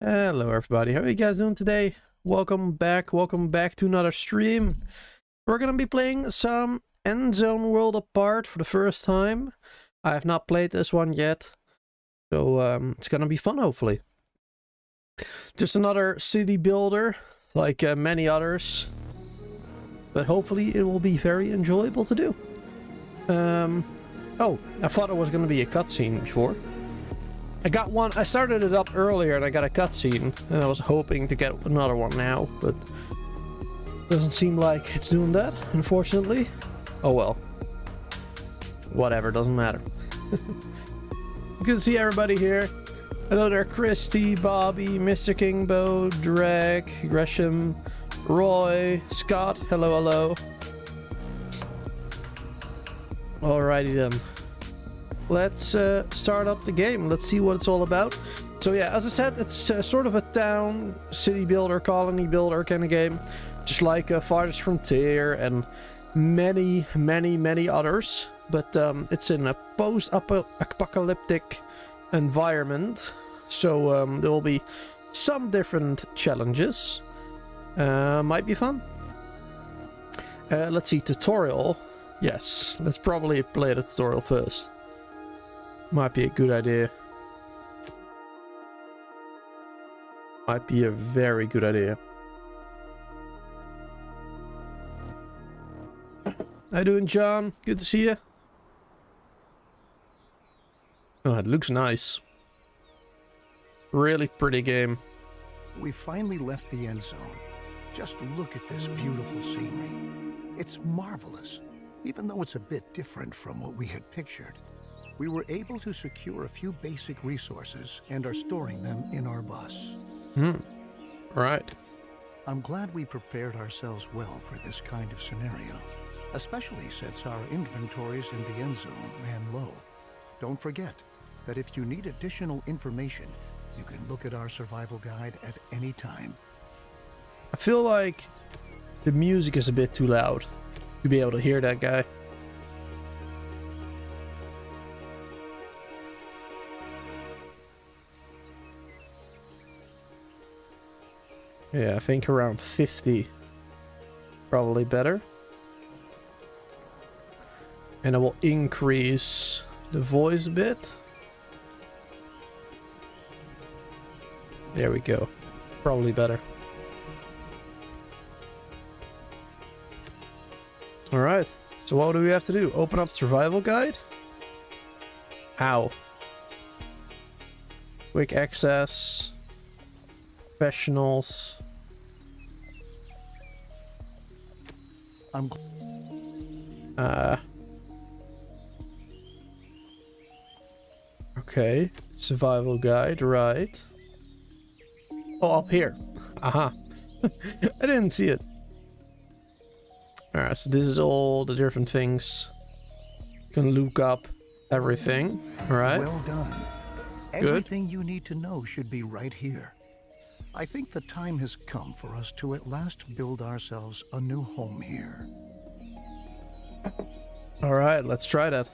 Hello everybody, how are you guys doing today? Welcome back to another stream. We're gonna be playing some Endzone World Apart for the first time. I have not played this one yet, so it's gonna be fun hopefully. Just another city builder, like many others, but hopefully it will be very enjoyable to do. Oh, I thought it was gonna be a cutscene before. I got one, I started it up earlier and I got a cutscene, and I was hoping to get another one now, but doesn't seem like it's doing that, unfortunately. Oh well. Whatever, doesn't matter. Good to see everybody here. Hello there, Christy, Bobby, Mr. Kingbo, Drag, Gresham, Roy, Scott, hello. Alrighty then. Let's start up the game. Let's see what it's all about. So yeah, as I said, it's sort of a town, city builder, colony builder kind of game. Just like Farthest Frontier and many others. But it's in a post-apocalyptic environment. So there will be some different challenges. Might be fun. Let's see, tutorial. Yes, let's probably play the tutorial first. Might be a good idea. Might be a very good idea. How you doing, John? Good to see you. Oh, it looks nice. Really pretty game. We finally left the Endzone. Just look at this beautiful scenery. It's marvelous, even though it's a bit different from what we had pictured. We were able to secure a few basic resources and are storing them in our bus. Right. I'm glad we prepared ourselves well for this kind of scenario, especially since our inventories in the Endzone ran low. Don't forget that if you need additional information, you can look at our survival guide at any time. I feel like the music is a bit too loud to be able to hear that guy. Yeah, I think around 50. Probably better. And I will increase the voice a bit. There we go. Probably better. Alright. So what do we have to do? Open up survival guide? How? Quick access. Professionals. Okay. Survival guide, right. Oh, up here. Aha. I didn't see it. Alright, so this is all the different things. You can look up everything. Alright. Well done. Good. Everything you need to know should be right here. I think the time has come for us to at last build ourselves a new home here. Alright, let's try that.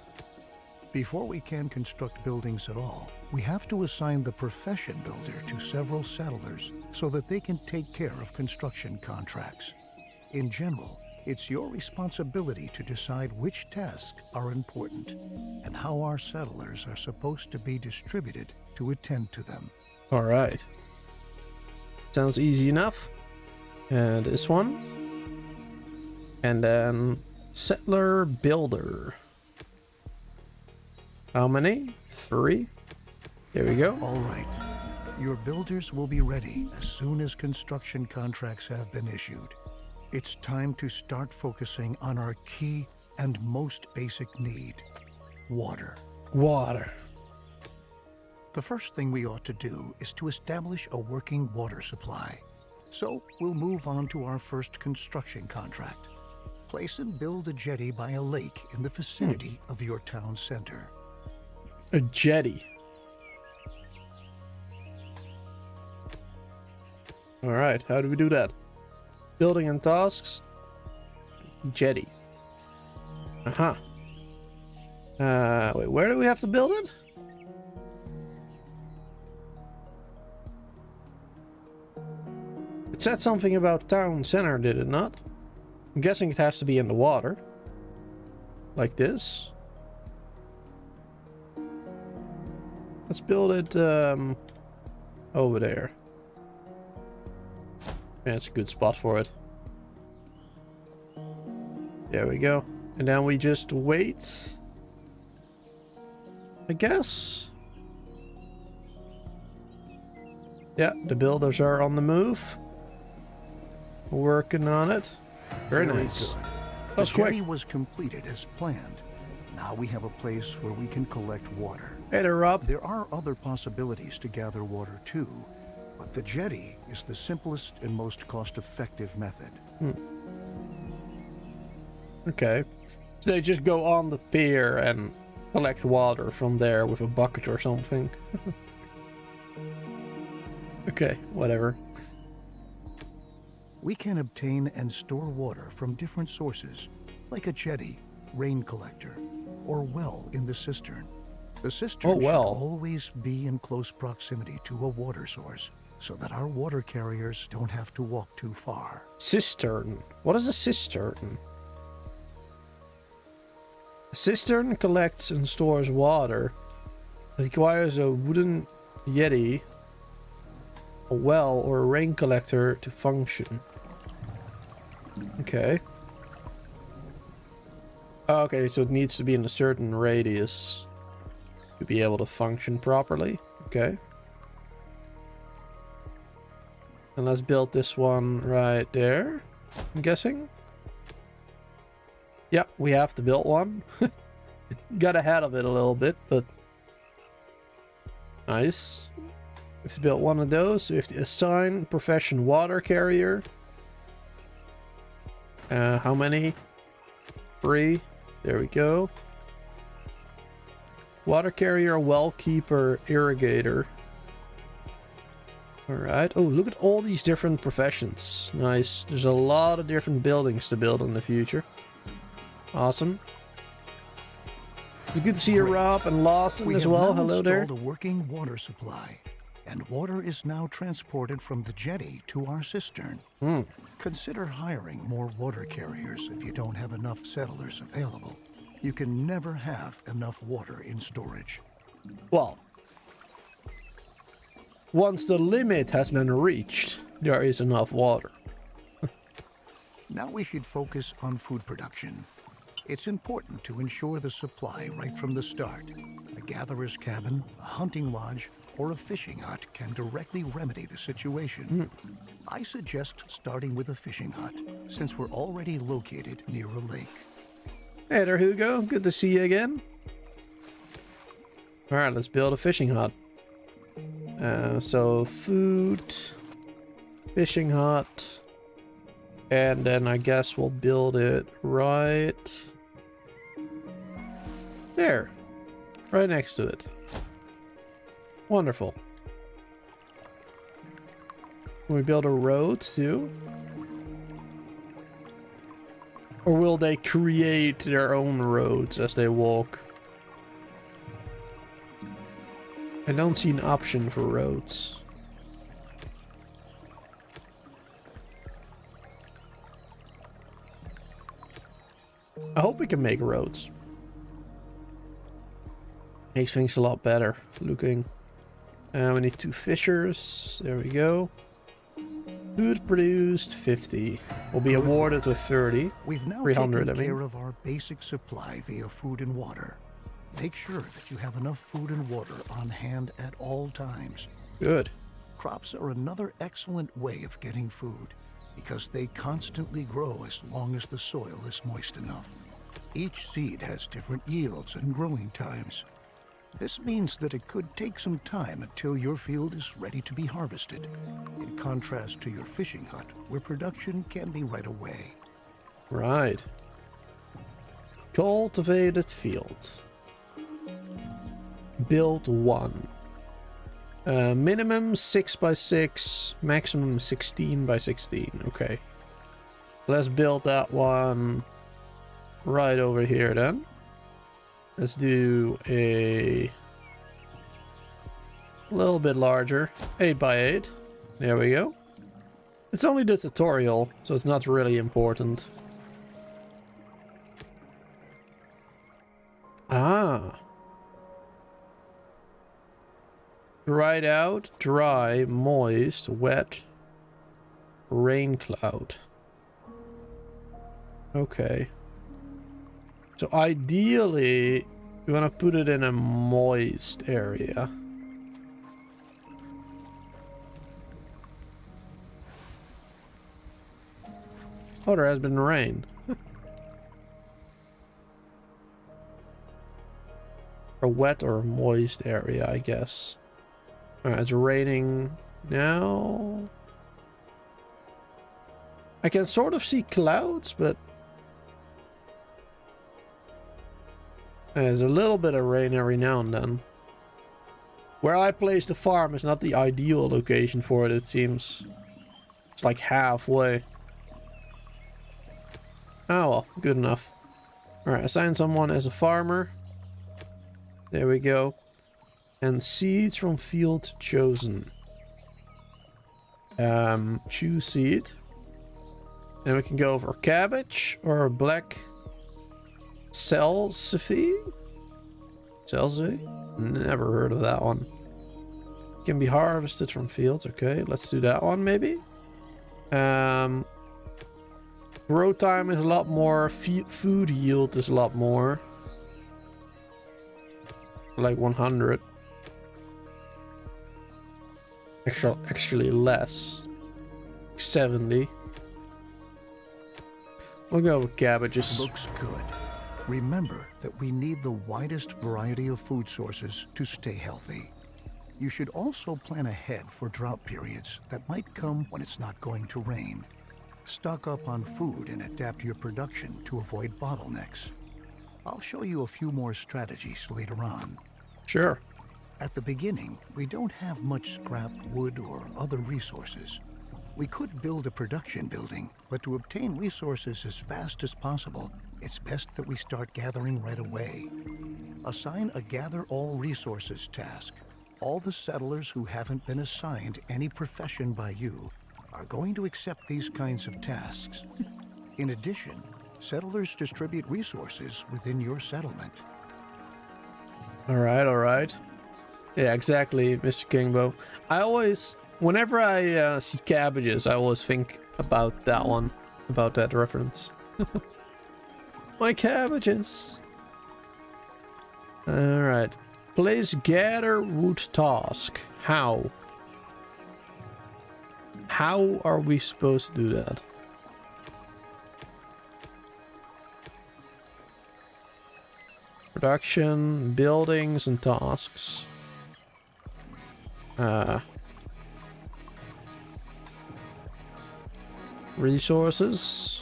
Before we can construct buildings at all, we have to assign the profession builder to several settlers so that they can take care of construction contracts. In general, it's your responsibility to decide which tasks are important and how our settlers are supposed to be distributed to attend to them. Alright. Sounds easy enough. And this one. And then settler builder. How many? 3. There we go. All right. Your builders will be ready as soon as construction contracts have been issued. It's time to start focusing on our key and most basic need, water. Water. The first thing we ought to do is to establish a working water supply. So we'll move on to our first construction contract. Place and build a jetty by a lake in the vicinity of your town center. A jetty. Alright, how do we do that? Building and tasks. Jetty. Aha. Wait, where do we have to build it? It said something about town center, did it not? I'm guessing it has to be in the water. Like this. Let's build it over there. Yeah, it's a good spot for it. There we go. And then we just wait, I guess. Yeah, the builders are on the move. Working on it. Very nice. Good. That was the quick. jetty was completed as planned. Now we have a place where we can collect water. Hey there, Rob. There are other possibilities to gather water too, but the jetty is the simplest and most cost-effective method. Okay. So they just go on the pier and collect water from there with a bucket or something. Okay, whatever. We can obtain and store water from different sources, like a jetty, rain collector, or well in the cistern. The cistern should always be in close proximity to a water source, so that our water carriers don't have to walk too far. Cistern. What is a cistern? A cistern collects and stores water. It requires a wooden yeti, a well, or a rain collector to function. Okay. Okay, so it needs to be in a certain radius to be able to function properly. Okay. And let's build this one right there, I'm guessing. Yeah, we have to build one. Got ahead of it a little bit, but nice. We have to build one of those. We have to assign profession water carrier. How many? 3. There we go. Water carrier, well keeper, irrigator. Alright. Oh, look at all these different professions. Nice. There's a lot of different buildings to build in the future. Awesome. It's good to see you, Rob, and Lawson as well. Hello there. We have now installed a working water supply, and water is now transported from the jetty to our cistern. Consider hiring more water carriers if you don't have enough settlers available. You can never have enough water in storage. Well, once the limit has been reached, there is enough water. Now we should focus on food production. It's important to ensure the supply right from the start. A gatherer's cabin, a hunting lodge, or a fishing hut can directly remedy the situation. I suggest starting with a fishing hut, since we're already located near a lake. Hey there, Hugo. Good to see you again. Alright, let's build a fishing hut. So, food, fishing hut, and then I guess we'll build it right there. Right next to it. Wonderful. Can we build a road too? Or will they create their own roads as they walk? I don't see an option for roads. I hope we can make roads. Makes things a lot better looking. We need 2 fishers. There we go. Food produced 50. Will be awarded with 30. We've now 300, taken care of our basic supply via food and water. Make sure that you have enough food and water on hand at all times. Good. Crops are another excellent way of getting food, because they constantly grow as long as the soil is moist enough. Each seed has different yields and growing times. This means that it could take some time until your field is ready to be harvested, in contrast to your fishing hut, where production can be right away. Right. Cultivated fields. Build 1. Minimum 6 by 6, maximum 16 by 16. Okay. Let's build that one right over here then. Let's do a little bit larger. 8 by 8. There we go. It's only the tutorial, so it's not really important. Ah. Dried out, dry, moist, wet, rain cloud. Okay. So ideally, you want to put it in a moist area. Oh, there has been rain. A wet or moist area, I guess. Alright, it's raining now. I can sort of see clouds, but there's a little bit of rain every now and then. Where I placed the farm is not the ideal location for it, it seems. It's like halfway. Oh well, good enough. Alright, assign someone as a farmer. There we go. And seeds from field chosen. Choose seed. And we can go for cabbage or black salsify. Salsify? Never heard of that one. Can be harvested from fields. Okay, let's do that one maybe. Grow time is a lot more. Food yield is a lot more. Like 100. Actually less. 70. We'll go with cabbages. Looks good. Remember that we need the widest variety of food sources to stay healthy. You should also plan ahead for drought periods that might come when it's not going to rain. Stock up on food and adapt your production to avoid bottlenecks. I'll show you a few more strategies later on. Sure. At the beginning, we don't have much scrap wood or other resources. We could build a production building, but to obtain resources as fast as possible, it's best that we start gathering right away. Assign a Gather All Resources task. All the settlers who haven't been assigned any profession by you are going to accept these kinds of tasks. In addition, settlers distribute resources within your settlement. Alright, alright. Yeah, exactly, Mr. Kingbo. I always, whenever I see cabbages, I always think about that one, about that reference. My cabbages. Alright. Place gather wood task. How? How are we supposed to do that? Production, buildings, and tasks. Resources.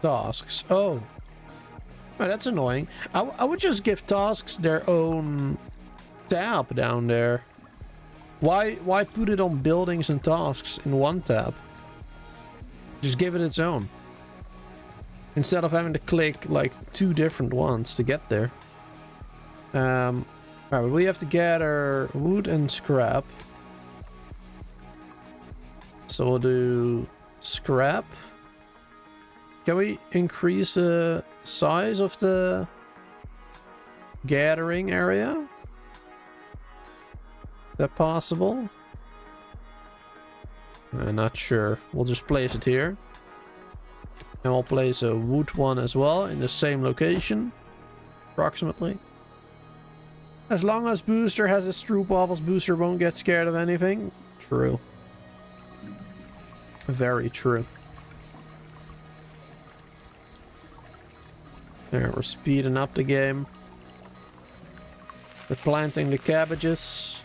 Tasks. Oh. Oh, that's annoying. I would just give tasks their own tab down there. Why put it on buildings and tasks in one tab? Just give it its own. Instead of having to click like 2 different ones to get there. Alright, but we have to gather wood and scrap. So we'll do scrap. Can we increase the size of the gathering area? Is that possible? I'm not sure. We'll just place it here. And we'll place a wood one as well in the same location. Approximately. As long as Booster has his true baubles, Booster won't get scared of anything. True. Very true. There, we're speeding up the game. We're planting the cabbages.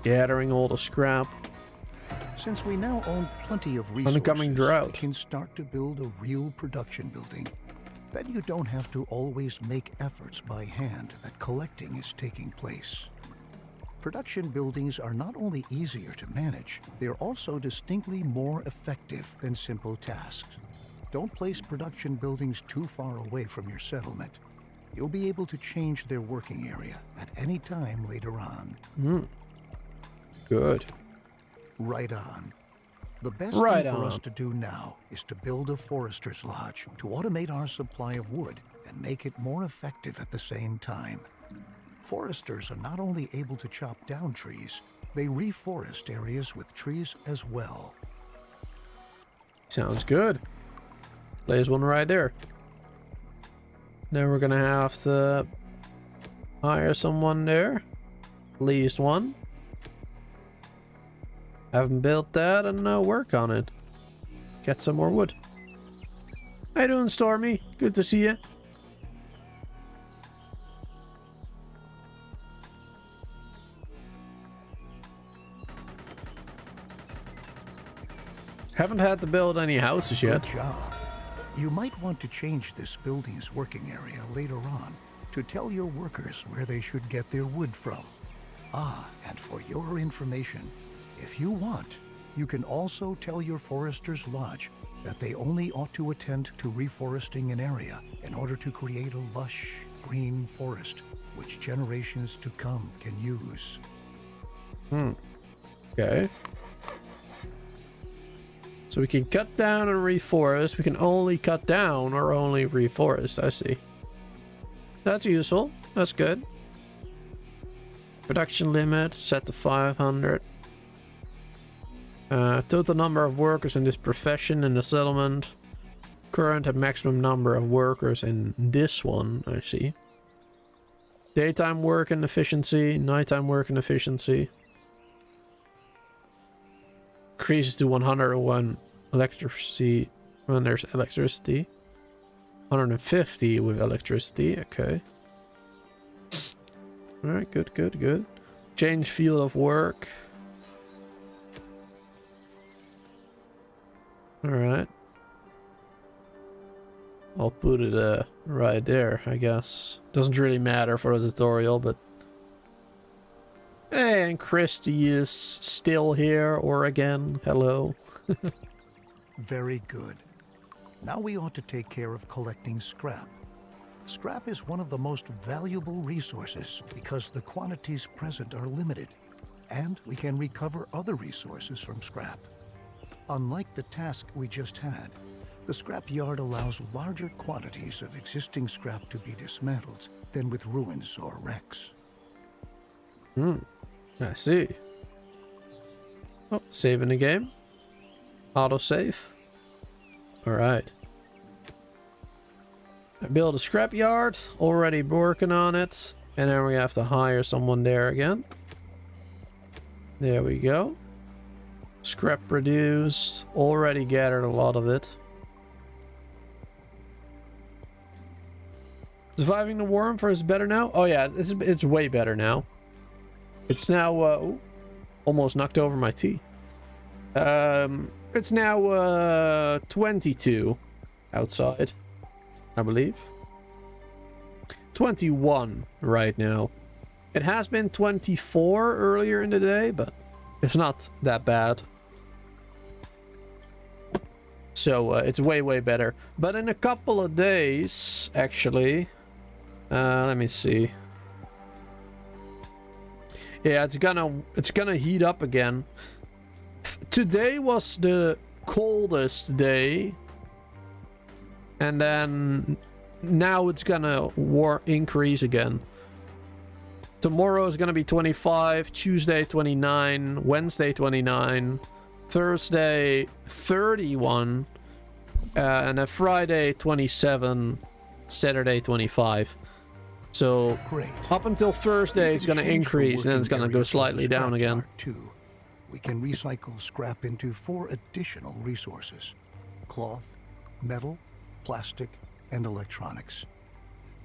Gathering all the scrap. Since we now own plenty of resources, Oncoming drought. we can start to build a real production building. Then you don't have to always make efforts by hand that collecting is taking place. Production buildings are not only easier to manage, they are also distinctly more effective than simple tasks. Don't place production buildings too far away from your settlement. You'll be able to change their working area at any time later on. Good. Right on. The best Right thing for on. us to do now is to build a forester's lodge to automate our supply of wood and make it more effective at the same time. Foresters are not only able to chop down trees, they reforest areas with trees as well. Sounds good. There's one right there. Then we're gonna have to hire someone there. At least one. Haven't built that and work on it. Get some more wood. How you doing, Stormy? Good to see you. Haven't had to build any houses yet. Good job. You might want to change this building's working area later on to tell your workers where they should get their wood from. Ah, and for your information, if you want, you can also tell your Forester's Lodge that they only ought to attend to reforesting an area in order to create a lush, green forest which generations to come can use. Okay. So we can cut down and reforest. We can only cut down or only reforest. I see. That's useful. That's good. Production limit set to 500. Total number of workers in this profession in the settlement. Current and maximum number of workers in this one. I see. Daytime work and efficiency. Nighttime work and efficiency. Increases to 101 electricity when there's electricity. 150 with electricity. Okay. Alright, good, good, good. Change field of work. Alright. I'll put it right there, I guess. Doesn't really matter for the tutorial, but... And Christy is still here, or again. Hello. Very good. Now we ought to take care of collecting scrap. Scrap is one of the most valuable resources because the quantities present are limited, and we can recover other resources from scrap. Unlike the task we just had, the scrap yard allows larger quantities of existing scrap to be dismantled than with ruins or wrecks. I see. Oh, saving the game. Autosave. Alright. I build a scrapyard. Already working on it. And then we have to hire someone there again. There we go. Scrap produced. Already gathered a lot of it. Surviving the worm first better now? Oh yeah, it's way better now. It's now almost knocked over my tea. It's now 22 outside, I believe. 21 right now. It has been 24 earlier in the day, but it's not that bad. So it's way better. But in a couple of days, actually, let me see. Yeah, it's gonna heat up again. Today was the coldest day, and then now it's gonna increase again. Tomorrow is gonna be 25, Tuesday 29, Wednesday 29, Thursday 31, and then Friday 27, Saturday 25. So Great. Up until Thursday it's going to increase, and then it's going to go slightly down again. We can recycle scrap into 4 additional resources: cloth, metal, plastic, and electronics.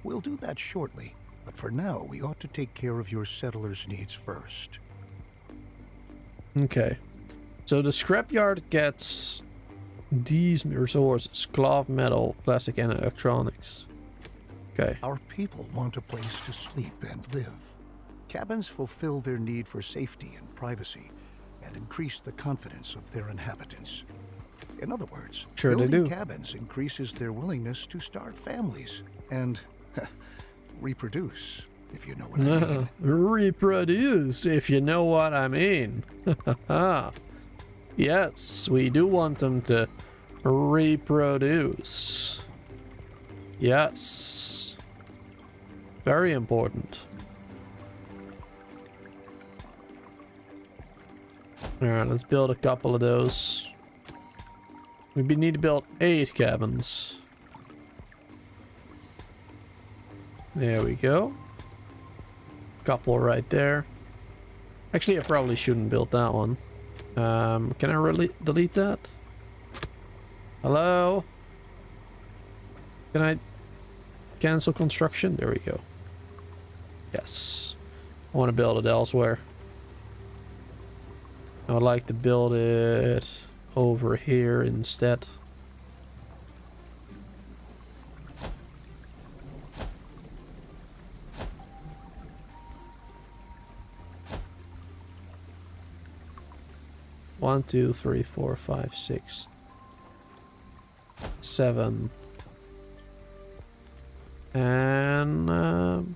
We'll do that shortly, but for now we ought to take care of your settlers' needs first. Okay. So the scrapyard gets these resources: cloth, metal, plastic, and electronics. Okay. Our people want a place to sleep and live. Cabins fulfill their need for safety and privacy and increase the confidence of their inhabitants. In other words, Sure they building do. cabins increases their willingness to start families and reproduce, if you know what I mean. Reproduce, if you know what I mean. Yes, we do want them to reproduce. Yes. Very important. Alright, let's build a couple of those. We need to build 8 cabins. There we go. Couple right there. Actually, I probably shouldn't build that one. Can I really delete that? Hello? Can I cancel construction? There we go. Yes. I want to build it elsewhere. I would like to build it over here instead. One, 2, 3, 4, 5, 6, 7, and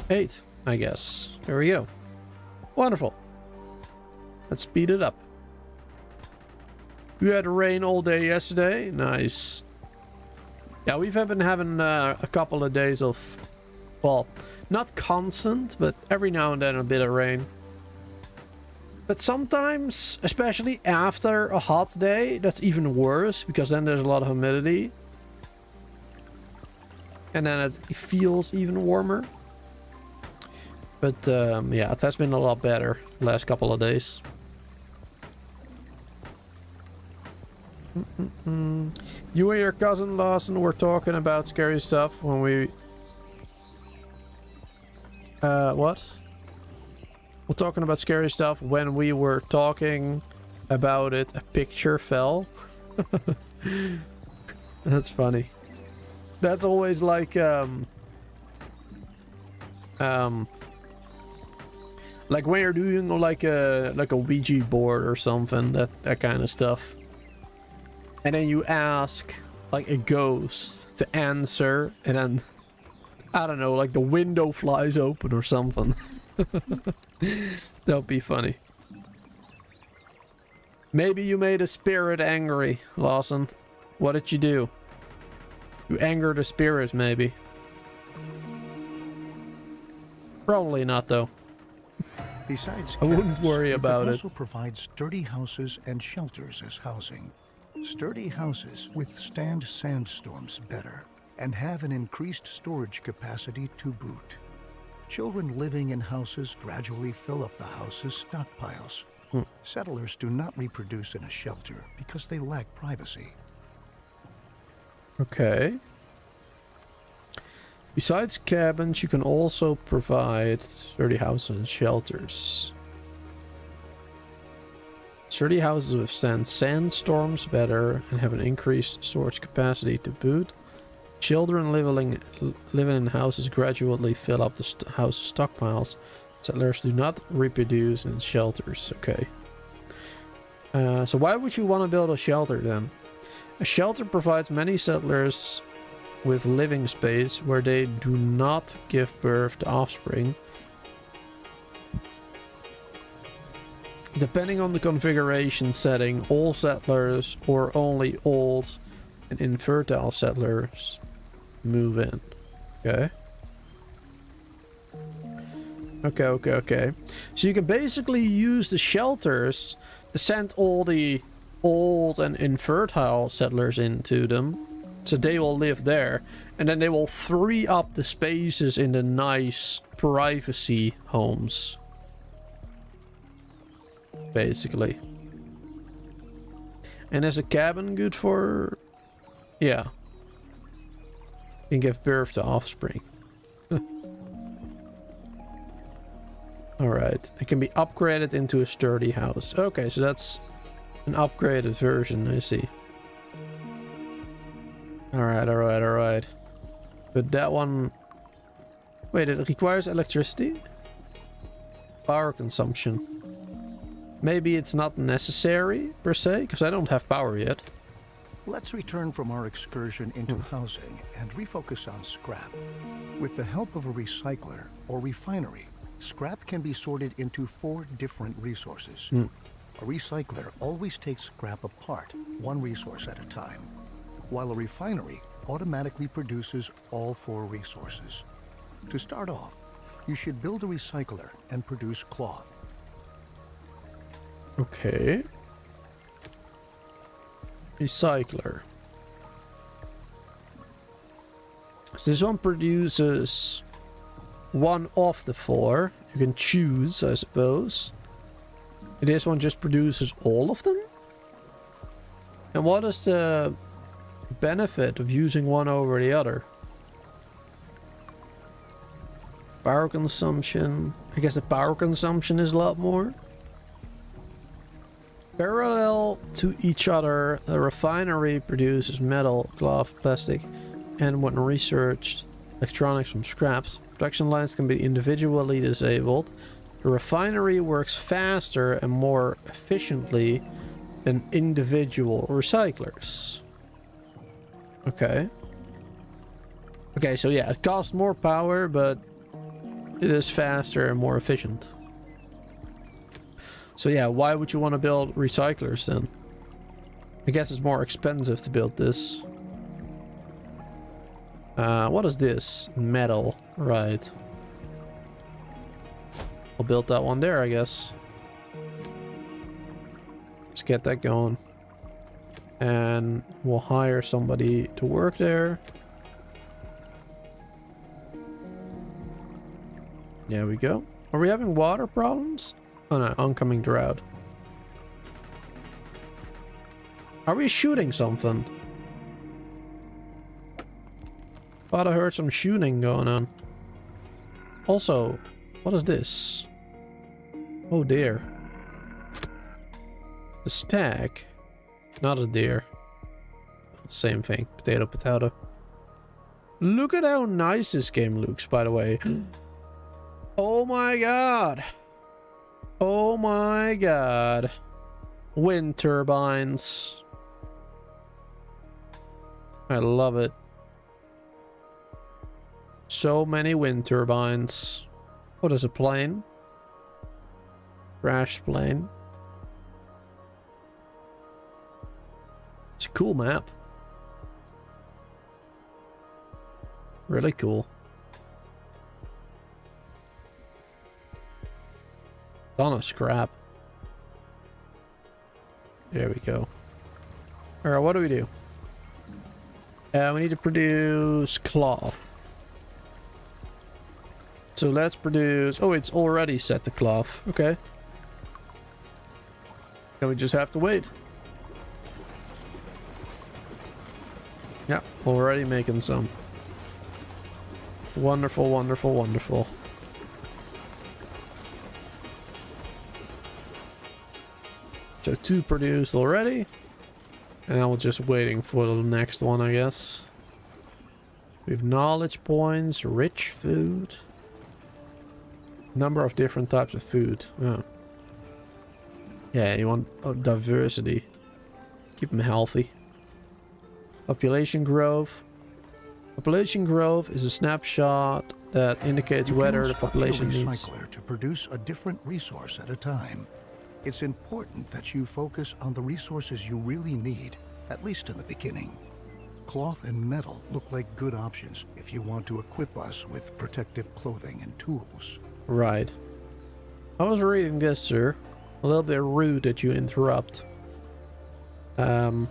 8, I guess. There we go. Wonderful. Let's speed it up. We had rain all day yesterday. Nice. Yeah, we've been having a couple of days of, well, not constant, but every now and then a bit of rain. But sometimes, especially after a hot day, that's even worse, because then there's a lot of humidity. And then it feels even warmer. But yeah, it has been a lot better the last couple of days. You and your cousin Lawson were talking about scary stuff when we... what? We're talking about scary stuff when we were talking about it. A picture fell. That's funny. That's always like when you're doing like a Ouija board or something, that kind of stuff. And then you ask like a ghost to answer, and then I don't know, like the window flies open or something. That would be funny. Maybe you made a spirit angry, Lawson. What did you do? You angered a spirit, maybe. Probably not, though. Besides I wouldn't worry about it. Also provide sturdy houses and shelters as housing. Sturdy houses withstand sandstorms better and have an increased storage capacity to boot. Children living in houses gradually fill up the house's stockpiles. Settlers do not reproduce in a shelter because they lack privacy. Okay. Besides cabins, you can also provide sturdy houses and shelters. Sturdy houses withstand sandstorms better and have an increased storage capacity to boot. Children living in houses gradually fill up the house stockpiles. Settlers do not reproduce in shelters. Okay. So why would you want to build a shelter then? A shelter provides many settlers with living space where they do not give birth to offspring. Depending on the configuration setting, all settlers or only old and infertile settlers move in. Okay. Okay. So you can basically use the shelters to send all the old and infertile settlers into them. So they will live there. And then they will free up the spaces in the nice privacy homes. Basically. And is a cabin good for... Yeah. You can give birth to offspring. Alright. It can be upgraded into a sturdy house. Okay, so that's an upgraded version, I see. Alright. But that one... Wait, it requires electricity? Power consumption. Maybe it's not necessary, per se, because I don't have power yet. Let's return from our excursion into housing and refocus on scrap. With the help of a recycler or refinery, scrap can be sorted into 4 different resources. A recycler always takes scrap apart, one resource at a time, while a refinery automatically produces all 4 resources. To start off, you should build a recycler and produce cloth. Okay. Recycler. So this one produces 1 of the 4. You can choose, I suppose. And this one just produces all of them? And what is the benefit of using one over the other? Power consumption. I guess the power consumption is a lot more. Parallel to each other, the refinery produces metal, cloth, plastic, and when researched, electronics from scraps. Production lines can be individually disabled. The refinery works faster and more efficiently than individual recyclers. Okay. Okay, so yeah, it costs more power, but it is faster and more efficient. So yeah, why would you want to build recyclers then? I guess it's more expensive to build this. What is this? Metal, right. I'll build that one there, I guess. Let's get that going. And we'll hire somebody to work there. There we go. Are we having water problems? Oh no, oncoming drought. Are we shooting something? Thought I heard some shooting going on. Also, what is this? Oh dear. The stag. Not a deer. Same thing. Potato, potato. Look at how nice this game looks, by the way. Oh my god. Oh my god. Wind turbines. I love it. So many wind turbines. What is a plane? Crash plane. It's a cool map. Really cool. Ton of scrap. There we go. Alright, what do we do? We need to produce cloth. So let's produce... Oh, it's already set to cloth. Okay. Then we just have to wait. Yeah, already making some. Wonderful, wonderful, wonderful. So 2 produced already. And now we're just waiting for the next one, I guess. We have knowledge points, rich food. Number of different types of food. Oh. Yeah, you want diversity. Keep them healthy. Population growth. Population growth is a snapshot that indicates whether the population needs... recycler to produce a different resource at a time. It's important that you focus on the resources you really need, at least in the beginning. Cloth and metal look like good options if you want to equip us with protective clothing and tools. Right. I was reading this, sir. A little bit rude that you interrupt. A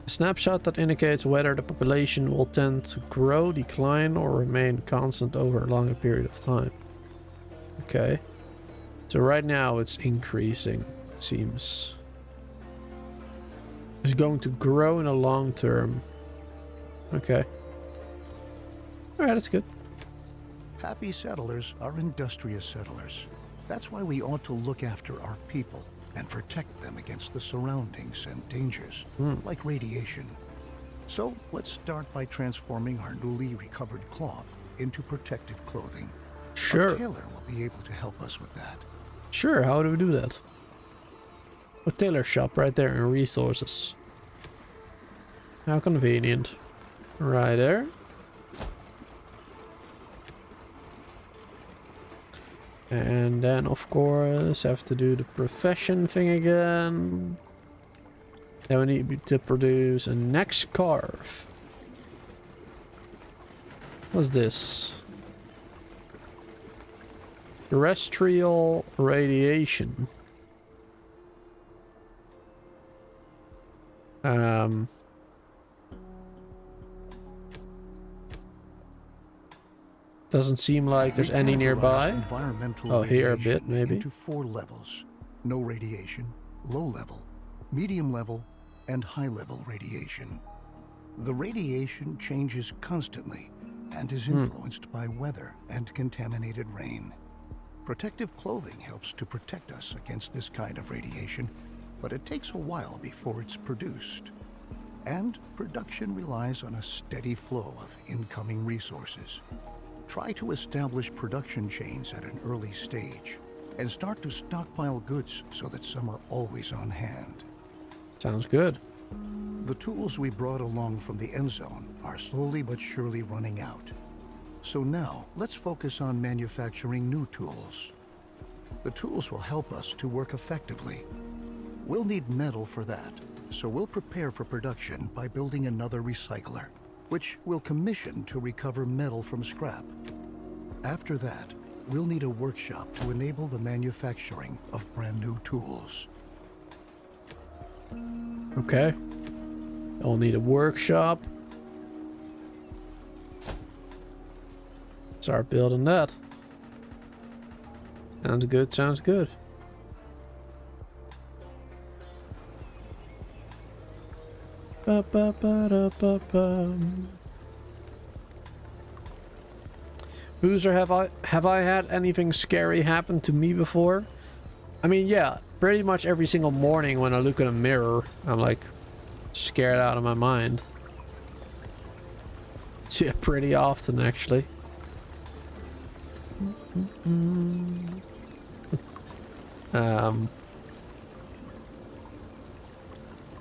snapshot that indicates whether the population will tend to grow, decline, or remain constant over a longer period of time. Okay. So right now it's increasing, it seems. It's going to grow in the long term. Okay. Alright, that's good. Happy settlers are industrious settlers. That's why we ought to look after our people and protect them against the surroundings and dangers, like radiation. So let's start by transforming our newly recovered cloth into protective clothing. Sure. A tailor will be able to help us with that. Sure, how do we do that? A tailor shop right there in resources. How convenient. Right there. And then of course have to do the profession thing again. Then we need to produce a neck scarf. What's this? Terrestrial radiation. Doesn't seem like there's any nearby. Oh, here a bit, maybe. Into 4 levels: no radiation, low level, medium level, and high level radiation. The radiation changes constantly and is influenced by weather and contaminated rain. Protective clothing helps to protect us against this kind of radiation, but it takes a while before it's produced. And production relies on a steady flow of incoming resources. Try to establish production chains at an early stage and start to stockpile goods so that some are always on hand. Sounds good. The tools we brought along from the Endzone are slowly but surely running out. So now, let's focus on manufacturing new tools. The tools will help us to work effectively. We'll need metal for that, so we'll prepare for production by building another recycler, which we'll commission to recover metal from scrap. After that, we'll need a workshop to enable the manufacturing of brand new tools. Okay. I'll need a workshop. Start building that. Sounds good, sounds good. Ba, ba, ba, da, ba, ba. Boozer, have I had anything scary happen to me before? I mean, yeah, pretty much every single morning when I look in a mirror, I'm like scared out of my mind. Yeah, pretty often actually.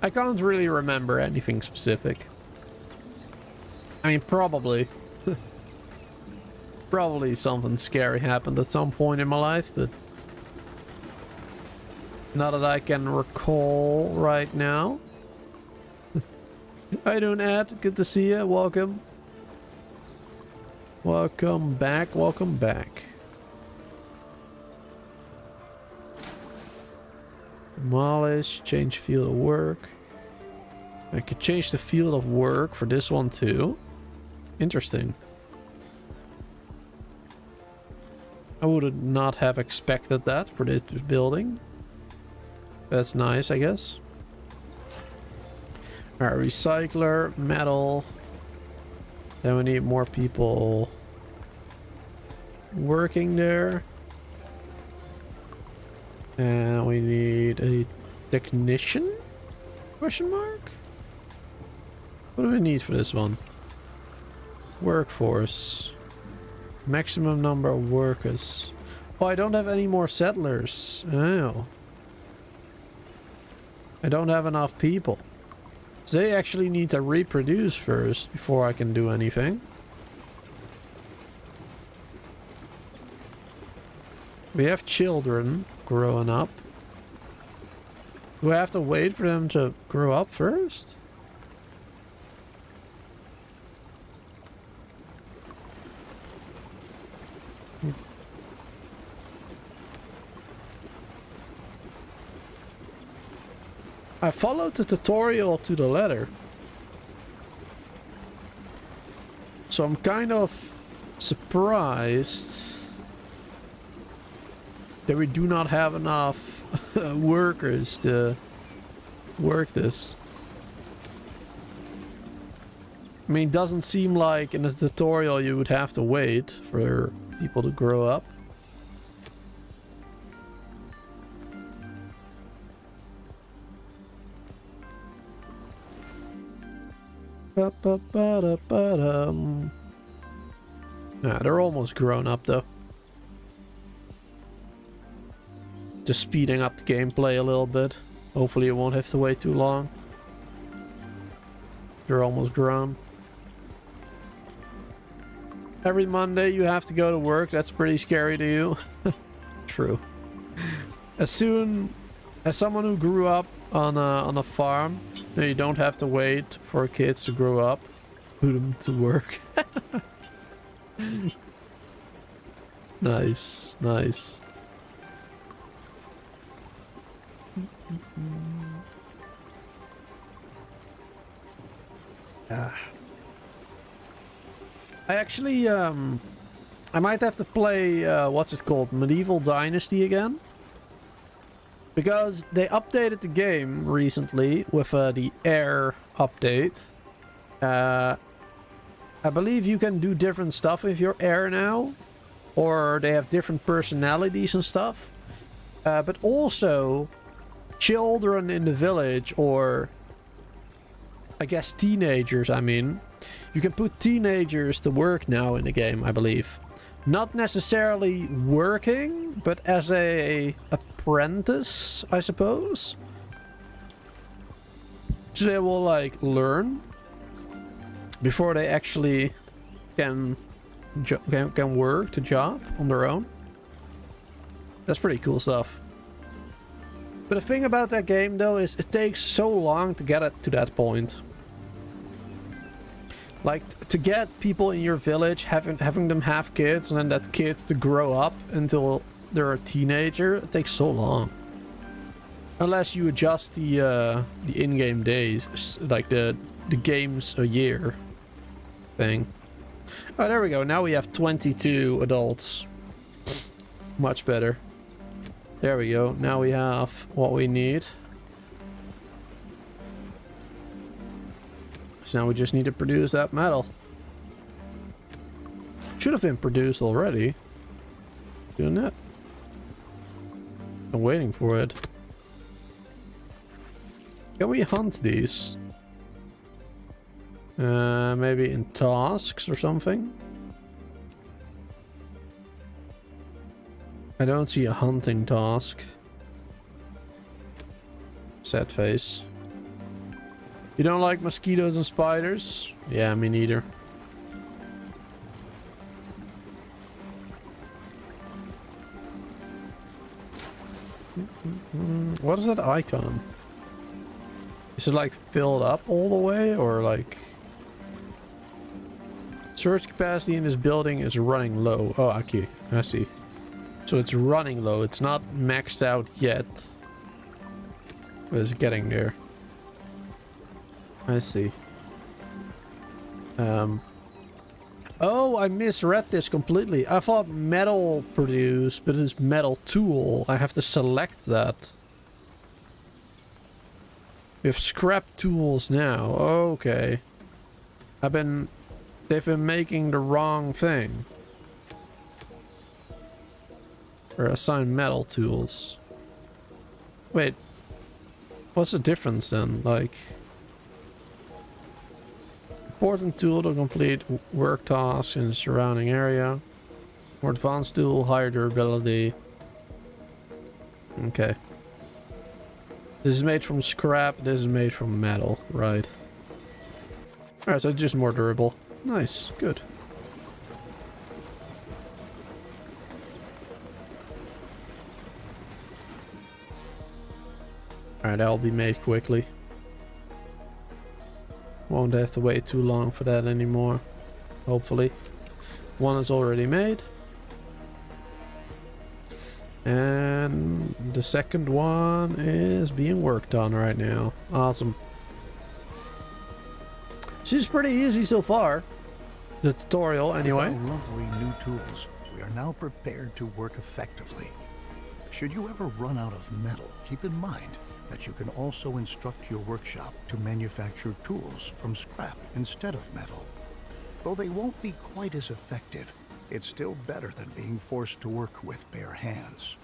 I can't really remember anything specific. I mean, probably something scary happened at some point in my life, but not that I can recall right now. How you doing, Ed? Good to see you. Welcome. Welcome back. Welcome back. Demolish. Change field of work. I could change the field of work for this one too. Interesting. I would not have expected that for this building. That's nice, I guess. Alright, recycler, metal. Then we need more people working there. And we need a technician? Question mark? What do we need for this one? Workforce. Maximum number of workers. Oh, I don't have any more settlers. Oh. I don't have enough people. So they actually need to reproduce first before I can do anything. We have children growing up. Do I have to wait for them to grow up first? I followed the tutorial to the letter. So I'm kind of surprised that we do not have enough workers to work this. I mean, it doesn't seem like in the tutorial you would have to wait for people to grow up. Nah, they're almost grown up though. Just speeding up the gameplay a little bit. Hopefully you won't have to wait too long. You're almost grown. Every Monday you have to go to work. That's pretty scary to you. True. As soon as someone who grew up on a farm, you don't have to wait for kids to grow up. Put them to work. Nice, nice. I actually, I might have to play, what's it called? Medieval Dynasty again. Because they updated the game recently with the Air update. I believe you can do different stuff with your Air now. Or they have different personalities and stuff. But also, children in the village, or I guess teenagers, I mean. You can put teenagers to work now in the game, I believe. Not necessarily working, but as a apprentice, I suppose. So they will like learn before they actually can work the job on their own. That's pretty cool stuff. But the thing about that game though is it takes so long to get it to that point. Like, to get people in your village, having them have kids, and then that kid to grow up until they're a teenager, it takes so long. Unless you adjust the in-game days, like the games a year thing. Oh, there we go. Now we have 22 adults. Much better. There we go. Now we have what we need. So now we just need to produce that metal. Should have been produced already. Doing it. I'm waiting for it. Can we hunt these? Maybe in tasks or something? I don't see a hunting task. Sad face. You don't like mosquitoes and spiders? Yeah, me neither. What is that icon? Is it like filled up all the way, or like... Storage capacity in this building is running low. Oh, okay. I see. So it's running low. It's not maxed out yet. But it's getting there. I see. Oh, I misread this completely. I thought metal produced, but it's metal tool. I have to select that. We have scrap tools now. Okay. They've been making the wrong thing. Or assign metal tools. Wait. What's the difference then? Like... Important tool to complete work tasks in the surrounding area. More advanced tool, higher durability. Okay. This is made from scrap, this is made from metal, right. Alright, so it's just more durable. Nice, good. Alright, that'll be made quickly. Won't have to wait too long for that anymore. Hopefully. One is already made. And the second one is being worked on right now. Awesome. She's pretty easy so far. The tutorial, anyway. With our lovely new tools, we are now prepared to work effectively. Should you ever run out of metal, keep in mind that you can also instruct your workshop to manufacture tools from scrap instead of metal. Though they won't be quite as effective, it's still better than being forced to work with bare hands.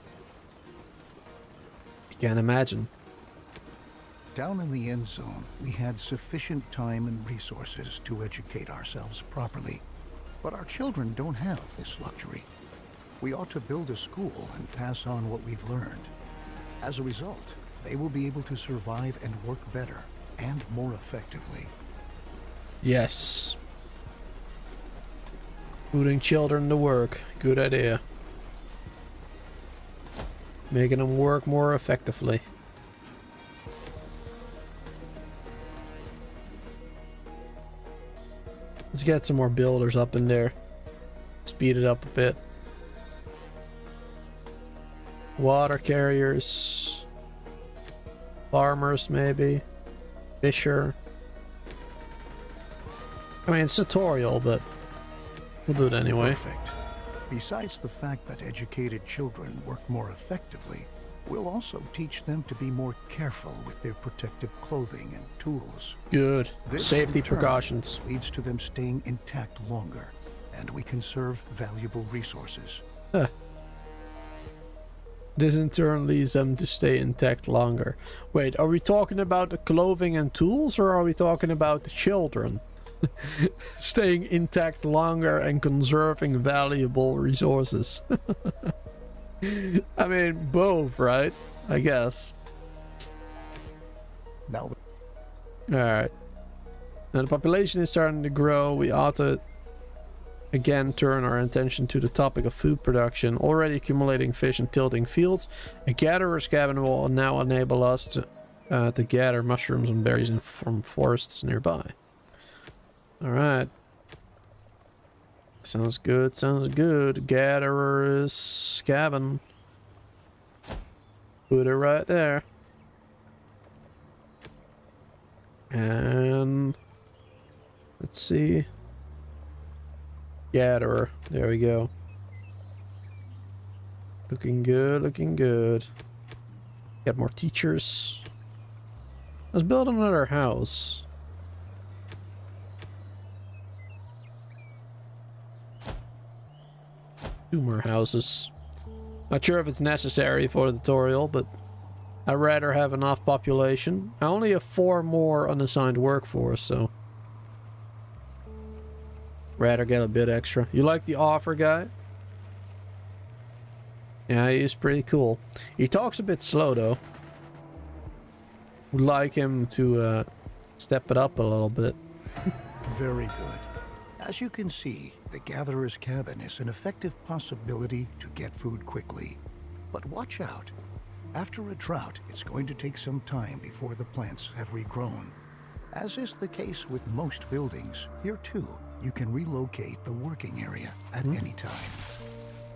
You can't imagine. Down in the Endzone, we had sufficient time and resources to educate ourselves properly. But our children don't have this luxury. We ought to build a school and pass on what we've learned. As a result, they will be able to survive and work better and more effectively. Yes. Putting children to work. Good idea. Making them work more effectively. Let's get some more builders up in there. Speed it up a bit. Water carriers. Farmers, maybe. Fisher. I mean, it's tutorial, but we'll do it anyway. Perfect. Besides the fact that educated children work more effectively, we'll also teach them to be more careful with their protective clothing and tools. Good. This, Safety in turn, precautions. leads to them staying intact longer, and we conserve valuable resources. Huh. This in turn leads them to stay intact longer. Wait, are we talking about the clothing and tools, or are we talking about the children? Staying intact longer and conserving valuable resources. I mean, both, right? I guess. Now, Alright. Now the population is starting to grow. We ought to again turn our attention to the topic of food production. Already accumulating fish and tilting fields. A gatherer's cabin will now enable us to gather mushrooms and berries from forests nearby. Alright. Sounds good, sounds good. Gatherer's cabin. Put it right there. And let's see. Gatherer. There we go. Looking good, looking good. Got more teachers. Let's build another house. Two more houses. Not sure if it's necessary for the tutorial, but I'd rather have enough population. I only have 4 more unassigned workforce, so rather get a bit extra. You like the offer guy? Yeah, he's pretty cool. He talks a bit slow though. Would like him to step it up a little bit. very good. As you can see, the Gatherer's Cabin is an effective possibility to get food quickly. But watch out. After a drought, it's going to take some time before the plants have regrown. As is the case with most buildings, here too, you can relocate the working area at any time.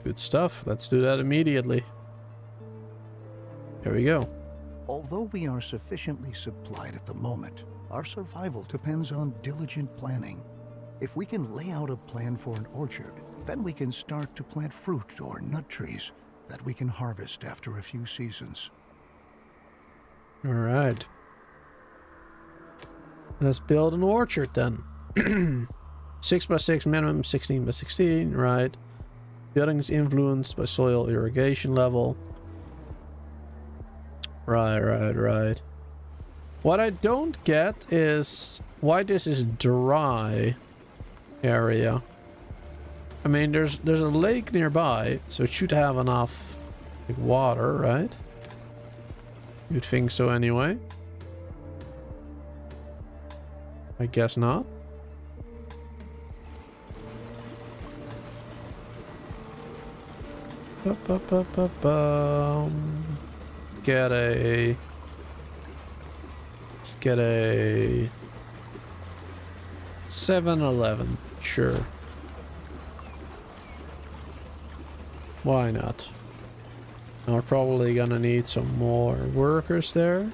Good stuff. Let's do that immediately. There we go. Although we are sufficiently supplied at the moment, our survival depends on diligent planning. If we can lay out a plan for an orchard, then we can start to plant fruit or nut trees that we can harvest after a few seasons. All right. Let's build an orchard then. 6x6 minimum, 16x16, right. Building is influenced by soil irrigation level. Right. What I don't get is why this is dry area. I mean, there's a lake nearby, so it should have enough like, water, right? You'd think so anyway. I guess not. Get a... Let's get a... 7-Eleven, sure. Why not? Now we're probably gonna need some more workers there.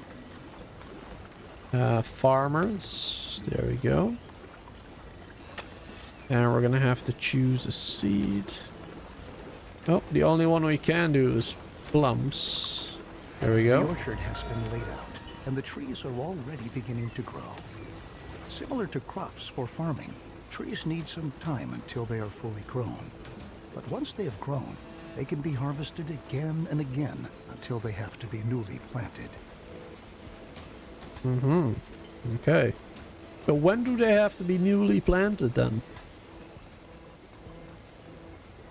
Farmers, there we go. And we're gonna have to choose a seed. Oh, the only one we can do is plums. There we go. The orchard has been laid out, and the trees are already beginning to grow. Similar to crops for farming, trees need some time until they are fully grown. But once they have grown, they can be harvested again and again until they have to be newly planted. Okay. So when do they have to be newly planted then?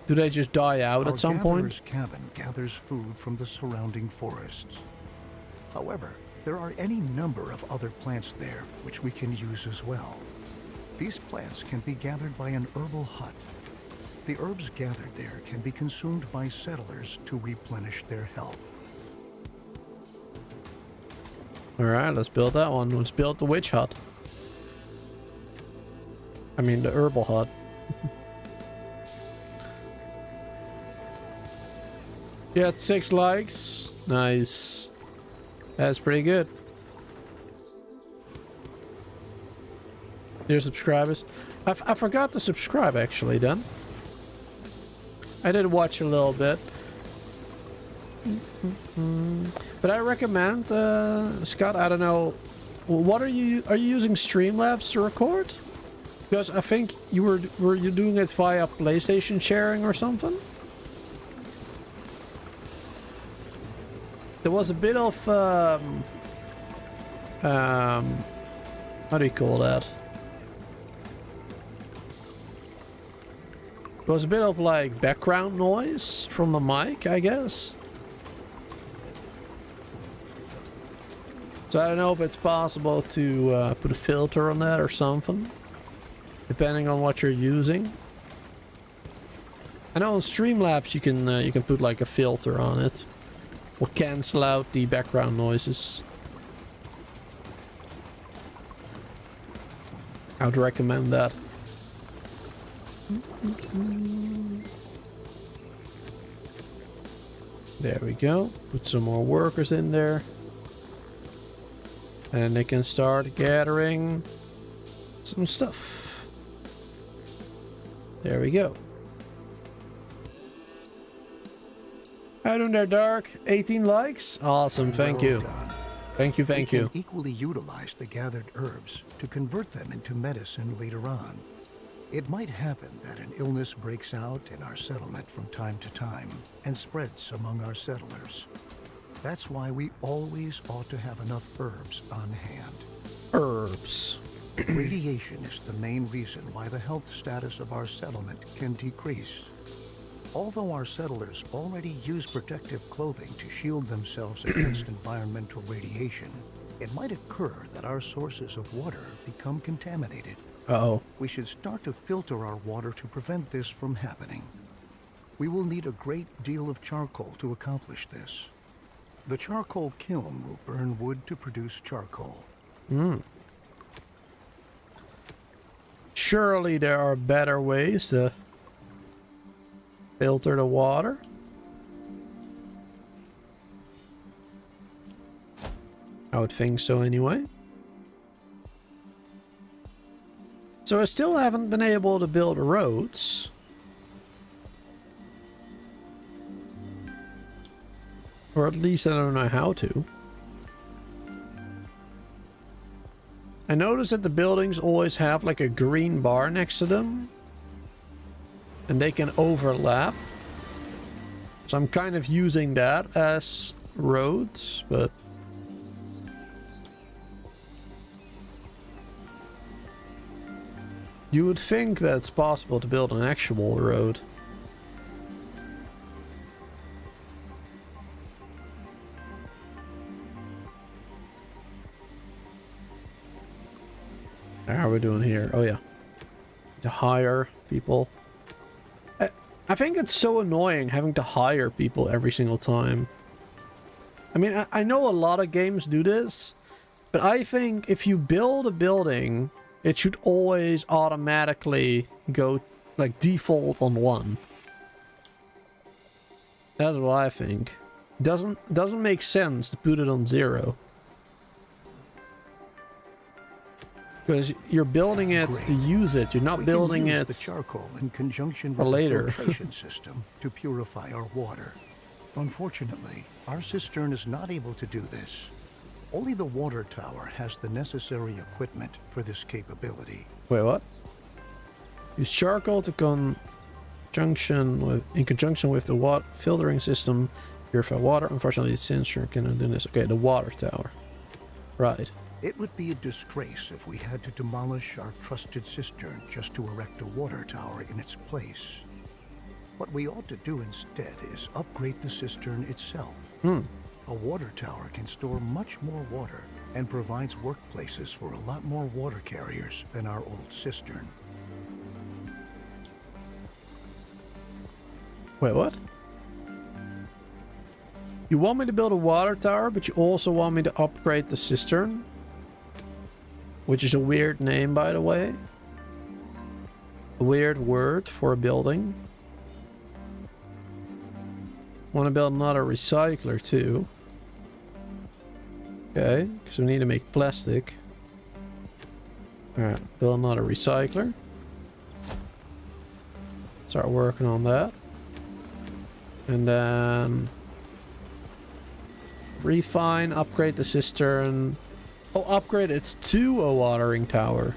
Do they just die out Our at some point? gatherer's cabin gathers food from the surrounding forests. However, there are any number of other plants there which we can use as well. These plants can be gathered by an herbal hut. The herbs gathered there can be consumed by settlers to replenish their health. Alright, let's build that one. Let's build the witch hut. I mean the herbal hut. Yeah, 6 likes. Nice. That's pretty good. Dear subscribers. I forgot to subscribe actually then. I did watch a little bit. But I recommend, Scott, I don't know, what are you using Streamlabs to record? Because I think you were you doing it via PlayStation sharing or something? There was a bit of, how do you call that? There was a bit of like background noise from the mic, I guess. So I don't know if it's possible to put a filter on that or something, depending on what you're using. I know on Streamlabs you can put like a filter on it. Will cancel out the background noises. I would recommend that. There we go. Put some more workers in there. And they can start gathering some stuff. There we go. Out in there, Dark. 18 likes. Awesome. Thank you. Done. Thank you. Thank you. We can equally utilize the gathered herbs to convert them into medicine later on. It might happen that an illness breaks out in our settlement from time to time and spreads among our settlers. That's why we always ought to have enough herbs on hand. Herbs. Radiation is the main reason why the health status of our settlement can decrease. Although our settlers already use protective clothing to shield themselves against environmental radiation, it might occur that our sources of water become contaminated. Uh-oh. We should start to filter our water to prevent this from happening. We will need a great deal of charcoal to accomplish this. The charcoal kiln will burn wood to produce charcoal. Surely there are better ways to filter the water. I would think so anyway. So I still haven't been able to build roads. Or at least I don't know how to. I noticed that the buildings always have like a green bar next to them. And they can overlap. So I'm kind of using that as roads, but... You would think that it's possible to build an actual road. How are we doing here? Oh yeah. To hire people. I think it's so annoying having to hire people every single time. I mean, I know a lot of games do this, but I think if you build a building, it should always automatically go, like, default on 1. That's what I think. Doesn't make sense to put it on 0. Because you're building it to use it. You're not building it the charcoal in conjunction for with later. the filtration system to purify our water. Unfortunately, our cistern is not able to do this. Only the water tower has the necessary equipment for this capability. Wait, what? Use charcoal to in conjunction with the filtering system, purify water. Unfortunately, the sensor cannot do this. Okay, the water tower. Right. It would be a disgrace if we had to demolish our trusted cistern just to erect a water tower in its place. What we ought to do instead is upgrade the cistern itself. A water tower can store much more water and provides workplaces for a lot more water carriers than our old cistern. Wait, what? You want me to build a water tower, but you also want me to upgrade the cistern? Which is a weird name, by the way. A weird word for a building. Want to build another recycler too. Okay, because we need to make plastic. Alright, build another recycler. Start working on that. And then refine, upgrade the cistern. Oh, upgrade it to a watering tower.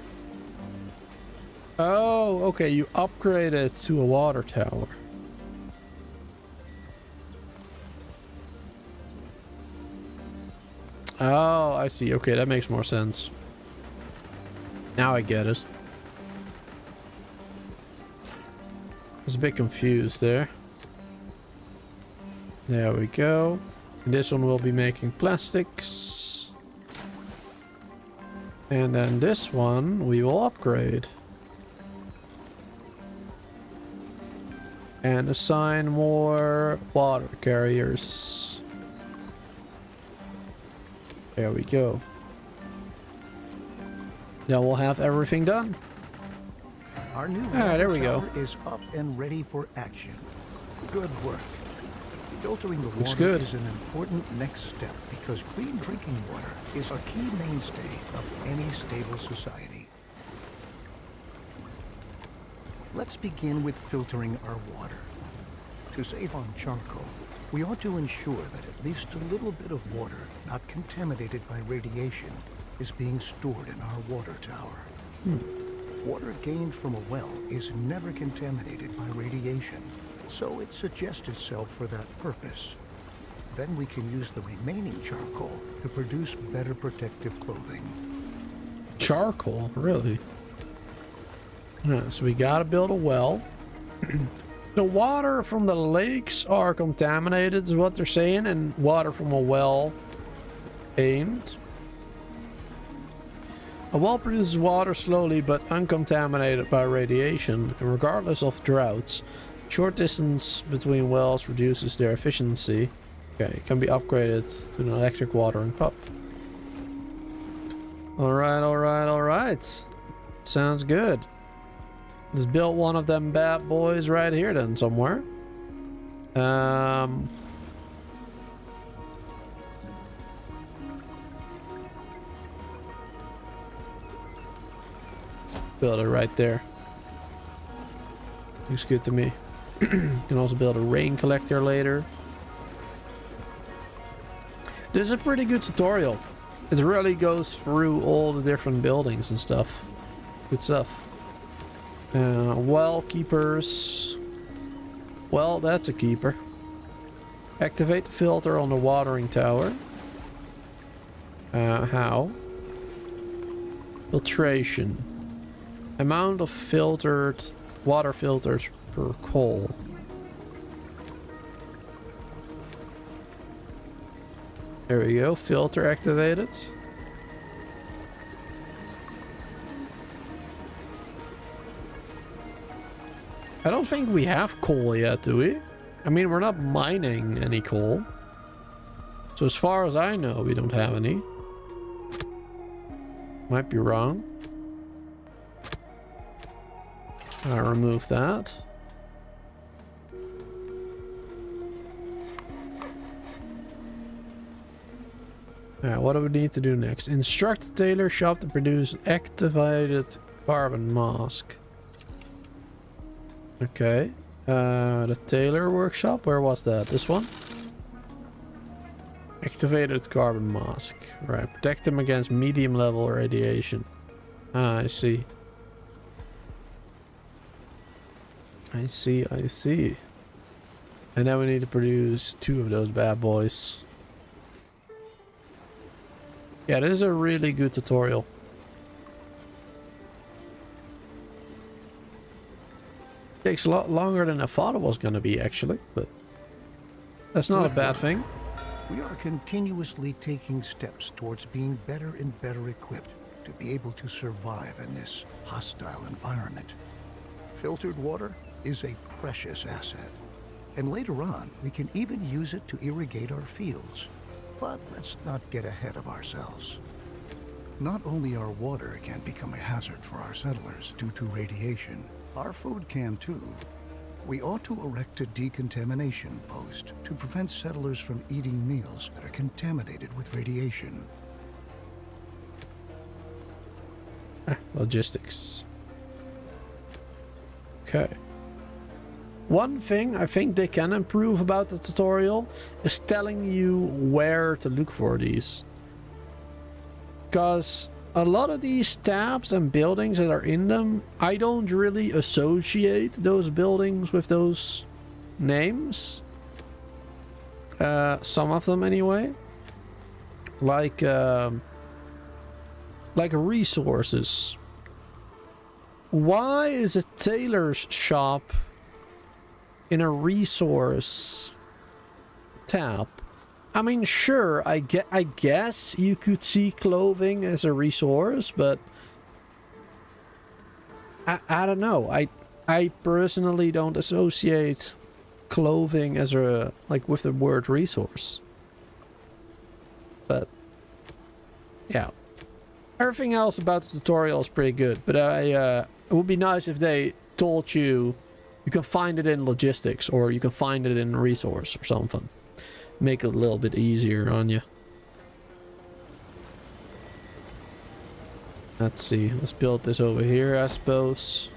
Oh, okay, you upgrade it to a water tower. Oh, I see. Okay, that makes more sense. Now I get it. I was a bit confused there. There we go. And this one will be making plastics. And then this one we will upgrade. And assign more water carriers. There we go. Now we'll have everything done. Our new there we water go. tower is up and ready for action. Good work. Filtering the Looks water good. is an important next step because clean drinking water is a key mainstay of any stable society. Let's begin with filtering our water. To save on charcoal, we ought to ensure that at least a little bit of water not contaminated by radiation is being stored in our water tower. Water gained from a well is never contaminated by radiation, so it suggests itself for that purpose. Then we can use the remaining charcoal to produce better protective clothing. Charcoal? Really? Yeah, so we gotta build a well. The water from the lakes are contaminated is what they're saying, and water from a well ain't. A well produces water slowly but uncontaminated by radiation, and regardless of droughts. Short distance between wells reduces their efficiency. Okay, it can be upgraded to an electric watering pump. Alright, alright, alright. Sounds good. Let's build one of them bad boys right here then somewhere. Build it right there. Looks good to me. Can also build a rain collector later. This is a pretty good tutorial. It really goes through all the different buildings and stuff. Good stuff. Well keepers. Well, that's a keeper. Activate the filter on the watering tower. How? Filtration. Amount of filtered water filters per coal. There we go. Filter activated. I don't think we have coal yet, do we? I mean, we're not mining any coal. So as far as I know, we don't have any. Might be wrong. I'll remove that. Alright, what do we need to do next? Instruct the tailor shop to produce activated carbon mask. Okay. The tailor workshop, where was that? This one? Activated carbon mask. Right, protect them against medium level radiation. Ah, I see. I see, I see. And now we need to produce 2 of those bad boys. Yeah, this is a really good tutorial. Takes a lot longer than I thought it was going to be, actually, but that's not a bad thing. We are continuously taking steps towards being better and better equipped to be able to survive in this hostile environment. Filtered water is a precious asset, and later on we can even use it to irrigate our fields. But let's not get ahead of ourselves. Not only our water can become a hazard for our settlers due to radiation, our food can too. We ought to erect a decontamination post to prevent settlers from eating meals that are contaminated with radiation. Logistics. Okay. One thing I think they can improve about the tutorial is telling you where to look for these. Because a lot of these tabs and buildings that are in them, I don't really associate those buildings with those names. Some of them anyway. Like resources. Why is a tailor's shop in a resource tab? I mean, sure, I guess you could see clothing as a resource, but I don't know. I personally don't associate clothing as a with the word resource. But yeah, everything else about the tutorial is pretty good. But it would be nice if they told you can find it in logistics, or you can find it in resource or something. Make it a little bit easier on you. Let's see. Let's build this over here, I suppose.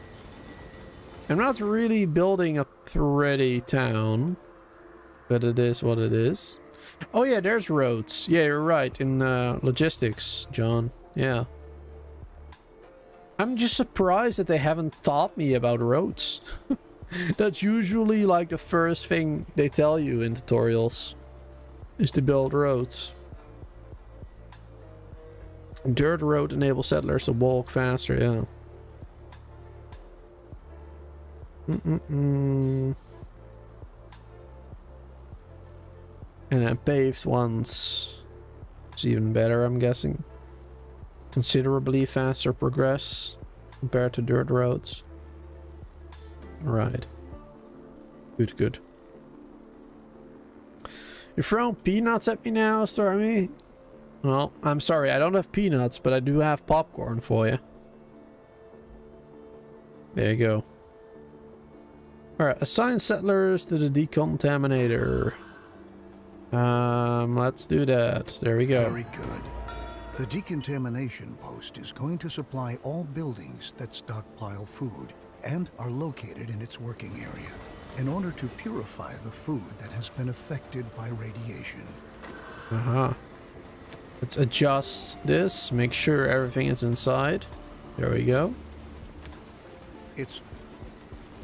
I'm not really building a pretty town, but it is what it is. Oh yeah, there's roads. Yeah, you're right. In logistics, John. Yeah. I'm just surprised that they haven't taught me about roads. That's usually like the first thing they tell you in tutorials. Is to build roads. Dirt road enables settlers to walk faster, yeah. And then paved ones. It's even better, I'm guessing. Considerably faster progress compared to dirt roads. Right. Good, good. You're throwing peanuts at me now, Stormy? Well, I'm sorry, I don't have peanuts, but I do have popcorn for you. There you go. Alright, assign settlers to the decontaminator. Let's do that. There we go. Very good. The decontamination post is going to supply all buildings that stockpile food and are located in its working area, in order to purify the food that has been affected by radiation. Let's adjust this, make sure everything is inside. There we go.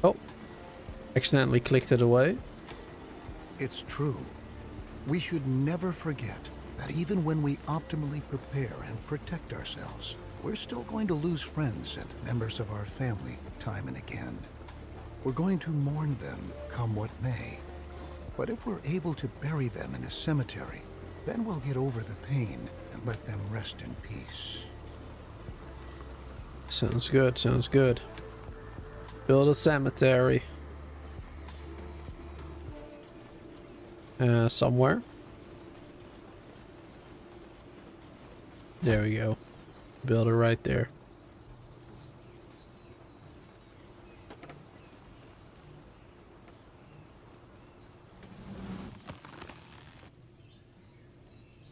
Oh, accidentally clicked it away. It's true. We should never forget that even when we optimally prepare and protect ourselves, we're still going to lose friends and members of our family time and again. We're going to mourn them, come what may. But if we're able to bury them in a cemetery, then we'll get over the pain and let them rest in peace. Sounds good, sounds good. Build a cemetery. Somewhere. There we go. Build it right there.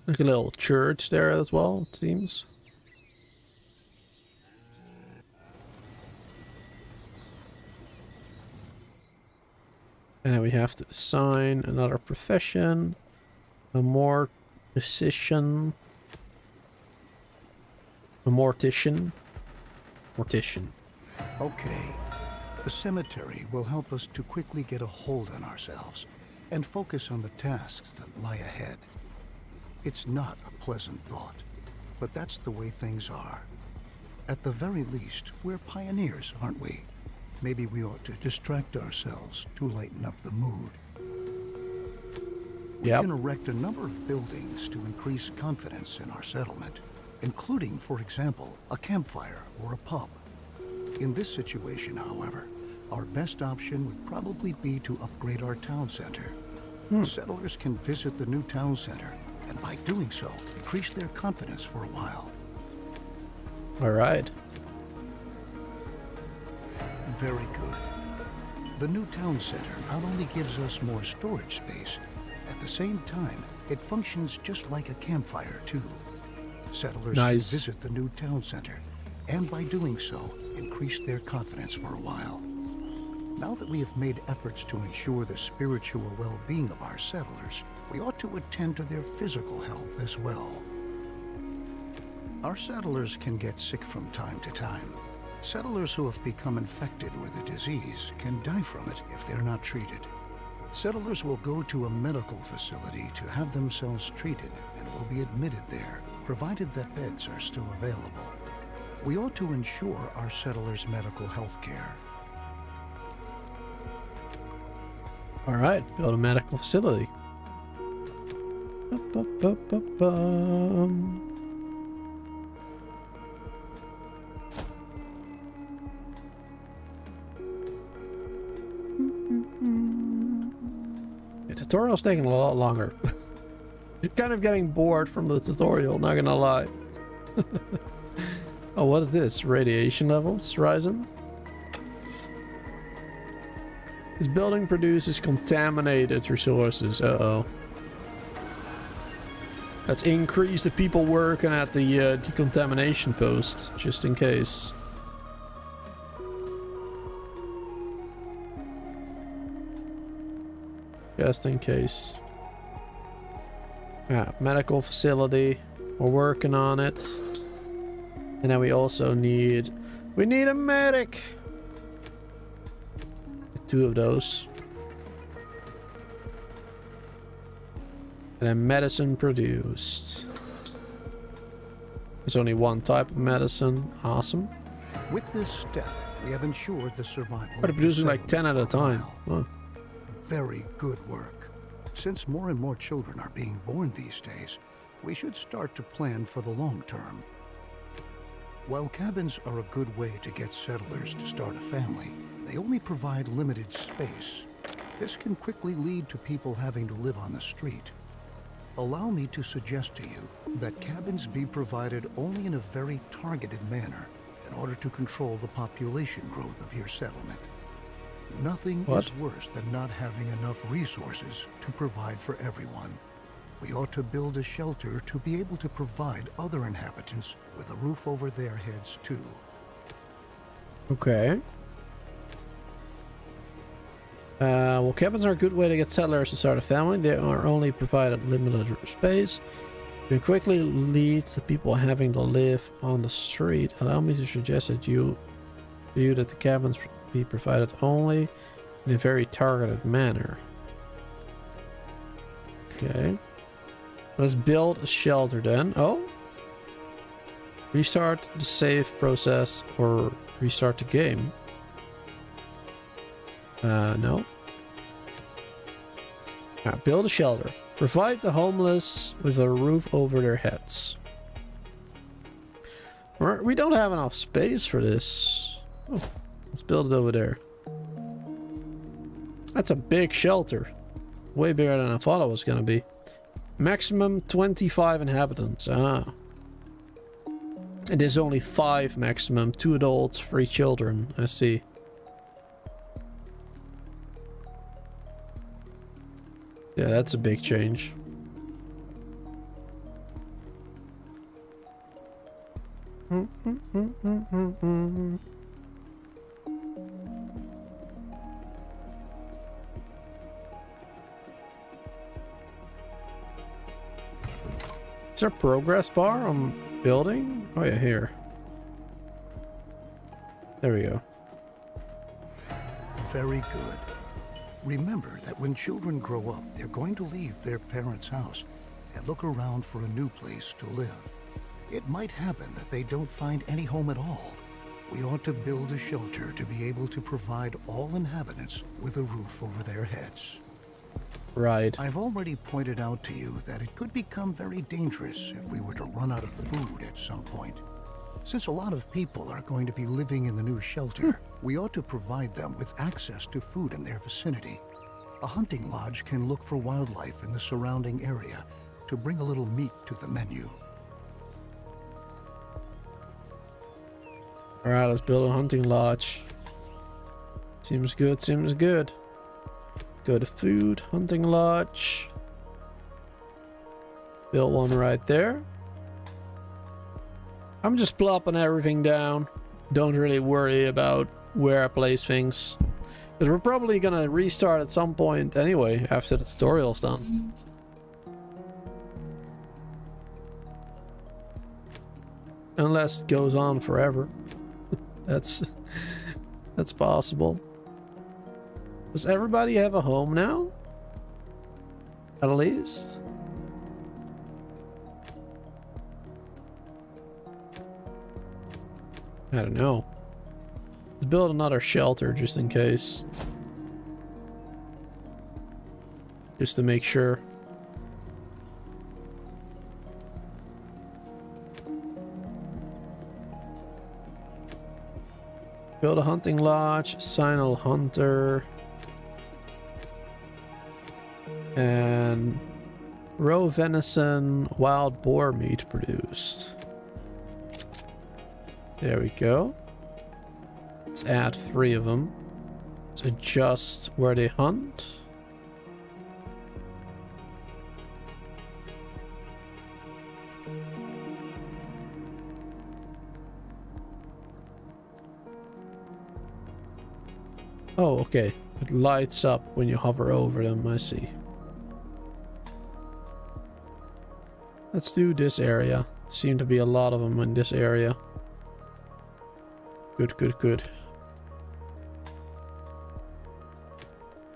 Like a little church there as well, it seems. And then we have to assign another profession, a mortician, a mortician. Okay. The cemetery will help us to quickly get a hold on ourselves and focus on the tasks that lie ahead. It's not a pleasant thought, but that's the way things are. At the very least, we're pioneers, aren't we? maybe we ought to distract ourselves to lighten up the mood. We Yep. can erect a number of buildings to increase confidence in our settlement, including, for example, a campfire or a pub. In this situation, however, our best option would probably be to upgrade our town center. Settlers can visit the new town center, and by doing so, increase their confidence for a while. All right. Very good. The new town center not only gives us more storage space, at the same time, it functions just like a campfire too. Settlers Nice. can visit the new town center, and by doing so, increase their confidence for a while. Now that we have made efforts to ensure the spiritual well-being of our settlers, we ought to attend to their physical health as well. Our settlers can get sick from time to time. Settlers who have become infected with a disease can die from it if they're not treated. Settlers will go to a medical facility to have themselves treated and will be admitted there, provided that beds are still available. We ought to ensure our settlers' medical health care. All right. Build a medical facility. Ba-ba-ba-ba-bum. The tutorial's taking a lot longer. You're kind of getting bored from the tutorial, not gonna lie. Oh, what is this? Radiation levels rising? This building produces contaminated resources. Uh-oh. Let's increase the people working at the decontamination post, just in case. Just in case. Yeah, medical facility. We're working on it. And then we also need... We need a medic! 2 of those. And then medicine produced. There's only one type of medicine. Awesome. With this step, we have ensured the survival But they're of the producing like 10 at a settlement for time. while. Huh. Very good work. Since more and more children are being born these days, we should start to plan for the long term. While cabins are a good way to get settlers to start a family, they only provide limited space. This can quickly lead to people having to live on the street. Allow me to suggest to you that cabins be provided only in a very targeted manner in order to control the population growth of your settlement. Nothing is worse than not having enough resources to provide for everyone. We ought to build a shelter to be able to provide other inhabitants with a roof over their heads too. Okay. Well, cabins are a good way to get settlers to start a family. They are only provided limited space. They quickly lead to people having to live on the street. Allow me to suggest that that the cabins be provided only in a very targeted manner. Okay. Let's build a shelter then. Oh. Restart the save process or restart the game. No. Build a shelter. Provide the homeless with a roof over their heads. We don't have enough space for this. Oh, let's build it over there. That's a big shelter. Way bigger than I thought it was gonna be. Maximum 25 inhabitants. Ah. And there's only 5 maximum. 2 adults, 3 children. I see. Yeah, that's a big change. Is there a progress bar on building? Oh yeah, here. There we go. Very good. Remember that when children grow up, they're going to leave their parents' house and look around for a new place to live. It might happen that they don't find any home at all. we ought to build a shelter to be able to provide all inhabitants with a roof over their heads. Right. I've already pointed out to you that it could become very dangerous if we were to run out of food at some point. Since a lot of people are going to be living in the new shelter, we ought to provide them with access to food in their vicinity. A hunting lodge can look for wildlife in the surrounding area to bring a little meat to the menu. Alright, let's build a hunting lodge. Seems good, seems good. Go to food, hunting lodge. Build one right there. I'm just plopping everything down. Don't really worry about where I place things. Because we're probably gonna restart at some point anyway, after the tutorial's done. Unless it goes on forever. That's possible. Does everybody have a home now? At least? I don't know. Let's build another shelter just in case. Just to make sure. Build a hunting lodge, signal hunter. And raw venison, wild boar meat produced. There we go. Let's add 3 of them. Let's adjust where they hunt. Oh, okay. It lights up when you hover over them, I see. Let's do this area. Seem to be a lot of them in this area. Good, good, good.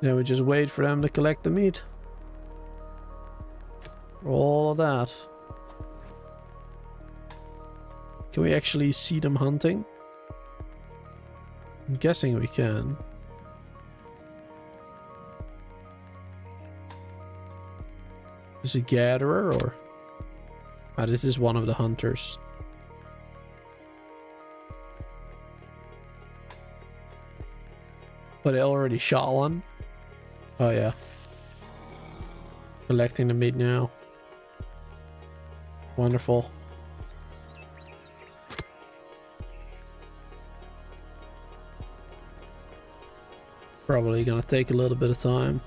Now we just wait for them to collect the meat. All of that. Can we actually see them hunting? I'm guessing we can. Is it a gatherer or? Ah, this is one of the hunters. But I already shot one. Oh yeah. Collecting the meat now. Wonderful. Probably gonna take a little bit of time.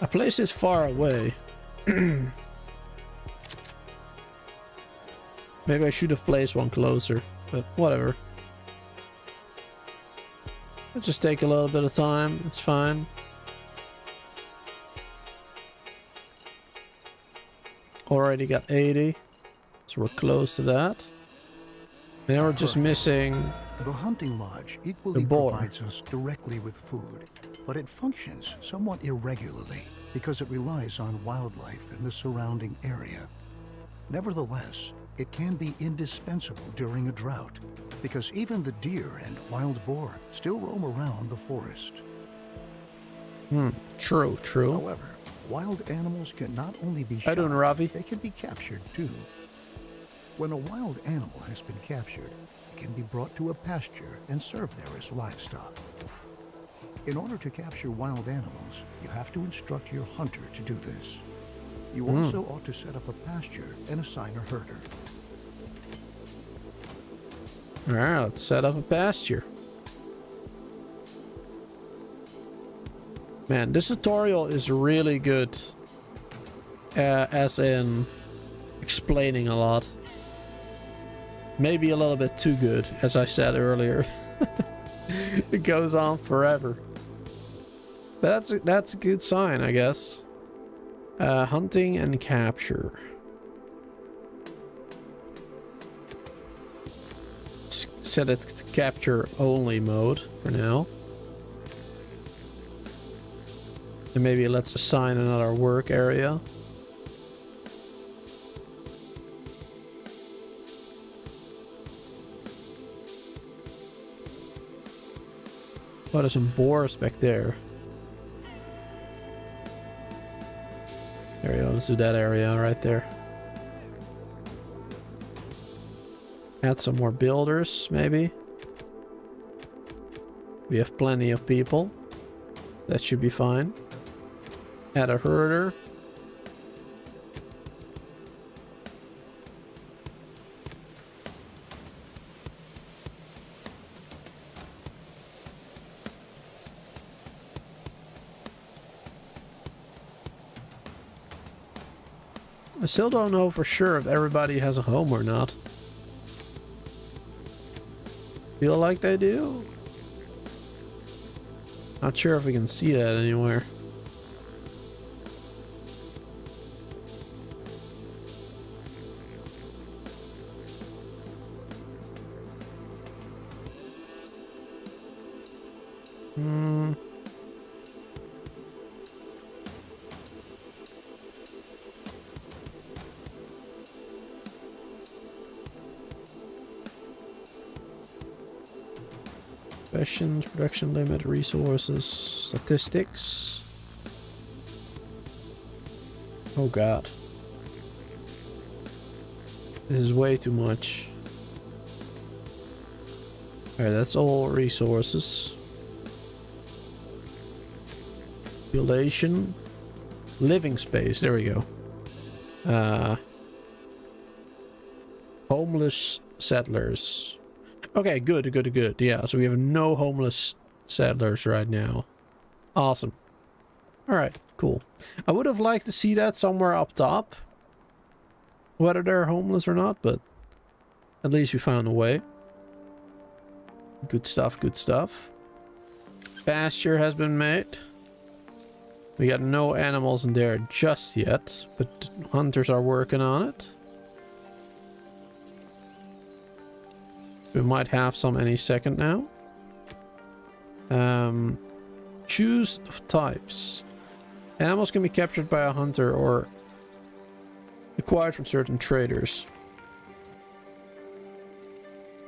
I placed it far away. Maybe I should have placed one closer, but whatever. It'll just take a little bit of time, it's fine. Already got 80, so we're close to that. Now we're just missing the hunting lodge equally provides us directly with food, but it functions somewhat irregularly because it relies on wildlife in the surrounding area. Nevertheless, it can be indispensable during a drought because even the deer and wild boar still roam around the forest. True, true. However, wild animals can not only be shot, they can be captured too. When a wild animal has been captured, it can be brought to a pasture and served there as livestock. In order to capture wild animals, you have to instruct your hunter to do this. You also ought to set up a pasture and assign a herder. Alright, let's set up a pasture. Man, this tutorial is really good. As in explaining a lot. Maybe a little bit too good, as I said earlier. It goes on forever. But that's a good sign, I guess. Hunting and capture. Set it to capture only mode for now. And maybe let's assign another work area. Oh, there's some boars back there. There we go, let's do that area right there. Add some more builders, maybe. We have plenty of people. That should be fine. Add a herder. I still don't know for sure if everybody has a home or not. Feel like they do? Not sure if we can see that anywhere. Questions, production limit, resources, statistics. Oh god. This is way too much. Alright, that's all resources. Population. Living space, there we go. Homeless settlers. Okay, good, good, good. Yeah, so we have no homeless settlers right now. Awesome. Alright, cool. I would have liked to see that somewhere up top. Whether they're homeless or not, but at least we found a way. Good stuff, good stuff. Pasture has been made. We got no animals in there just yet, but hunters are working on it. We might have some any second now. Choose of types. Animals can be captured by a hunter or acquired from certain traders.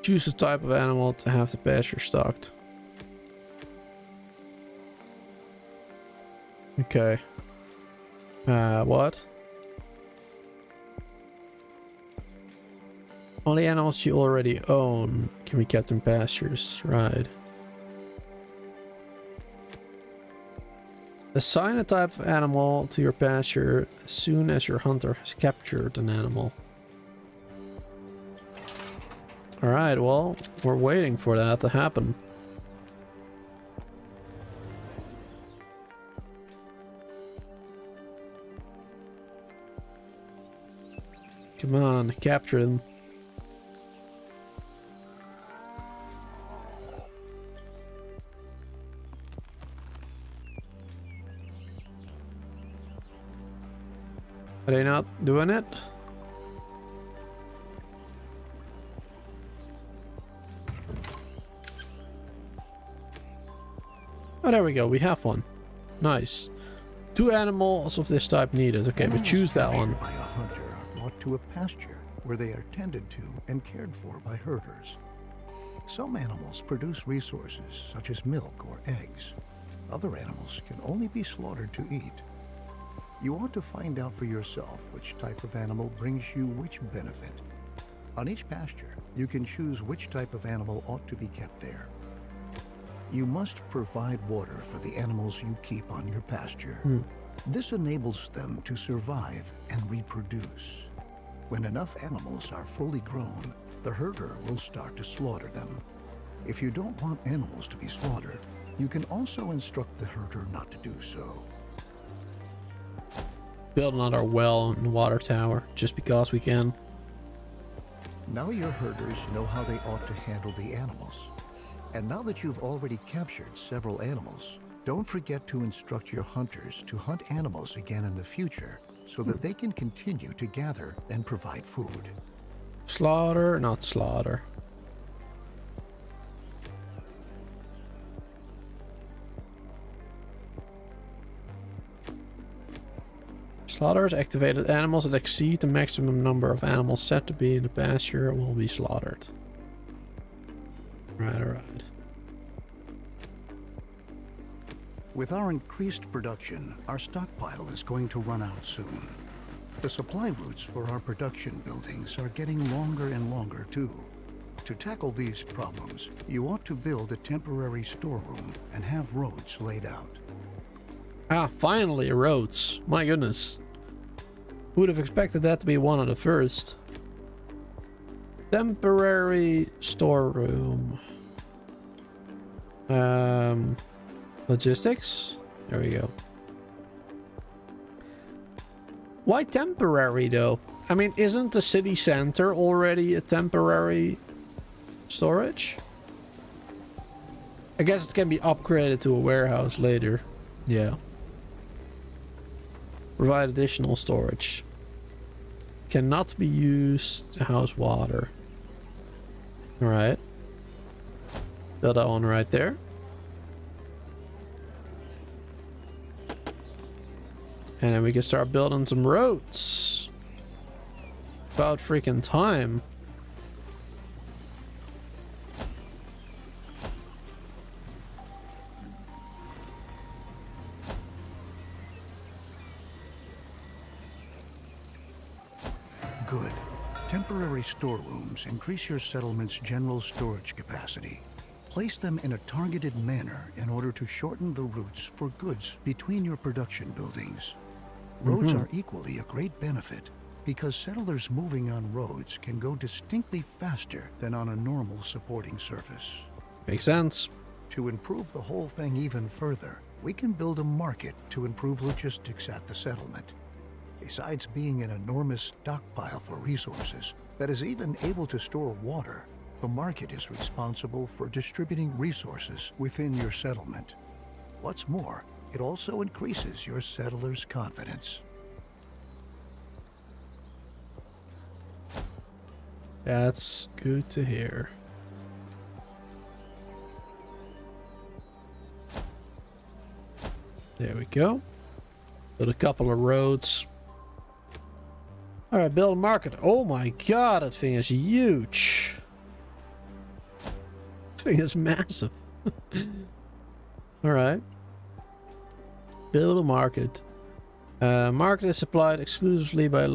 Choose a type of animal to have the pasture stocked. Okay. What? Only animals you already own can be kept in pastures. Right. Assign a type of animal to your pasture as soon as your hunter has captured an animal. Alright, well, we're waiting for that to happen. Come on, capture them. Are they not doing it? Oh, there we go. We have one. Nice. 2 animals of this type needed. Okay, we choose that one. By a hunter are brought to a pasture where they are tended to and cared for by herders. Some animals produce resources such as milk or eggs. Other animals can only be slaughtered to eat. You ought to find out for yourself which type of animal brings you which benefit. On each pasture, you can choose which type of animal ought to be kept there. You must provide water for the animals you keep on your pasture. This enables them to survive and reproduce. When enough animals are fully grown, the herder will start to slaughter them. If you don't want animals to be slaughtered, you can also instruct the herder not to do so. Build another well and water tower just because we can. Now your herders know how they ought to handle the animals. And now that you've already captured several animals, don't forget to instruct your hunters to hunt animals again in the future so that they can continue to gather and provide food. Slaughter, not slaughter. Slaughters activated. Animals that exceed the maximum number of animals set to be in the pasture will be slaughtered. Right, alright. With our increased production, our stockpile is going to run out soon. The supply routes for our production buildings are getting longer and longer too. To tackle these problems, you ought to build a temporary storeroom and have roads laid out. Ah, finally, roads. My goodness. Who would have expected that to be one of the first? Temporary storeroom. Logistics? There we go. Why temporary though? I mean, isn't the city center already a temporary storage? I guess it can be upgraded to a warehouse later. Yeah. Provide additional storage. Cannot be used to house water. Alright. Build that one right there. And then we can start building some roads. About freaking time. Good. Temporary storerooms increase your settlement's general storage capacity. Place them in a targeted manner in order to shorten the routes for goods between your production buildings. Roads are equally a great benefit because settlers moving on roads can go distinctly faster than on a normal supporting surface. Makes sense. To improve the whole thing even further, we can build a market to improve logistics at the settlement. Besides being an enormous stockpile for resources that is even able to store water, the market is responsible for distributing resources within your settlement. What's more, it also increases your settlers' confidence. That's good to hear. There we go. Build a couple of roads. Alright, build a market. Oh my god, that thing is huge. This thing is massive. Alright. Build a market. Market is supplied exclusively by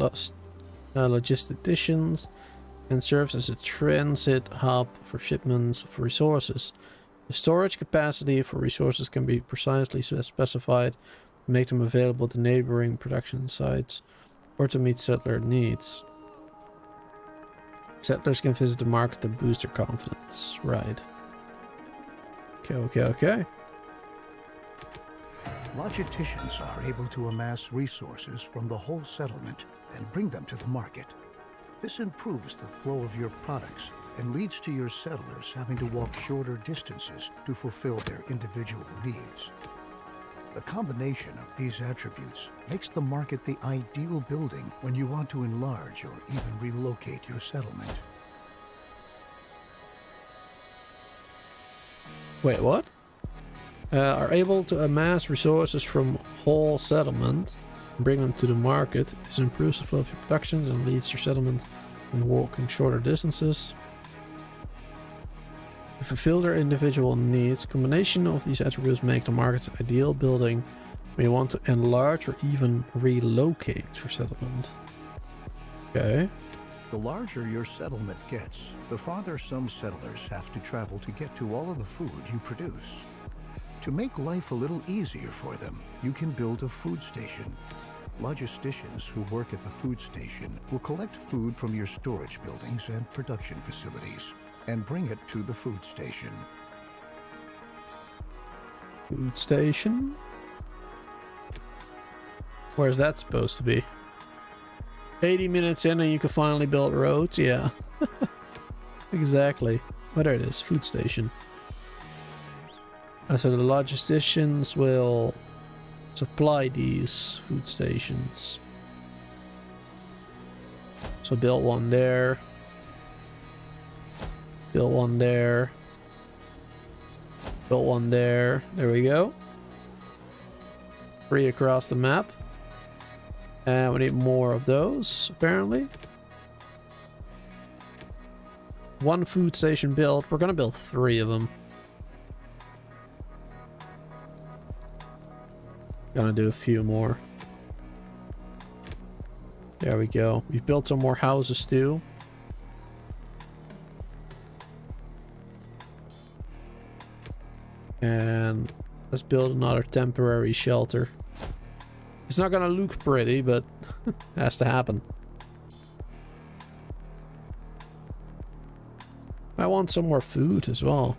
logisticians and serves as a transit hub for shipments of resources. The storage capacity for resources can be precisely specified to make them available to neighboring production sites or to meet settler needs. Settlers can visit the market to boost their confidence. Right. Okay. Logisticians are able to amass resources from the whole settlement and bring them to the market. This improves the flow of your products and leads to your settlers having to walk shorter distances to fulfill their individual needs. The combination of these attributes makes the market the ideal building when you want to enlarge or even relocate your settlement. Wait, what? Are able to amass resources from whole settlement and bring them to the market. This improves the flow of your productions and leads your settlement in walking shorter distances. To fulfill their individual needs, combination of these attributes make the market's ideal building when you want to enlarge or even relocate your settlement. Okay. The larger your settlement gets, the farther some settlers have to travel to get to all of the food you produce. To make life a little easier for them, you can build a food station. Logisticians who work at the food station will collect food from your storage buildings and production facilities and bring it to the food station. Food station? Where's that supposed to be? 80 minutes in and you can finally build roads? Yeah. Exactly. Oh, there it is. Food station. So the logisticians will supply these food stations. So build one there. Build one there. Built one there. There we go. 3 across the map. And we need more of those, apparently. 1 food station built. We're gonna build 3 of them. Gonna do a few more. There we go. We've built some more houses too. And let's build another temporary shelter. It's not gonna look pretty, but it has to happen. I want some more food as well.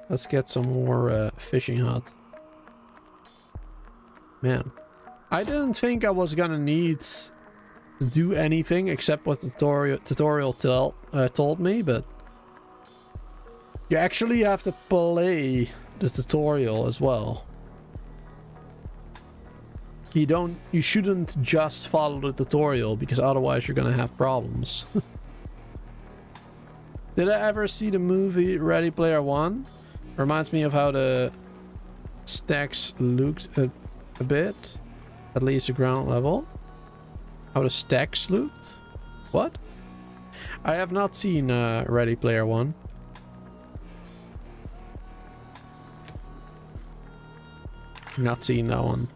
Let's get some more fishing hut. Man, I didn't think I was gonna need to do anything except what the tutorial told me, but you actually have to play the tutorial as well. You shouldn't just follow the tutorial, because otherwise you're gonna have problems. Did I ever see the movie Ready Player One? Reminds me of how the stacks looked a bit, at least the ground level. How the stacks looked? What? I have not seen Ready Player One. Not seen that one.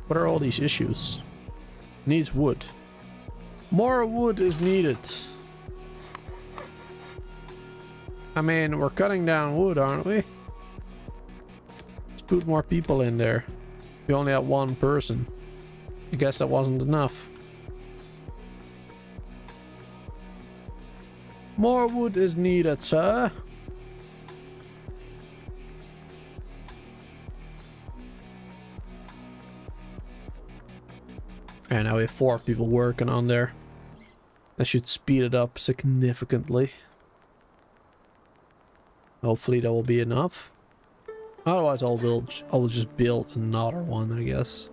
What are all these issues? Needs wood. More wood is needed. I mean, we're cutting down wood, aren't we? Let's put more people in there. We only have one person. I guess that wasn't enough. More wood is needed, sir. And now we have 4 people working on there. That should speed it up significantly. Hopefully that will be enough. Otherwise I'll just build another one, I guess.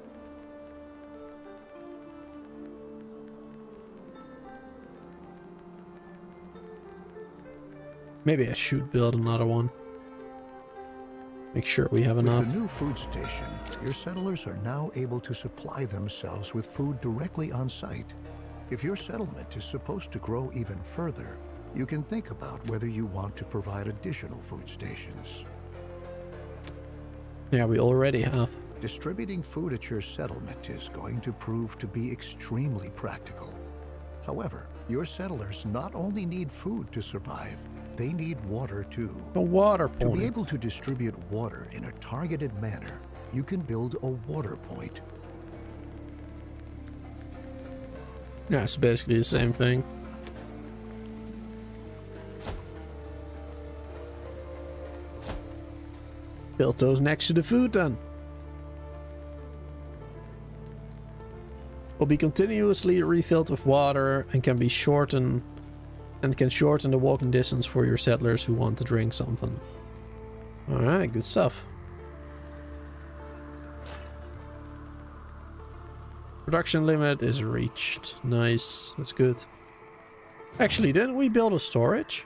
Maybe I should build another one. Make sure we have enough. With the new food station, your settlers are now able to supply themselves with food directly on site. If your settlement is supposed to grow even further, you can think about whether you want to provide additional food stations. Yeah, we already have. Distributing food at your settlement is going to prove to be extremely practical. However, your settlers not only need food to survive, they need water too. A water To point. be able to distribute water in a targeted manner, you can build a water point. Yeah, it's basically the same thing. Build those next to the food then. Will be continuously refilled with water and can be shortened. And can shorten the walking distance for your settlers who want to drink something. Alright, good stuff. Production limit is reached. Nice, that's good. Actually, didn't we build a storage?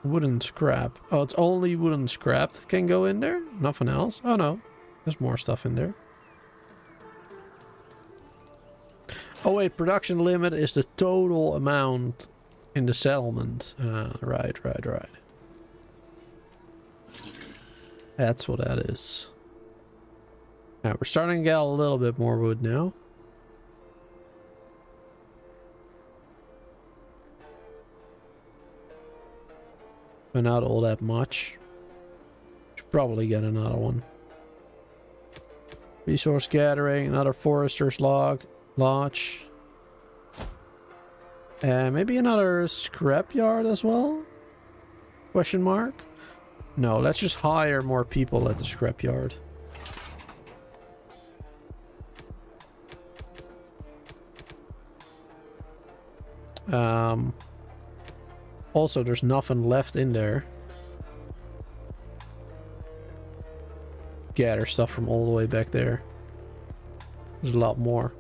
Wooden scrap. Oh, it's only wooden scrap that can go in there? Nothing else? Oh no, there's more stuff in there. Oh wait, production limit is the total amount in the settlement. Right. That's what that is. Alright, we're starting to get a little bit more wood now. But not all that much. Should probably get another one. Resource gathering, another forester's lodge. Maybe another scrapyard as well? Question mark? No, let's just hire more people at the scrapyard. Also, there's nothing left in there. Gather stuff from all the way back there. There's a lot more.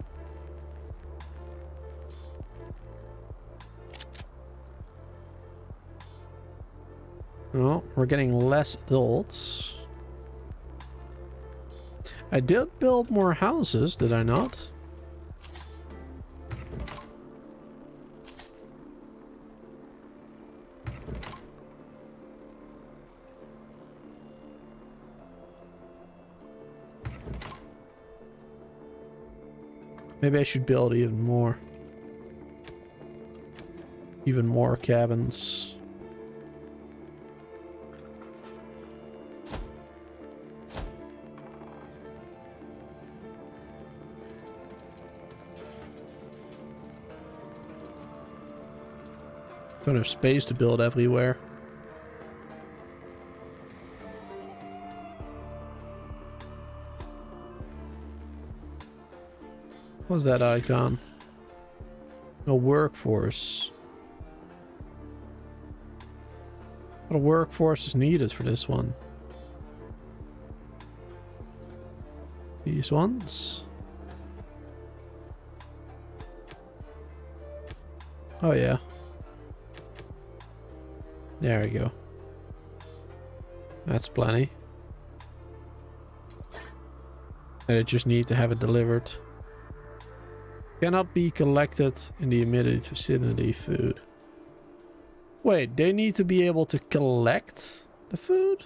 Oh, we're getting less adults. I did build more houses, did I not? Maybe I should build even more. Even more cabins. Don't have space to build everywhere. What's that icon? No workforce. What a workforce is needed for this one? These ones? Oh yeah. There we go. That's plenty. And I just need to have it delivered. Cannot be collected in the immediate vicinity food. Wait, they need to be able to collect the food?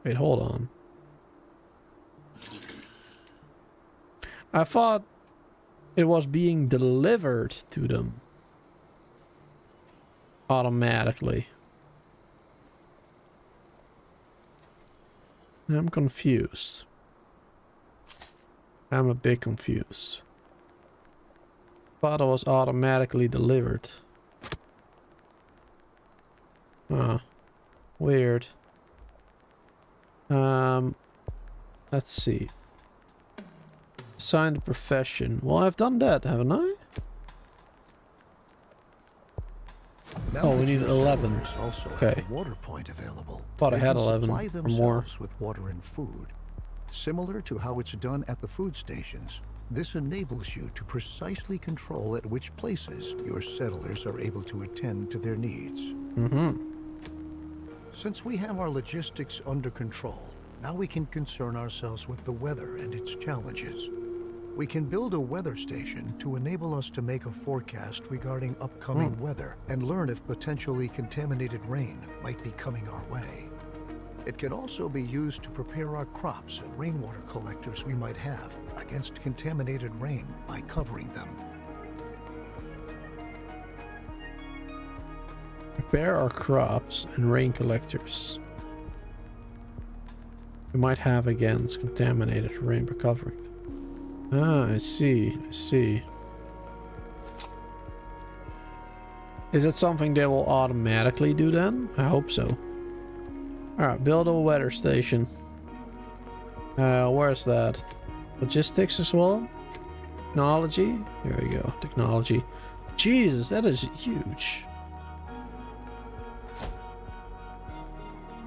Wait, hold on. I thought it was being delivered to them automatically. I'm confused. I'm a bit confused. Thought it was automatically delivered. Huh. Weird. Let's see. Assign the profession. Well, I've done that, haven't I? Oh, we need 11. Also okay. have a water point available. Thought I They had can 11 supply or more. themselves with water and food. Similar to how it's done at the food stations, this enables you to precisely control at which places your settlers are able to attend to their needs. Mm-hmm. Since we have our logistics under control, now we can concern ourselves with the weather and its challenges. We can build a weather station to enable us to make a forecast regarding upcoming weather and learn if potentially contaminated rain might be coming our way. It can also be used to prepare our crops and rainwater collectors we might have against contaminated rain by covering them. Prepare our crops and rain collectors we might have against contaminated rain by covering. Ah, I see. I see. Is it something they will automatically do then? I hope so. Alright, build a weather station. Where's that? Logistics as well? Technology? There we go. Technology. Jesus, that is huge.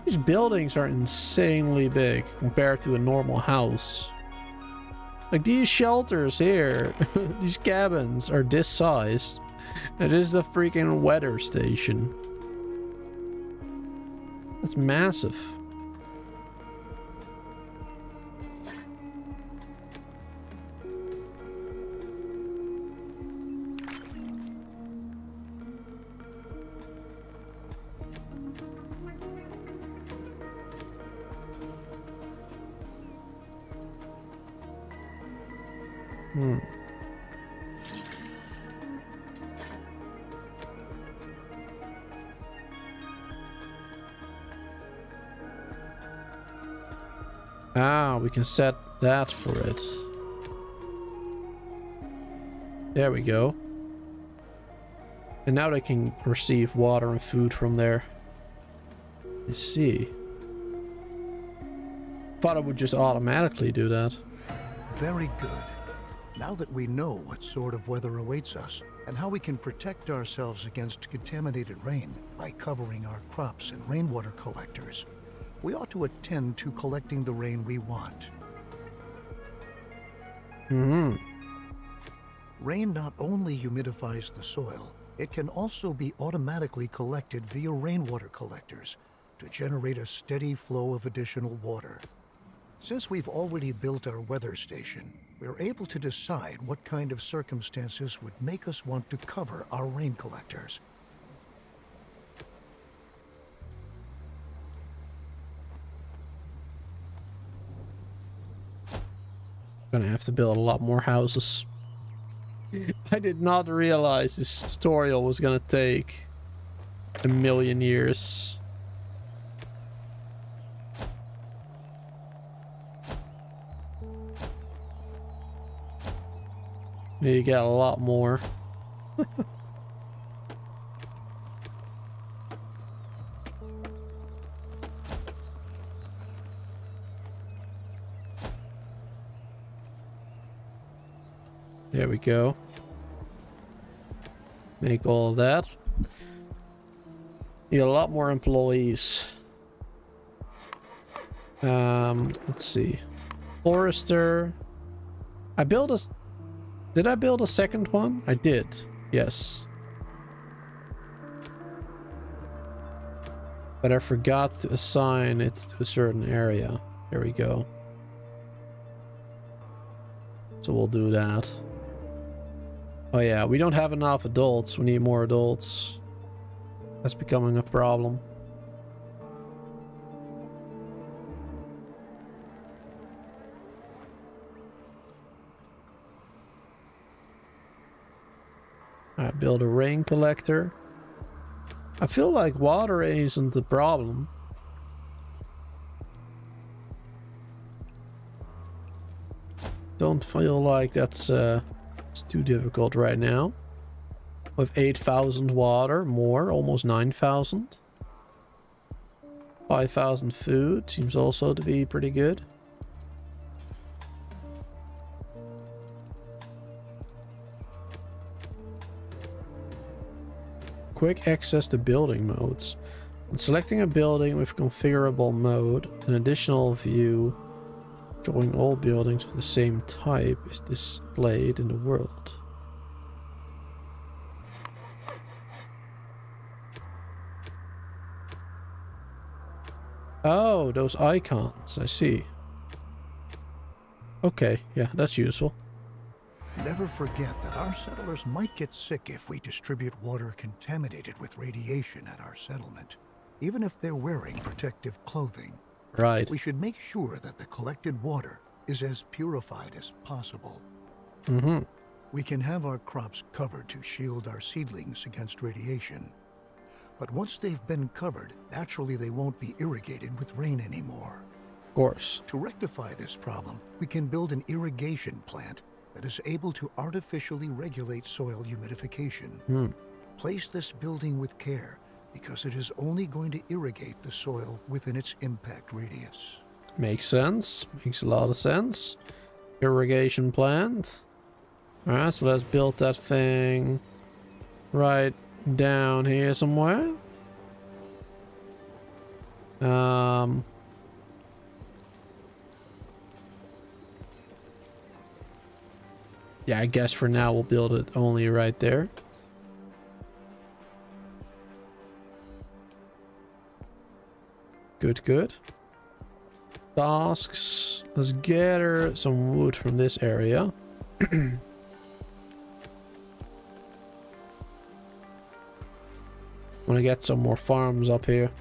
These buildings are insanely big compared to a normal house. Like these shelters here, these cabins are this size. It is the freaking weather station. That's massive. Ah, we can set that for it. There we go. And now they can receive water and food from there. I see. Thought it would just automatically do that. Very good. Now that we know what sort of weather awaits us and how we can protect ourselves against contaminated rain by covering our crops and rainwater collectors, we ought to attend to collecting the rain we want. Rain not only humidifies the soil, it can also be automatically collected via rainwater collectors to generate a steady flow of additional water. Since we've already built our weather station, we're able to decide what kind of circumstances would make us want to cover our rain collectors. Gonna have to build a lot more houses. I did not realize this tutorial was gonna take a million years. You get a lot more. There we go. Make all of that. Need a lot more employees. Let's see. Forester. I built a... Did I build a second one? I did. Yes. But I forgot to assign it to a certain area. There we go. So we'll do that. Oh yeah, we don't have enough adults. We need more adults. That's becoming a problem. Alright, build a rain collector. I feel like water isn't the problem. Don't feel like that's it's too difficult right now. With 8,000 water, more, almost 9,000. 5,000 food seems also to be pretty good. Quick access to building modes. When selecting a building with configurable mode, an additional view showing all buildings of the same type is displayed in the world. Oh, those icons, I see. Okay, yeah, that's useful. Never forget that our settlers might get sick if we distribute water contaminated with radiation at our settlement, even if they're wearing protective clothing. Right. We should make sure that the collected water is as purified as possible. Mm-hmm. We can have our crops covered to shield our seedlings against radiation. But once they've been covered, naturally they won't be irrigated with rain anymore. Of course. To rectify this problem, we can build an irrigation plant that is able to artificially regulate soil humidification. Place this building with care, because it is only going to irrigate the soil within its impact radius. Makes sense. Makes a lot of sense. Irrigation plant. Alright, so let's build that thing right down here somewhere. Yeah, I guess for now we'll build it only right there. Good, good. Tasks. Let's gather some wood from this area. Want to get some more farms up here.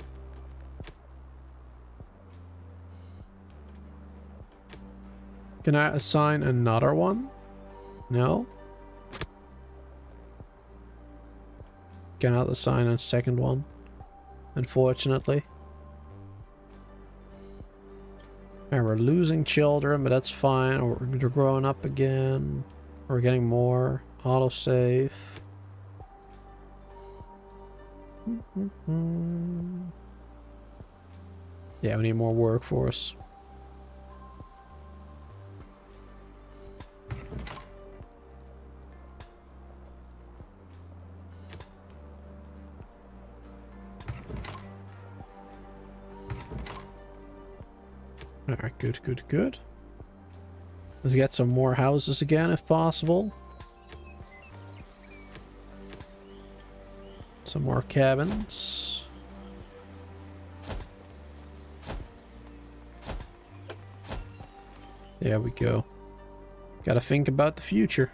Can I assign another one? No. Cannot assign a second one, unfortunately. And we're losing children, but that's fine. We're growing up again. We're getting more. Autosave. Yeah, we need more workforce. Alright, good, good, good. Let's get some more houses again if possible. Some more cabins. There we go. Gotta think about the future.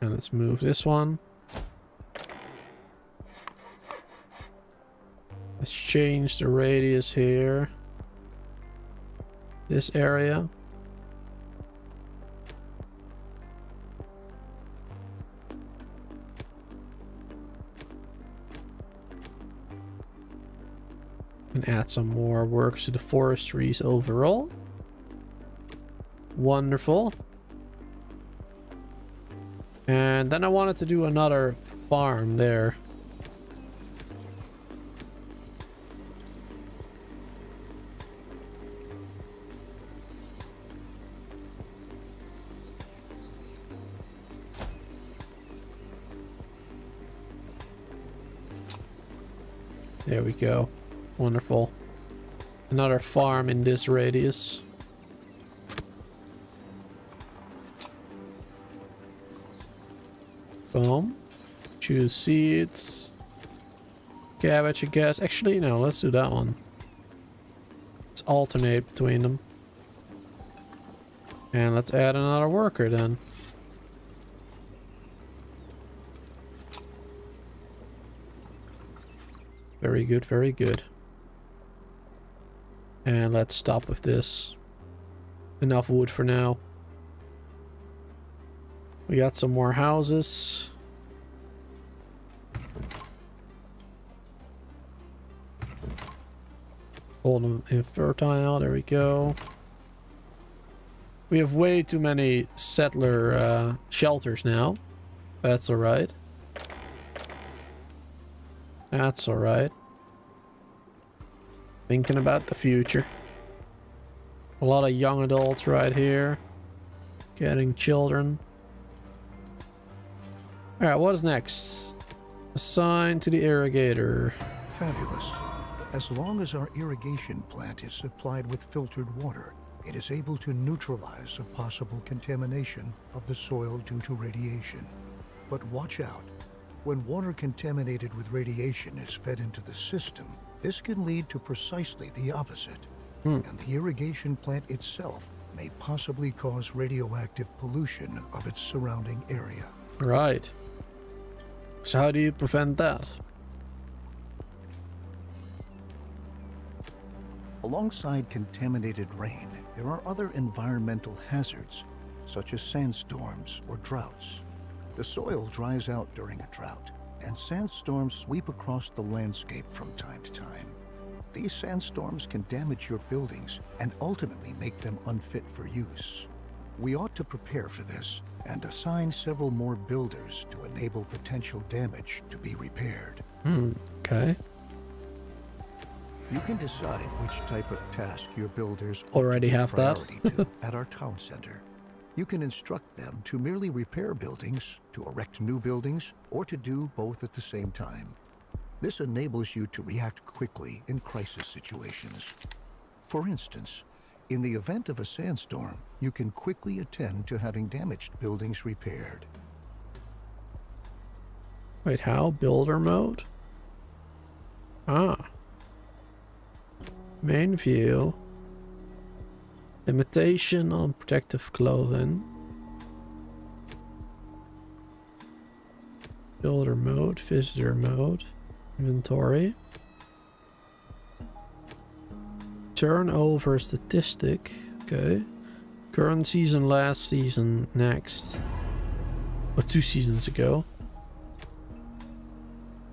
And let's move this one. Let's change the radius here. This area. And add some more works to the forestries overall. Wonderful. And then I wanted to do another farm there. There we go. Wonderful. Another farm in this radius. Boom. Choose seeds. Cabbage, I guess. Actually, no, let's do that one. Let's alternate between them. And let's add another worker then. Very good, very good. And let's stop with this. Enough wood for now. We got some more houses. Hold them infertile, there we go. We have way too many settler shelters now. That's alright. That's alright. Thinking about the future. A lot of young adults right here. Getting children. Alright, what is next? Assign to the irrigator. Fabulous. As long as our irrigation plant is supplied with filtered water, it is able to neutralize a possible contamination of the soil due to radiation. But watch out. When water contaminated with radiation is fed into the system, this can lead to precisely the opposite. And the irrigation plant itself may possibly cause radioactive pollution of its surrounding area. Right. So how do you prevent that? Alongside contaminated rain, there are other environmental hazards, such as sandstorms or droughts. The soil dries out during a drought, and sandstorms sweep across the landscape from time to time. These sandstorms can damage your buildings and ultimately make them unfit for use. We ought to prepare for this and assign several more builders to enable potential damage to be repaired. Okay. You can decide which type of task your builders Already have that. to at our town center. You can instruct them to merely repair buildings, to erect new buildings, or to do both at the same time. This enables you to react quickly in crisis situations. For instance, in the event of a sandstorm, you can quickly attend to having damaged buildings repaired. Wait, how? Builder mode? Ah. Main view. Limitation on protective clothing. Builder mode, visitor mode, inventory. Turnover statistic. Okay. Current season, last season, next. Or 2 seasons ago.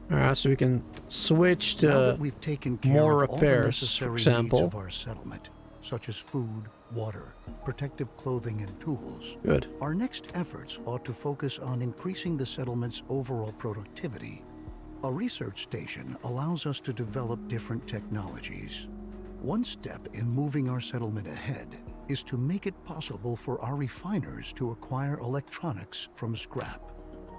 Alright, so we can switch Now to that we've taken care more of all the repairs, necessary for needs example. of our settlement, such as food, water, protective clothing, and tools, Good. our next efforts ought to focus on increasing the settlement's overall productivity. A research station allows us to develop different technologies. One step in moving our settlement ahead is to make it possible for our refiners to acquire electronics from scrap.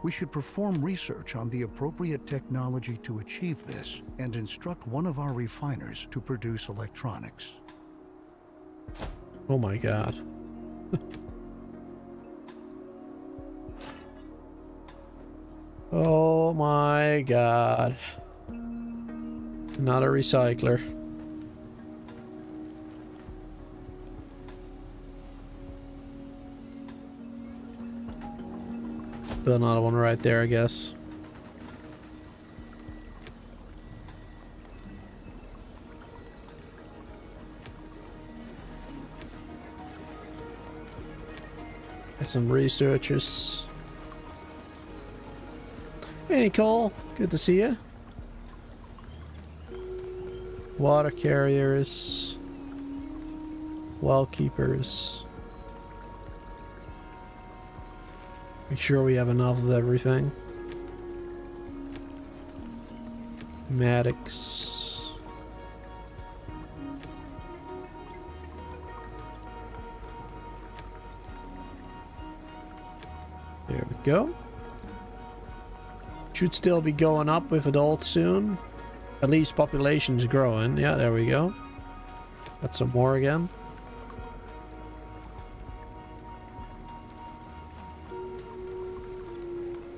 We should perform research on the appropriate technology to achieve this and instruct one of our refiners to produce electronics. Oh my god. Oh my god. Not a recycler. Put another one right there, I guess. Got some researchers. Hey Nicole, good to see you. Water carriers. Well keepers. Make sure we have enough of everything. Maddox. There we go. Should still be going up with adults soon. At least population's growing. Yeah, there we go. Got some more again.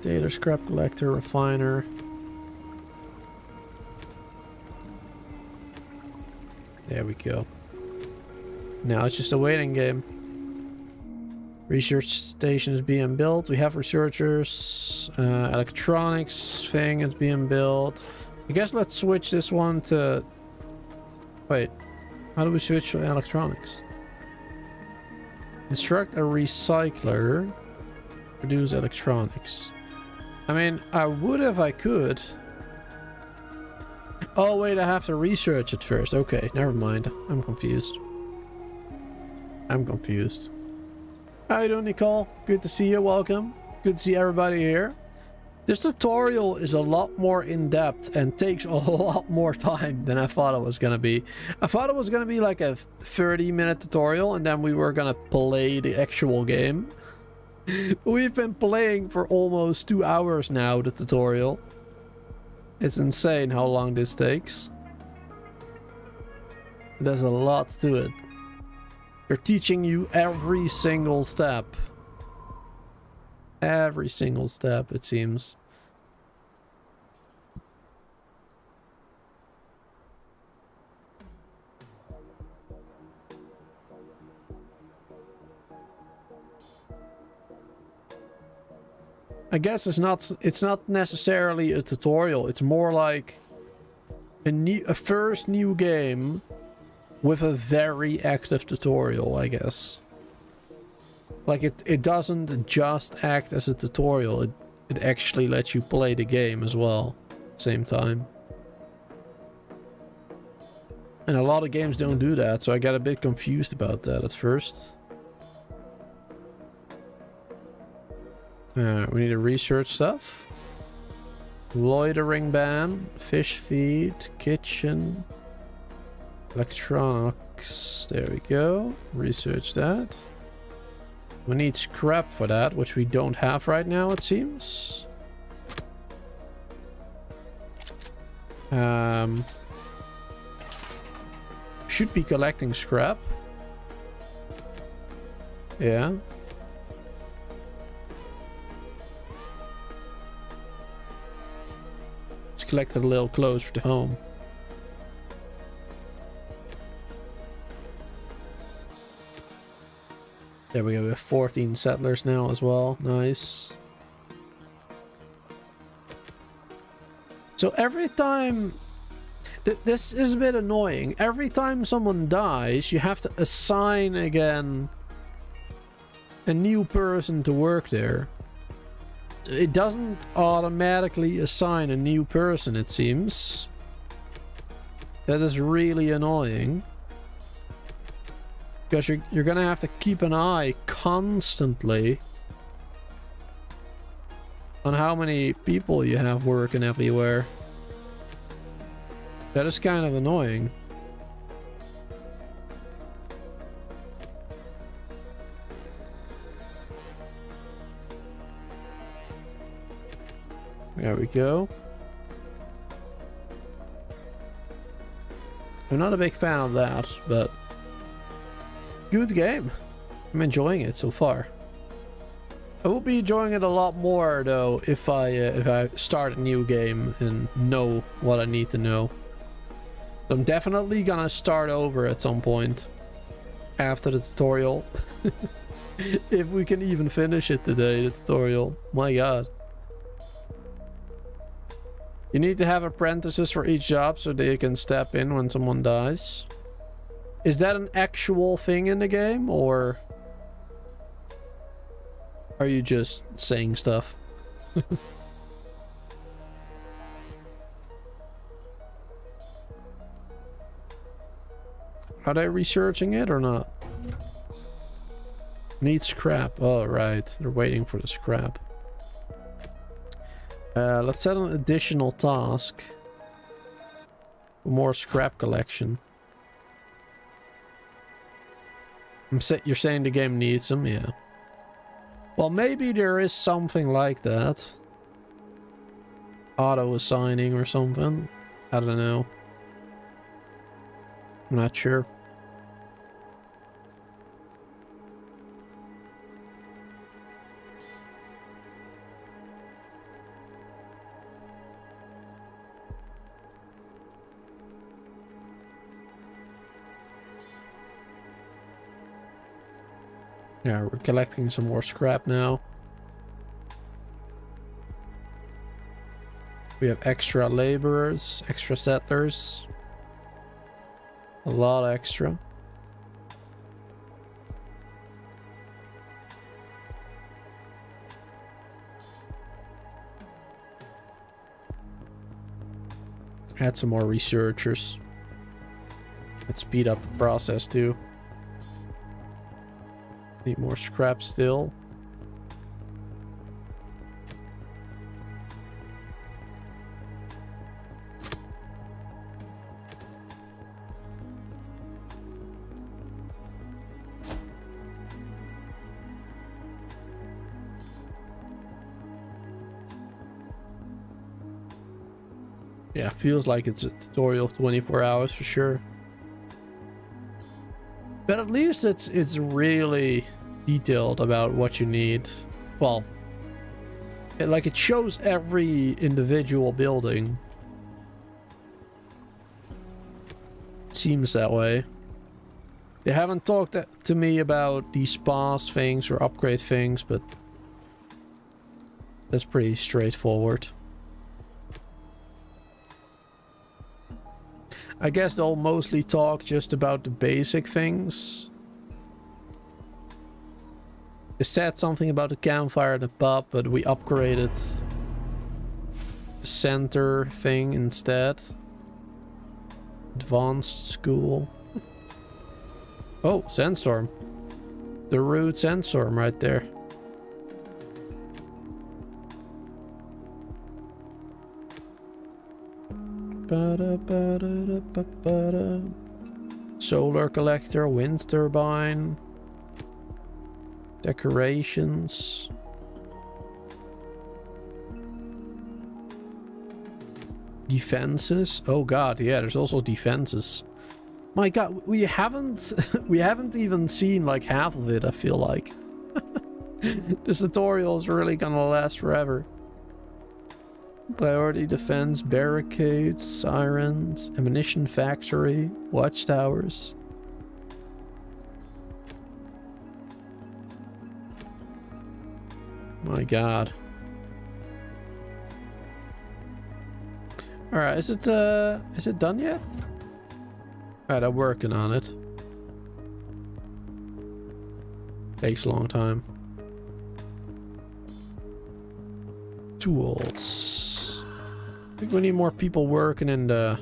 Data scrap collector, refiner. There we go. Now it's just a waiting game. Research station is being built. We have researchers. Electronics thing is being built. I guess let's switch this one to... Wait. How do we switch to electronics? Instruct a recycler. Produce electronics. I mean, I would if I could. Oh, wait, I have to research it first. Okay, never mind. I'm confused. I'm confused. How you doing, Nicole? Good to see you. Welcome. Good to see everybody here. This tutorial is a lot more in-depth and takes a lot more time than I thought it was going to be. I thought it was going to be like a 30-minute tutorial and then we were going to play the actual game. We've been playing for almost 2 hours now, the tutorial. It's insane how long this takes. There's a lot to it. They're teaching you every single step. Every single step, it seems. I guess it's not necessarily a tutorial. It's more like a first new game with a very active tutorial, I guess. Like it doesn't just act as a tutorial. It actually lets you play the game as well at the same time. And a lot of games don't do that, so I got a bit confused about that at first. We need to research stuff. Loitering ban, fish feed, kitchen, electronics. There we go. Research that. We need scrap for that, which we don't have right now, it seems. Should be collecting scrap. Yeah. Collect it a little closer to home. There we go. We have 14 settlers now as well. Nice. So every time... This is a bit annoying. Every time someone dies, you have to assign again a new person to work there. It doesn't automatically assign a new person, it seems. That is really annoying. Because you're gonna have to keep an eye constantly on how many people you have working everywhere. That is kind of annoying. There we go. I'm not a big fan of that, but good game. I'm enjoying it so far. I will be enjoying it a lot more though if I start a new game and know what I need to know. I'm definitely gonna start over at some point after the tutorial. If we can even finish it today, the tutorial. My god. You need to have apprentices for each job so they can step in when someone dies. Is that an actual thing in the game, or are you just saying stuff? Are they researching it or not? Need scrap. Oh, right. They're waiting for the scrap. Let's set an additional task. More scrap collection. You're saying the game needs them? Yeah. Well, maybe there is something like that. Auto assigning or something. I don't know. I'm not sure. Yeah, we're collecting some more scrap now. We have extra laborers, extra settlers. A lot extra. Add some more researchers. Let's speed up the process too. Need more scrap still. Yeah, feels like it's a tutorial of 24 hours for sure. But at least it's really detailed about what you need. Well, it shows every individual building. Seems that way. They haven't talked to me about these spas things or upgrade things, but that's pretty straightforward. I guess they'll mostly talk just about the basic things. They said something about the campfire and the pub, but we upgraded the center thing instead. Advanced school. Oh, sandstorm. The rude sandstorm right there. Solar collector, wind turbine, decorations. Defenses. Oh god, yeah, there's also defenses. My god, we haven't even seen like half of it, I feel like. This tutorial is really gonna last forever. Priority defense, barricades, sirens, ammunition factory, watchtowers. My god. Alright, is it done yet? Alright, I'm working on it. Takes a long time. Tools. I think we need more people working in the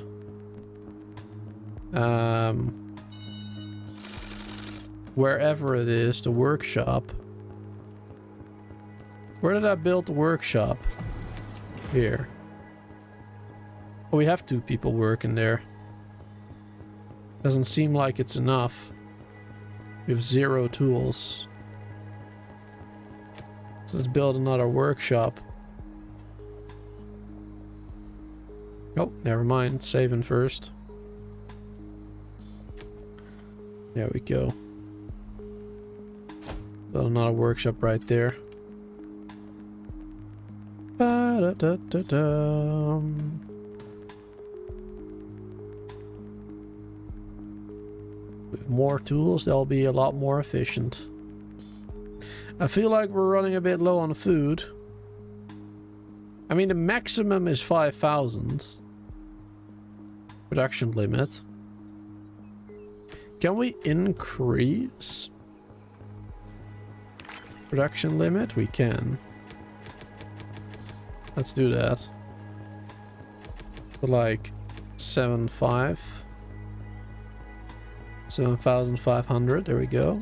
wherever it is, the workshop. Where did I build the workshop? Here. Oh, we have 2 people working there. Doesn't seem like it's enough. We have 0 tools. So let's build another workshop. Oh, never mind. Saving first. There we go. Build another workshop right there. With more tools, they'll be a lot more efficient. I feel like we're running a bit low on food. I mean, the maximum is 5,000 production limit. Can we increase production limit? We can. Let's do that. For like 7,500. There we go.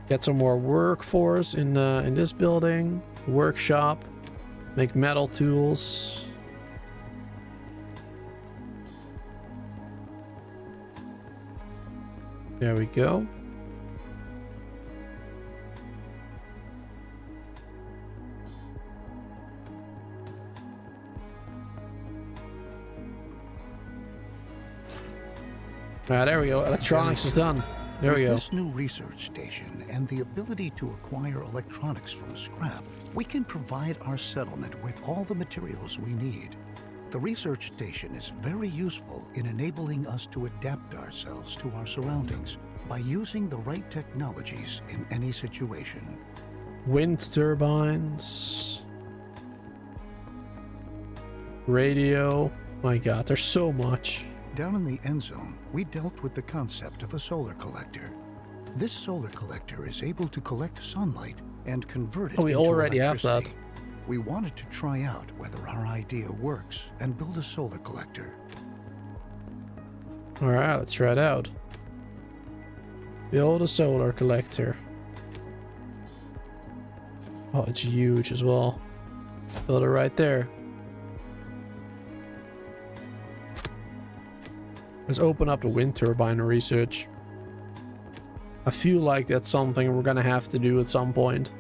Get some more workforce in this building. Workshop. Make metal tools. There we go. Ah, there we go. Electronics is done. There we go. With this new research station and the ability to acquire electronics from scrap, we can provide our settlement with all the materials we need. The research station is very useful in enabling us to adapt ourselves to our surroundings by using the right technologies in any situation. Wind turbines. Radio. My god, there's so much. Down in the Endzone, we dealt with the concept of a solar collector. This solar collector is able to collect sunlight and convert it into electricity. We already have that. We wanted to try out whether our idea works and build a solar collector. Alright, let's try it out. Build a solar collector. Oh, it's huge as well. Build it right there. Let's open up the wind turbine research. I feel like that's something we're gonna have to do at some point.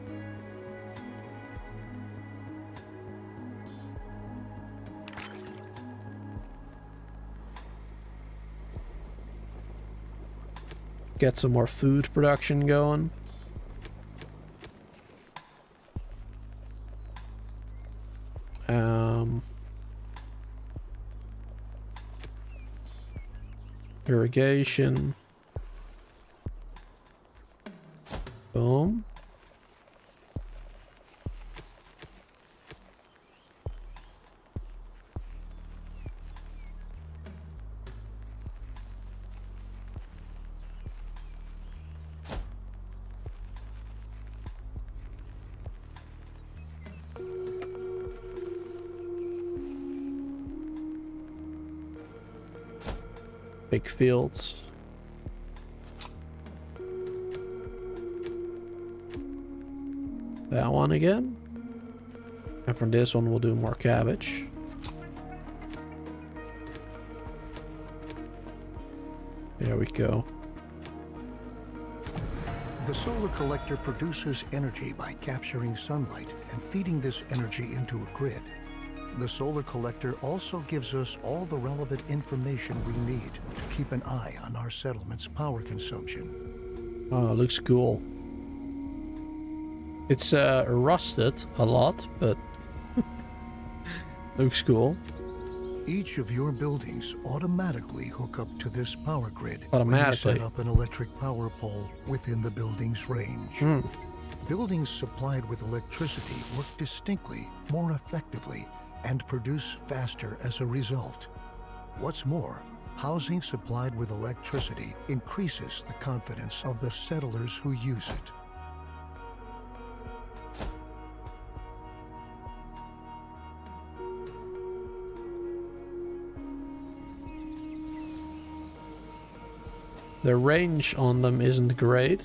Get some more food production going. Irrigation. Boom. Big fields. That one again. And from this one we'll do more cabbage. There we go. The solar collector produces energy by capturing sunlight and feeding this energy into a grid. The solar collector also gives us all the relevant information we need to keep an eye on our settlement's power consumption. Oh, it looks cool. It's rusted a lot, but looks cool. Each of your buildings automatically hook up to this power grid Automatically. when you set up an electric power pole within the building's range. Buildings supplied with electricity work distinctly, more effectively, and produce faster as a result. What's more, housing supplied with electricity increases the confidence of the settlers who use it. The range on them isn't great.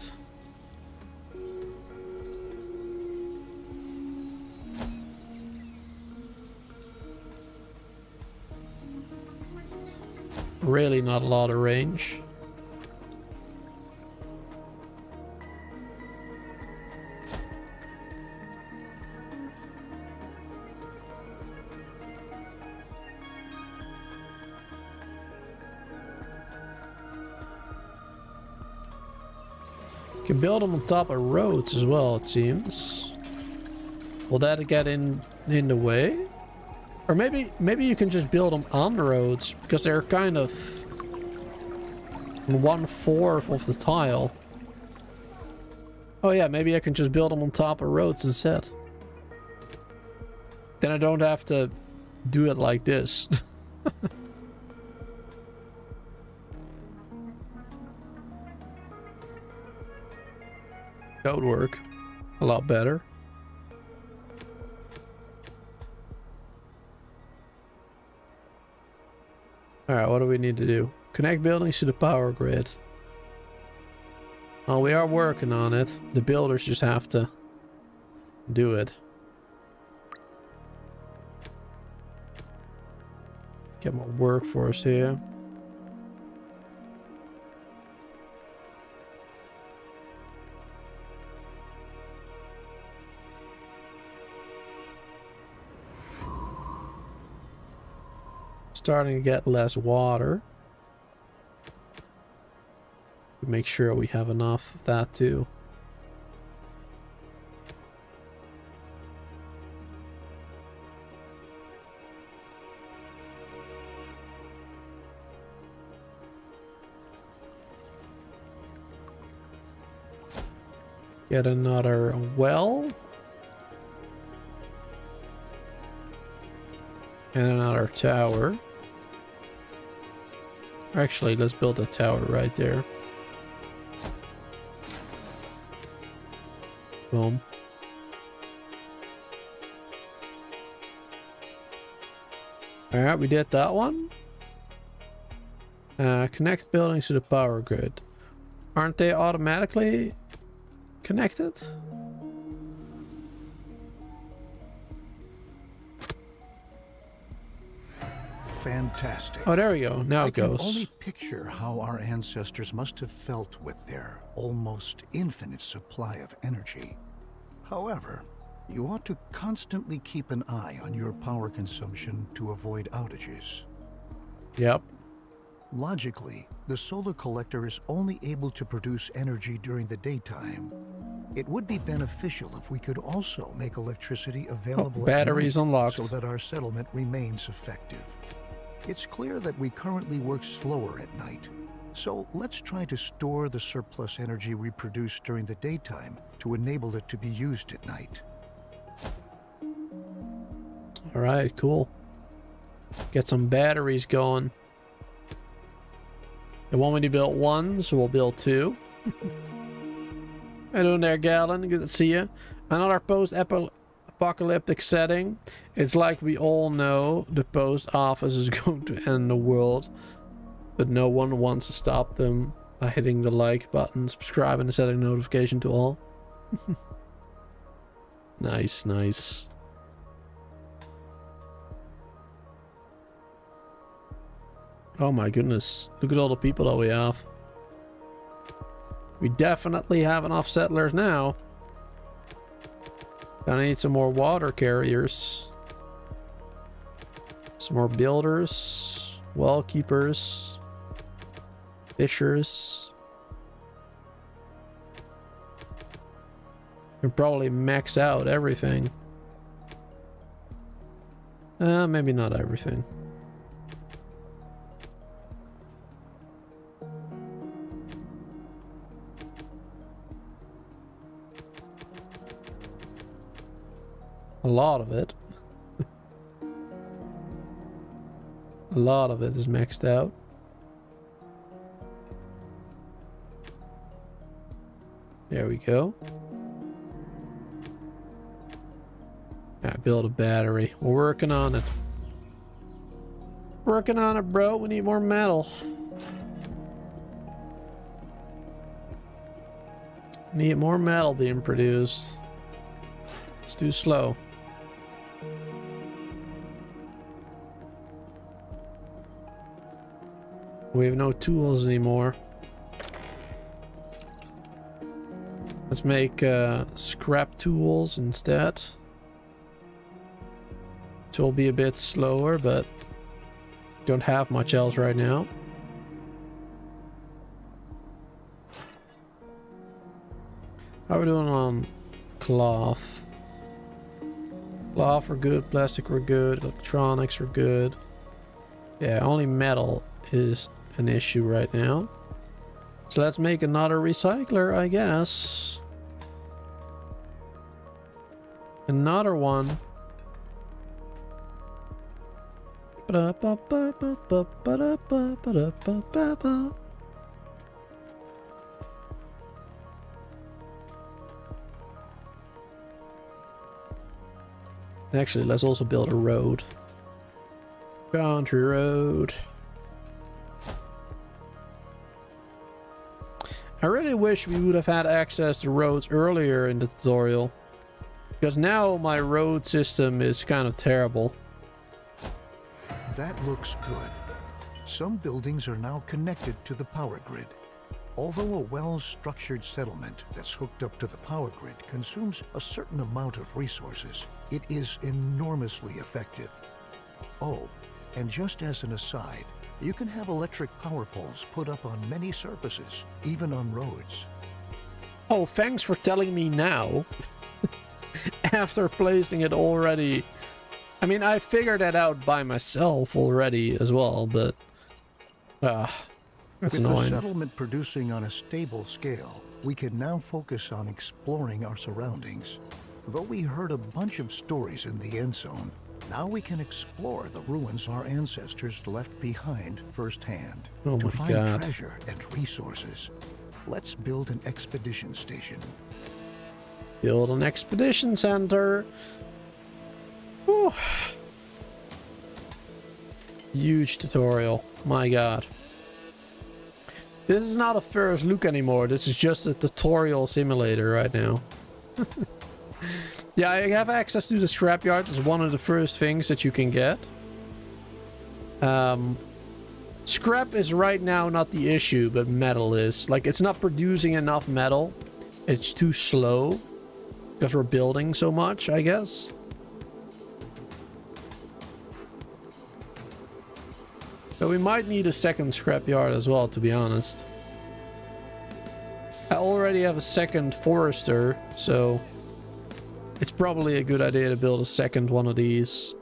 Really not a lot of range. You can build them on top of roads as well, it seems. Will that get in the way? Or maybe you can just build them on the roads, because they're kind of 1/4 of the tile. Oh yeah, maybe I can just build them on top of roads instead. Then I don't have to do it like this. That would work a lot better. Alright, what do we need to do? Connect buildings to the power grid. Well, we are working on it. The builders just have to do it. Get more workforce here. Starting to get less water. Make sure we have enough of that too. Get another well. And another tower. Actually, let's build a tower right there. Boom. Alright, we did that one. Connect buildings to the power grid. Aren't they automatically connected? Fantastic. Oh, there we go. Now it goes. I can only picture how our ancestors must have felt with their almost infinite supply of energy. However, you ought to constantly keep an eye on your power consumption to avoid outages. Yep. Logically, the solar collector is only able to produce energy during the daytime. It would be beneficial if we could also make electricity available batteries at night unlocked, so that our settlement remains effective. It's clear that we currently work slower at night, so let's try to store the surplus energy we produce during the daytime to enable it to be used at night. All right, cool. Get some batteries going. They want me to build one, so we'll build two. How doing there, Galen? Good to see you. Another post-apocalyptic setting. It's like we all know the post office is going to end the world, but no one wants to stop them by hitting the like button, subscribe, and setting notification to all. Nice, nice. Oh my goodness. Look at all the people that we have. We definitely have enough settlers now. Gonna need some more water carriers. Some more builders. Well keepers. Fishers. Can probably max out everything. Maybe not everything. A lot of it. A lot of it is maxed out. There we go. Build a battery. We're working on it. Working on it, bro. We need more metal. Need more metal being produced. It's too slow. We have no tools anymore. Let's make scrap tools instead. Which will be a bit slower, but don't have much else right now. How are we doing on cloth? Cloth were good, plastic were good, electronics were good. Yeah, only metal is an issue right now. So let's make another recycler, I guess. Another one. Actually, let's also build a road. Country road. I really wish we would have had access to roads earlier in the tutorial. Because now my road system is kind of terrible. That looks good. Some buildings are now connected to the power grid. Although a well-structured settlement that's hooked up to the power grid consumes a certain amount of resources, it is enormously effective. Oh, and just as an aside, you can have electric power poles put up on many surfaces, even on roads. Oh, thanks for telling me now. After placing it already. I mean, I figured that out by myself already as well, but... that's With annoying. the settlement producing on a stable scale, we can now focus on exploring our surroundings. Though we heard a bunch of stories in the Endzone, now we can explore the ruins our ancestors left behind firsthand. Oh To my find God. treasure and resources, let's build an expedition station. Build an expedition center. Whew. Huge tutorial. My God. This is not a first look anymore. This is just a tutorial simulator right now. Yeah, I have access to the scrapyard. It's one of the first things that you can get. Scrap is right now not the issue, but metal is. Like, it's not producing enough metal. It's too slow. Because we're building so much, I guess. But we might need a second scrapyard as well, to be honest. I already have a second forester, so it's probably a good idea to build a second one of these.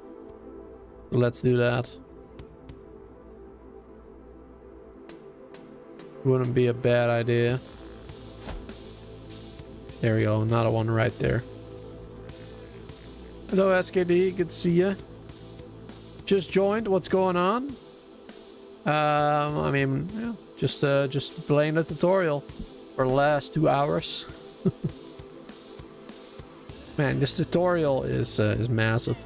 Let's do that. Wouldn't be a bad idea. There we go, another one right there. Hello SKD, good to see you. Just joined, what's going on? I mean, yeah, just playing the tutorial for the last 2 hours. Man, this tutorial is massive.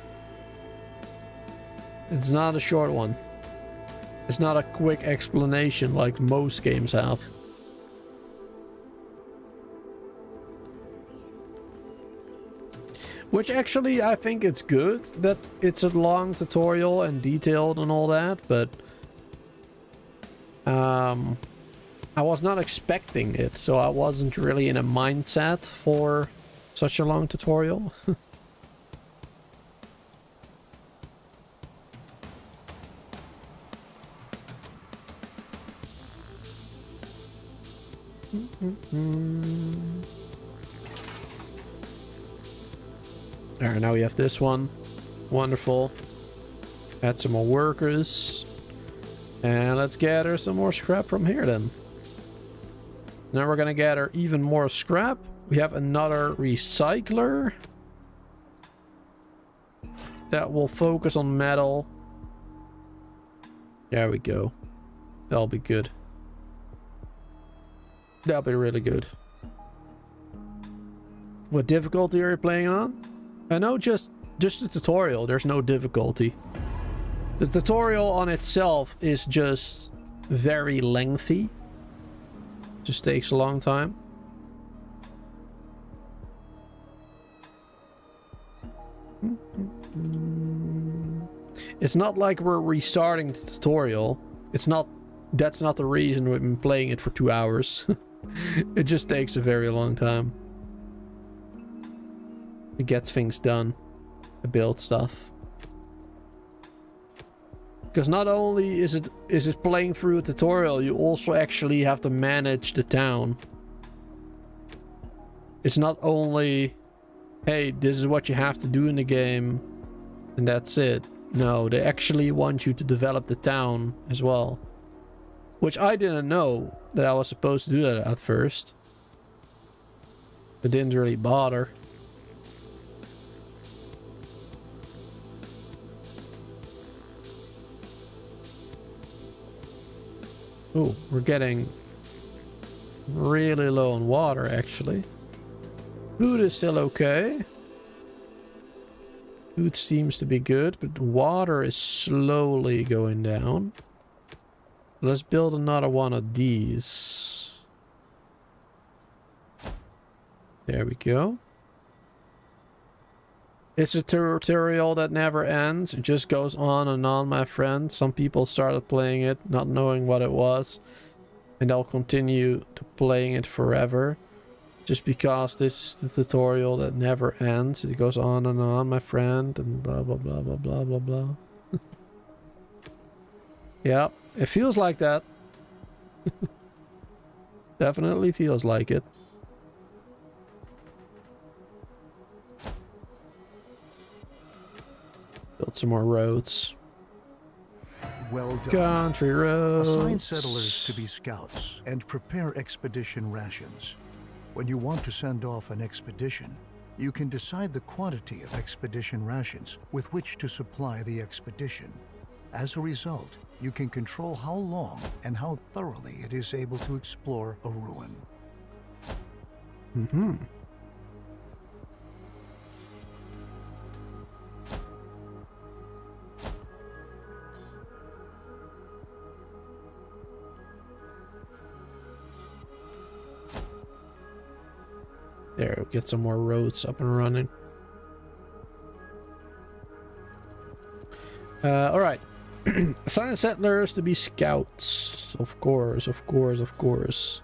It's not a short one. It's not a quick explanation like most games have. Which actually, I think it's good that it's a long tutorial and detailed and all that, but I was not expecting it, so I wasn't really in a mindset for such a long tutorial. Alright, now we have this one. Wonderful. Add some more workers. And let's gather some more scrap from here then. Now we're gonna gather even more scrap. We have another recycler. That will focus on metal. There we go. That'll be good. That'll be really good. What difficulty are you playing on? I know just the tutorial, there's no difficulty. The tutorial on itself is just very lengthy. Just takes a long time. It's not like we're restarting the tutorial. It's not, that's not the reason we've been playing it for 2 hours. It just takes a very long time. To get things done, to build stuff. Because not only is it playing through a tutorial, you also actually have to manage the town. It's not only hey, this is what you have to do in the game, and that's it. No, they actually want you to develop the town as well. Which I didn't know that I was supposed to do that at first. It didn't really bother. Oh, we're getting really low on water, actually. Food is still okay. Food seems to be good, but water is slowly going down. Let's build another one of these. There we go. It's a tutorial that never ends. It just goes on and on, my friend. Some people started playing it not knowing what it was, and they'll continue to playing it forever. Just because this is the tutorial that never ends. It goes on and on, my friend, and blah blah blah blah blah blah blah. Yeah, it feels like that. Definitely feels like it. Build some more roads. Well done. Country roads. Assign settlers to be scouts and prepare expedition rations. When you want to send off an expedition, you can decide the quantity of expedition rations with which to supply the expedition. As a result, you can control how long and how thoroughly it is able to explore a ruin. Mm-hmm. There, we'll get some more roads up and running. Alright. Assign settlers to be scouts. Of course, of course, of course.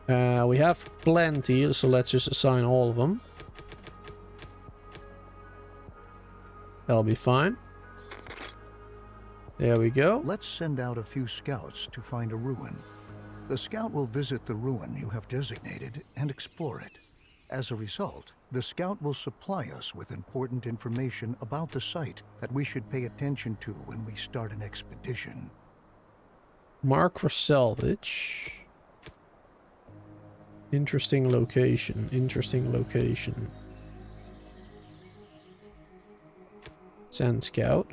We have plenty, so let's just assign all of them. That'll be fine. There we go. Let's send out a few scouts to find a ruin. The scout will visit the ruin you have designated and explore it. As a result, the scout will supply us with important information about the site that we should pay attention to when we start an expedition. Mark for salvage. Interesting location. Interesting location. Send scout.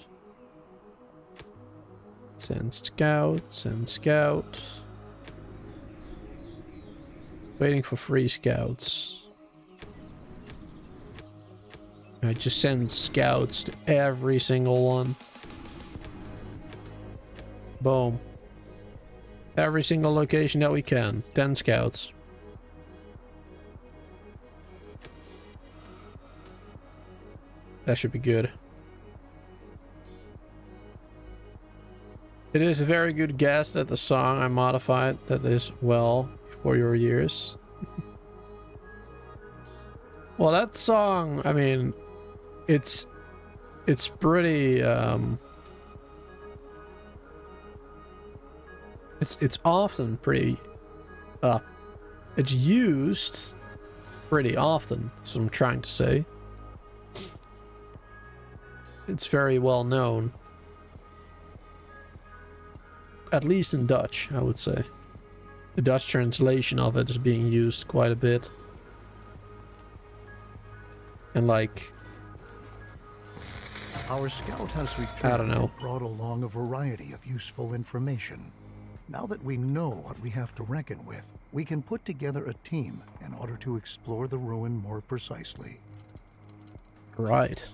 Send scout. Send scout. Waiting for free scouts. I just send scouts to every single one. Boom. Every single location that we can. 10 scouts. That should be good. It is a very good guess that the song I modified that is well for your ears. Well, that song, I mean, it's pretty it's often pretty it's used pretty often, is what I'm trying to say. It's very well known, at least in Dutch, I would say. The Dutch translation of it is being used quite a bit. And like, our scout has returned I don't know. and brought along a variety of useful information. Now that we know what we have to reckon with, we can put together a team in order to explore the ruin more precisely. right.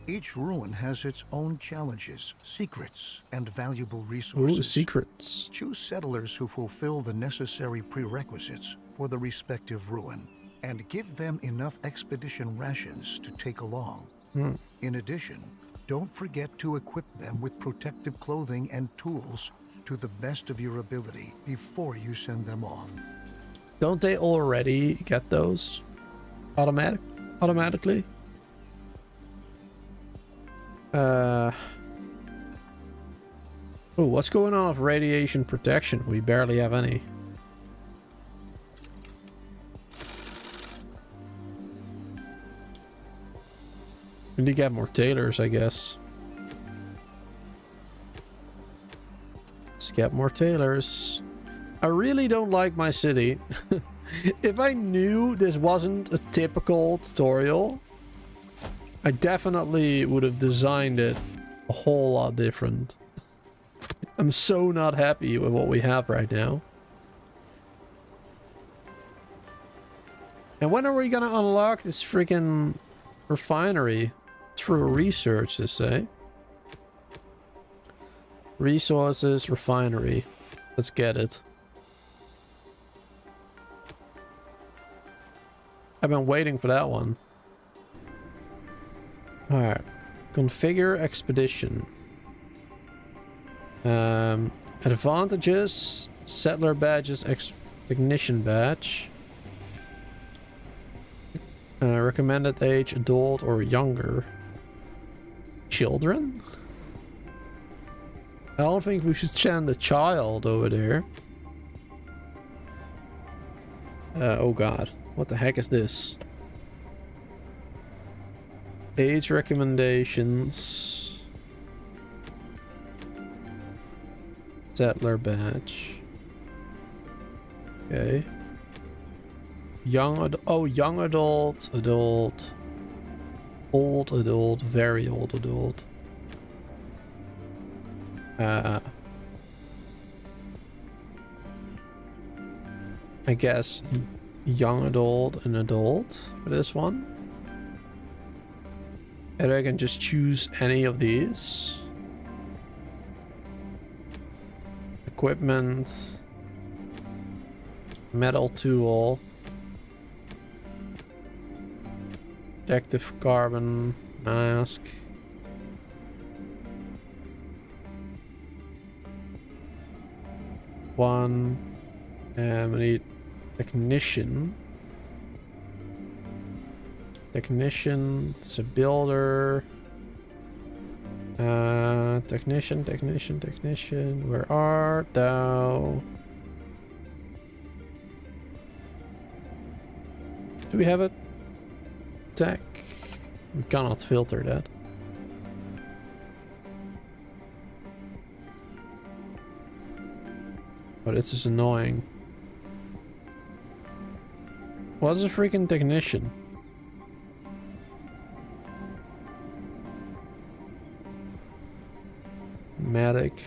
Each ruin has its own challenges, secrets, and valuable resources. Ooh, secrets. Choose settlers who fulfill the necessary prerequisites for the respective ruin, and give them enough expedition rations to take along. In addition, don't forget to equip them with protective clothing and tools to the best of your ability before you send them off. Don't they already get those automatically? Oh, what's going on with radiation protection? We barely have any. We need to get more tailors, I guess. Let's get more tailors. I really don't like my city. If I knew this wasn't a typical tutorial, I definitely would have designed it a whole lot different. I'm so not happy with what we have right now. And when are we gonna unlock this freaking refinery? It's for research, they say. Resources, refinery. Let's get it. I've been waiting for that one. Alright. Configure expedition. Advantages. Settler badges. Technician badge. Recommended age, adult or younger. Children? I don't think we should send a child over there. Oh god. What the heck is this? Age recommendations. Settler badge. Okay. Young adult, adult, old adult, very old adult. I guess young adult and adult for this one. And I can just choose any of these. Equipment. Metal tool. Protective carbon mask. One. And we need technician. Technician. It's a builder. Technician. Where art thou? Do we have it? Tech. We cannot filter that. But it's just annoying. What's a freaking technician? Medic.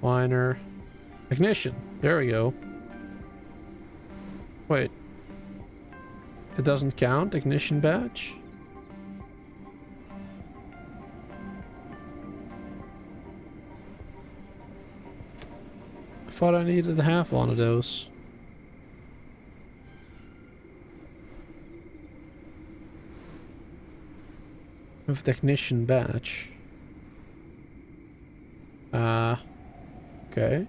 Miner. Technician. There we go. Wait. It doesn't count? Technician badge? I thought I needed to have one of those. With technician badge. Okay.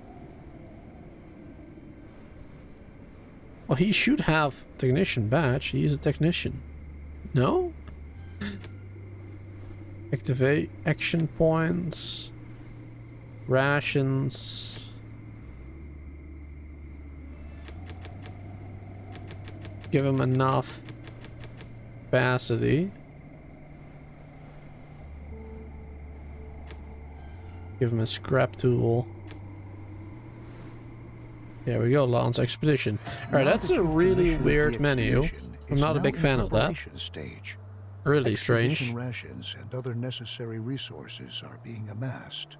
Well, he should have technician badge. He's a technician. No? Activate action points. Rations. Give him enough capacity. Give him a scrap tool. There we go, launch expedition. Alright, that's a really weird menu. I'm not a big fan of that. Really strange. Rations and other necessary resources are being amassed.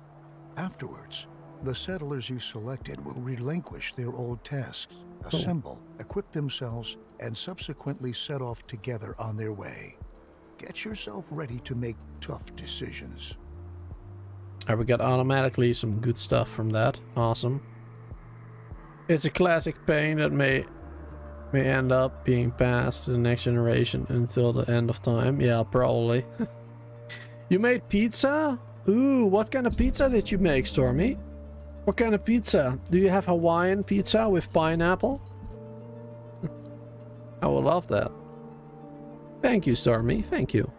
Afterwards, the settlers you selected will relinquish their old tasks, assemble, equip themselves, and subsequently set off together on their way. Get yourself ready to make tough decisions. Alright, we got automatically some good stuff from that. Awesome. It's a classic pain that may end up being passed to the next generation until the end of time. Yeah, probably. You made pizza? Ooh, what kind of pizza did you make, Stormy? What kind of pizza? Do you have Hawaiian pizza with pineapple? I would love that. Thank you, Stormy. Thank you.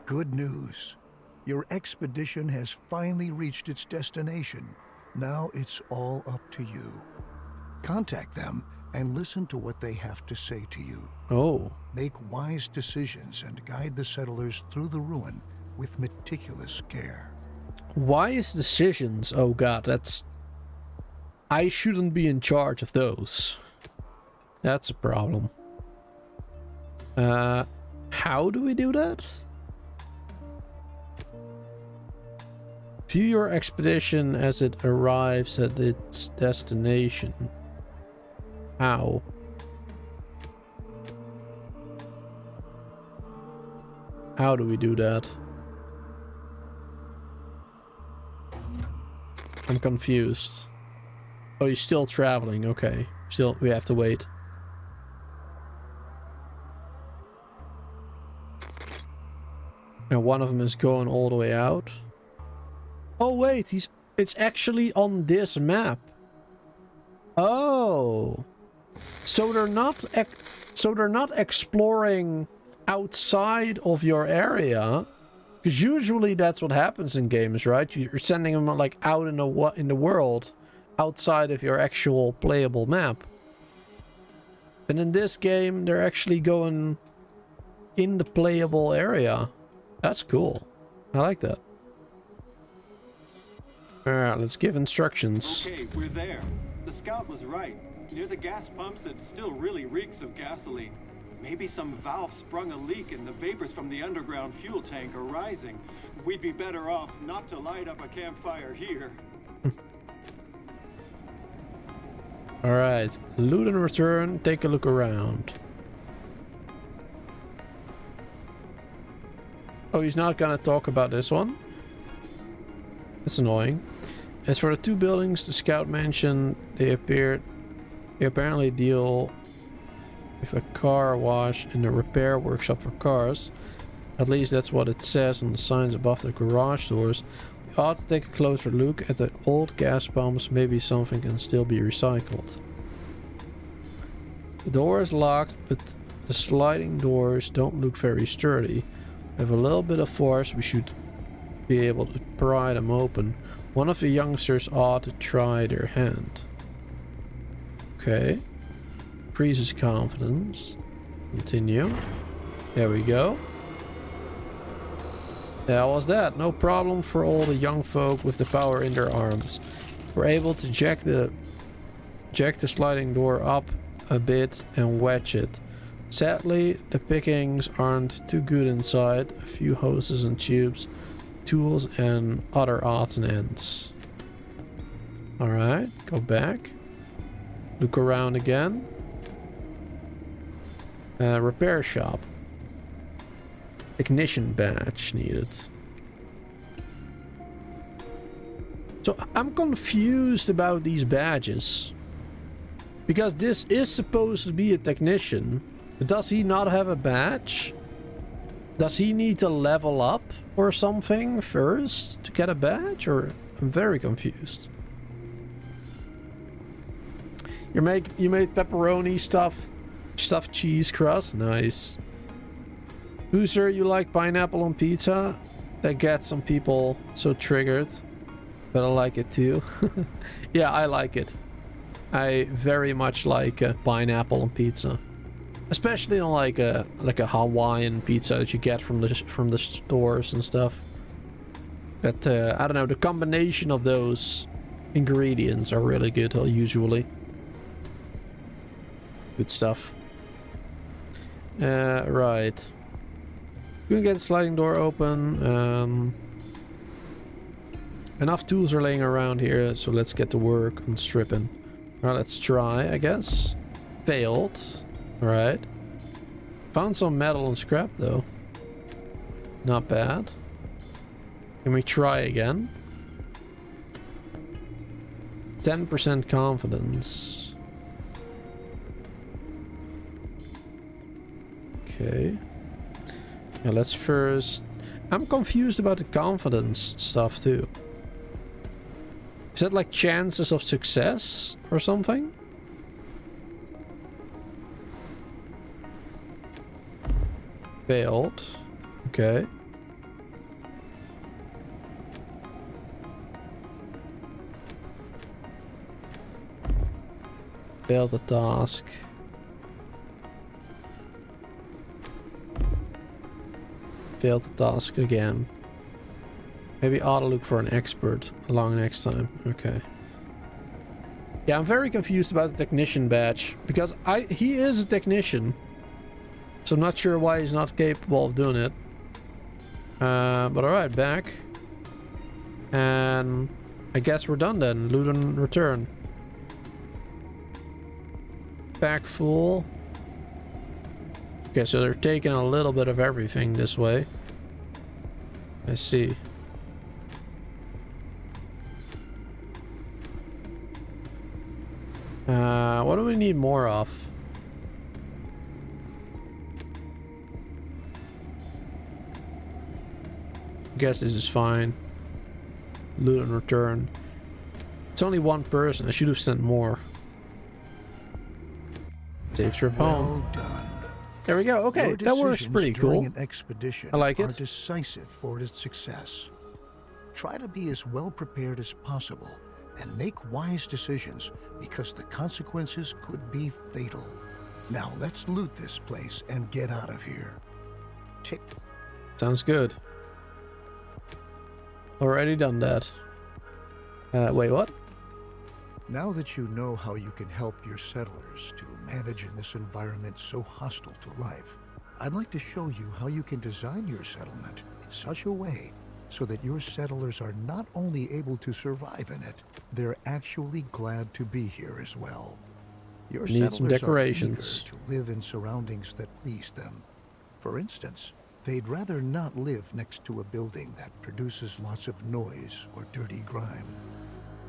Good news. Your expedition has finally reached its destination. Now it's all up to you. Contact them and listen to what they have to say to you. Oh. Make wise decisions and guide the settlers through the ruin with meticulous care. Wise decisions? Oh god, that's... I shouldn't be in charge of those. That's a problem. How do we do that? View your expedition as it arrives at its destination. How? How do we do that? I'm confused. Oh, you're still traveling. Okay. Still, we have to wait. And one of them is going all the way out. Oh wait, it's actually on this map. Oh. So they're not exploring outside of your area, because usually that's what happens in games, right? You're sending them like out in the world outside of your actual playable map. And in this game, they're actually going in the playable area. That's cool. I like that. Alright, let's give instructions. Okay, we're there. The scout was right. Near the gas pumps, it still really reeks of gasoline. Maybe some valve sprung a leak and the vapors from the underground fuel tank are rising. We'd be better off not to light up a campfire here. Alright, loot and return, take a look around. Oh, he's not gonna talk about this one? That's annoying. As for the two buildings the scout mentioned, they apparently deal with a car wash and a repair workshop for cars. At least that's what it says on the signs above the garage doors. We ought to take a closer look at the old gas pumps. Maybe something can still be recycled. The door is locked, but the sliding doors don't look very sturdy. With a little bit of force, we should be able to pry them open. One of the youngsters ought to try their hand. Okay. Increases confidence. Continue. There we go. That was that. No problem for all the young folk with the power in their arms. We're able to jack the sliding door up a bit and wedge it. Sadly, the pickings aren't too good inside. A few hoses and tubes, tools and other odds and ends. Alright, go back. Look around again. Repair shop. Ignition badge needed. So I'm confused about these badges. Because this is supposed to be a technician. But does he not have a badge? Does he need to level up or something first to get a badge? Or I'm very confused. You made pepperoni stuffed cheese crust. Nice. Boozer, you like pineapple on pizza? That gets some people so triggered. But I like it too. Yeah, I like it. I very much like pineapple on pizza. Especially on like a Hawaiian pizza that you get from the stores and stuff. But I don't know, the combination of those ingredients are really good usually. Good stuff. Right. Gonna get the sliding door open. Enough tools are laying around here, so let's get to work on stripping. Alright, let's try, I guess. Failed. Alright. Found some metal and scrap though. Not bad. Can we try again? 10% confidence. Okay. Yeah, let's first... I'm confused about the confidence stuff too. Is that like chances of success or something? Failed. Okay. Failed the task. Failed the task again. Maybe I ought to look for an expert along next time. Okay. Yeah, I'm very confused about the technician badge. Because he is a technician. So I'm not sure why he's not capable of doing it. But alright, back. And I guess we're done then. Loot and return. Back full. Okay, so they're taking a little bit of everything this way. I see. What do we need more of? I guess this is fine. Loot and return. It's only one person. I should have sent more. Safe trip home. Well done. There we go. Okay, Your that works decisions pretty during cool. An expedition I like are it. decisive for its success. Try to be as well prepared as possible and make wise decisions because the consequences could be fatal. Now let's loot this place and get out of here. Tick. Sounds good. Already done that. Wait, what? Now that you know how you can help your settlers to manage in this environment so hostile to life, I'd like to show you how you can design your settlement in such a way so that your settlers are not only able to survive in it, they're actually glad to be here as well. Your Need some settlers decorations. are eager to live in surroundings that please them. For instance, they'd rather not live next to a building that produces lots of noise or dirty grime.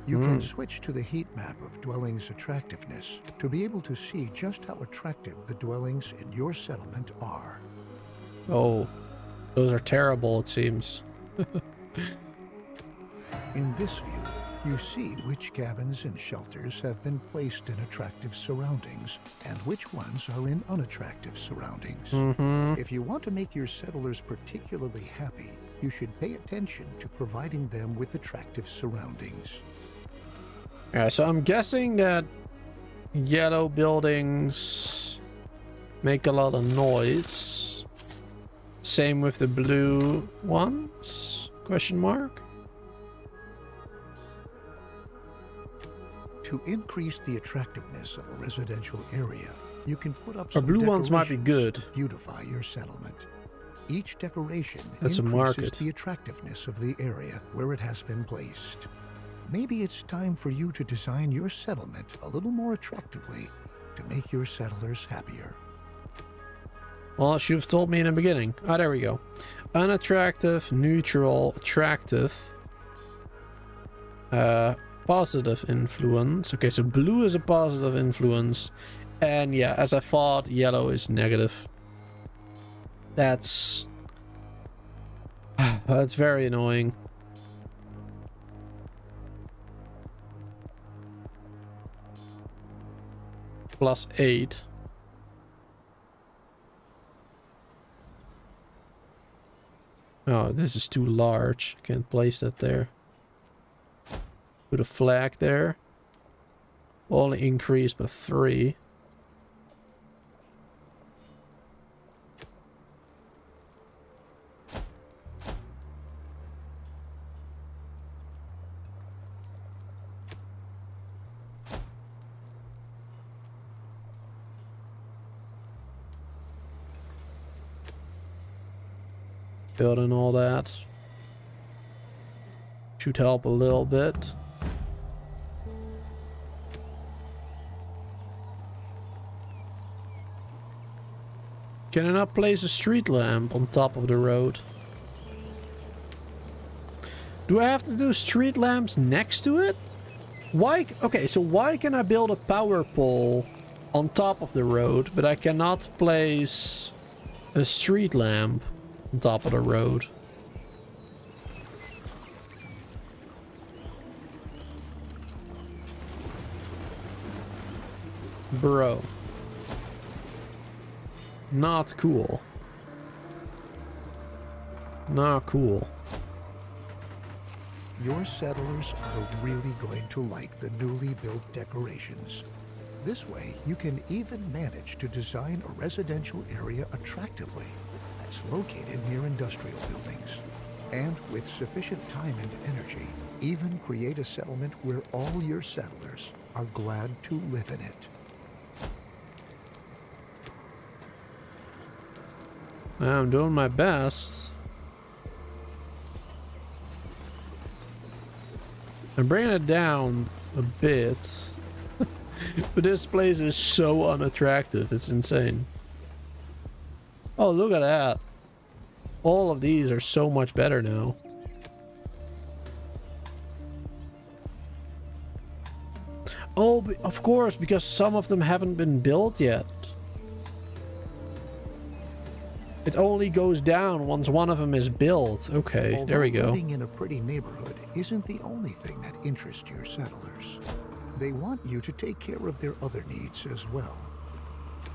You can switch to the heat map of dwellings attractiveness to be able to see just how attractive the dwellings in your settlement are. Oh, those are terrible, it seems. In this view, you see which cabins and shelters have been placed in attractive surroundings and which ones are in unattractive surroundings. If you want to make your settlers particularly happy, you should pay attention to providing them with attractive surroundings. Yeah, so I'm guessing that yellow buildings make a lot of noise. Same with the blue ones? Question mark? To increase the attractiveness of a residential area, you can put up Our some blue ones might be decorations good. to beautify your settlement. Each decoration That's a increases market. the attractiveness of the area where it has been placed. Maybe it's time for you to design your settlement a little more attractively to make your settlers happier. Well, she have told me in the beginning. Ah, there we go. Unattractive, neutral, attractive. Positive influence. Okay, so blue is a positive influence. And yeah, as I thought, yellow is negative. That's very annoying. +8. Oh, this is too large. Can't place that there. Put a flag there. Only increased by 3. Building all that should help a little bit. Can I not place a street lamp on top of the road? Do I have to do street lamps next to it? Why? Okay, so why can I build a power pole on top of the road, but I cannot place a street lamp on top of the road? Bro. Not cool. Not cool. Your settlers are really going to like the newly built decorations. This way, you can even manage to design a residential area attractively that's located near industrial buildings. And with sufficient time and energy, even create a settlement where all your settlers are glad to live in it. I'm doing my best. I'm bringing it down a bit. But this place is so unattractive. It's insane. Oh, look at that. All of these are so much better now. Oh, of course, because some of them haven't been built yet. It only goes down once one of them is built. Okay, Although there we go. Living in a pretty neighborhood isn't the only thing that interests your settlers. They want you to take care of their other needs as well.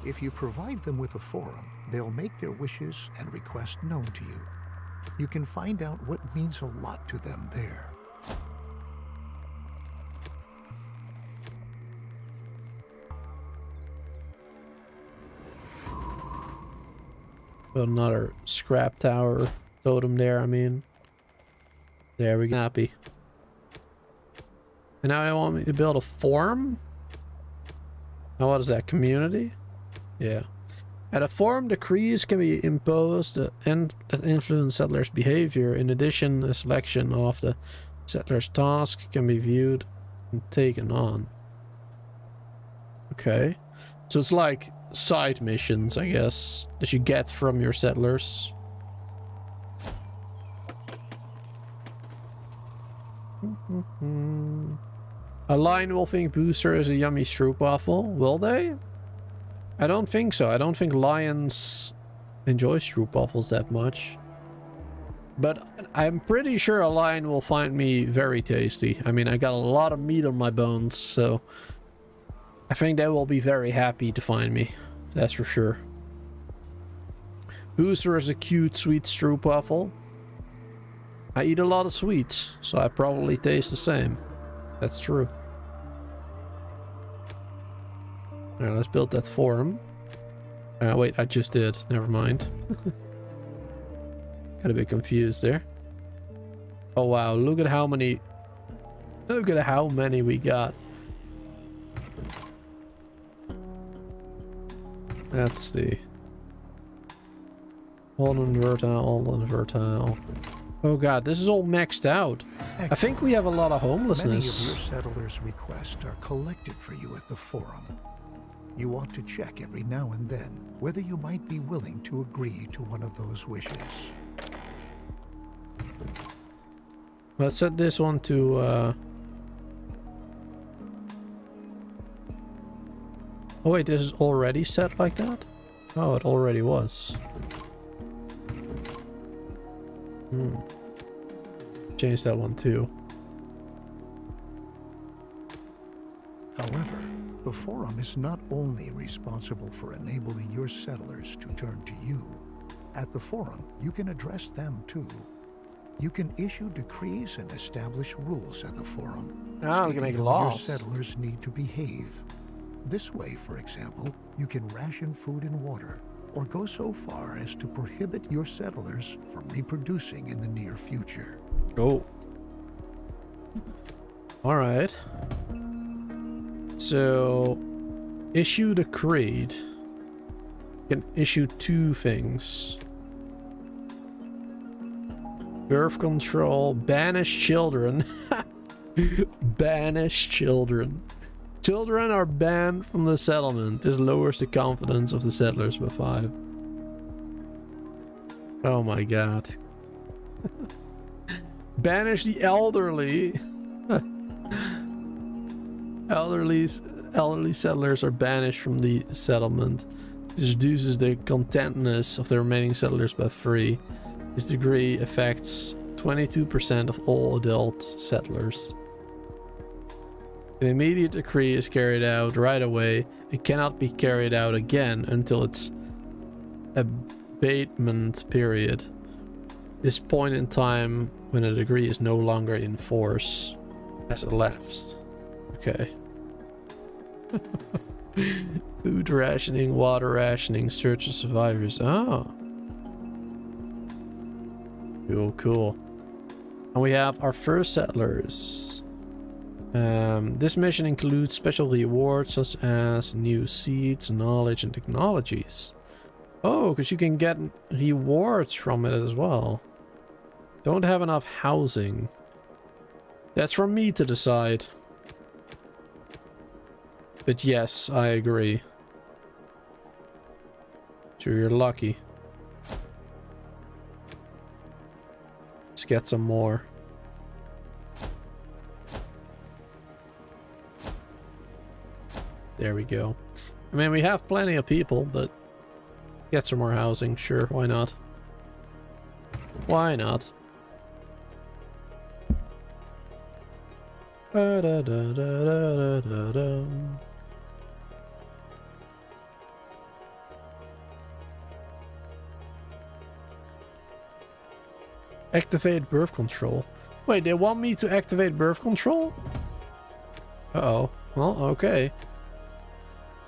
If you provide them with a forum, they'll make their wishes and requests known to you. You can find out what means a lot to them there. Build another scrap tower totem there, I mean. There we go. Happy. And now they want me to build a forum? Now what is that? Community? Yeah. At a forum, decrees can be imposed and that influence settlers' behavior. In addition, a selection of the settler's task can be viewed and taken on. Okay. So it's like side missions, I guess, that you get from your settlers. A lion will think Booster is a yummy stroopwafel. Will they? I don't think so. I don't think lions enjoy stroopwafels that much. But I'm pretty sure a lion will find me very tasty. I mean, I got a lot of meat on my bones, so I think they will be very happy to find me. That's for sure. Booster is a cute, sweet stroopwafel. I eat a lot of sweets, so I probably taste the same. That's true. Alright, let's build that forum. Wait, I just did. Never mind. Got a bit confused there. Oh wow, look at how many... Look at how many we got. Let's see. All invertile, all invertile. Oh god, this is all maxed out. Excellent. I think we have a lot of homelessness. Many of your settlers' requests are collected for you at the forum. You want to check every now and then whether you might be willing to agree to one of those wishes. Let's set this one to oh wait, this is already set like that? Oh, it already was. Change that one too. However, the forum is not only responsible for enabling your settlers to turn to you. At the forum, you can address them too. You can issue decrees and establish rules at the forum. Oh, we can make laws. Your settlers need to behave. This way, for example, you can ration food and water, or go so far as to prohibit your settlers from reproducing in the near future. Oh. Alright. So, issue the creed. You can issue two things. Birth control, banish children. Banish children. Children are banned from the settlement. This lowers the confidence of the settlers by 5. Oh my god. Banish the elderly. Elderly settlers are banished from the settlement. This reduces the contentness of the remaining settlers by 3. This decree affects 22% of all adult settlers. An immediate decree is carried out right away. It cannot be carried out again until its abatement period. This point in time when a decree is no longer in force has elapsed. Okay. Food rationing, water rationing, search of survivors. Oh. Cool, cool. And we have our first settlers. This mission includes special rewards such as new seeds, knowledge, and technologies. Oh, because you can get rewards from it as well. Don't have enough housing. That's for me to decide. But yes, I agree. So you're lucky. Let's get some more. There we go. I mean, we have plenty of people, but get some more housing. Sure, why not? Why not? Ba-da-da-da-da-da-da. Activate birth control. Wait, they want me to activate birth control? Uh-oh. Well, okay.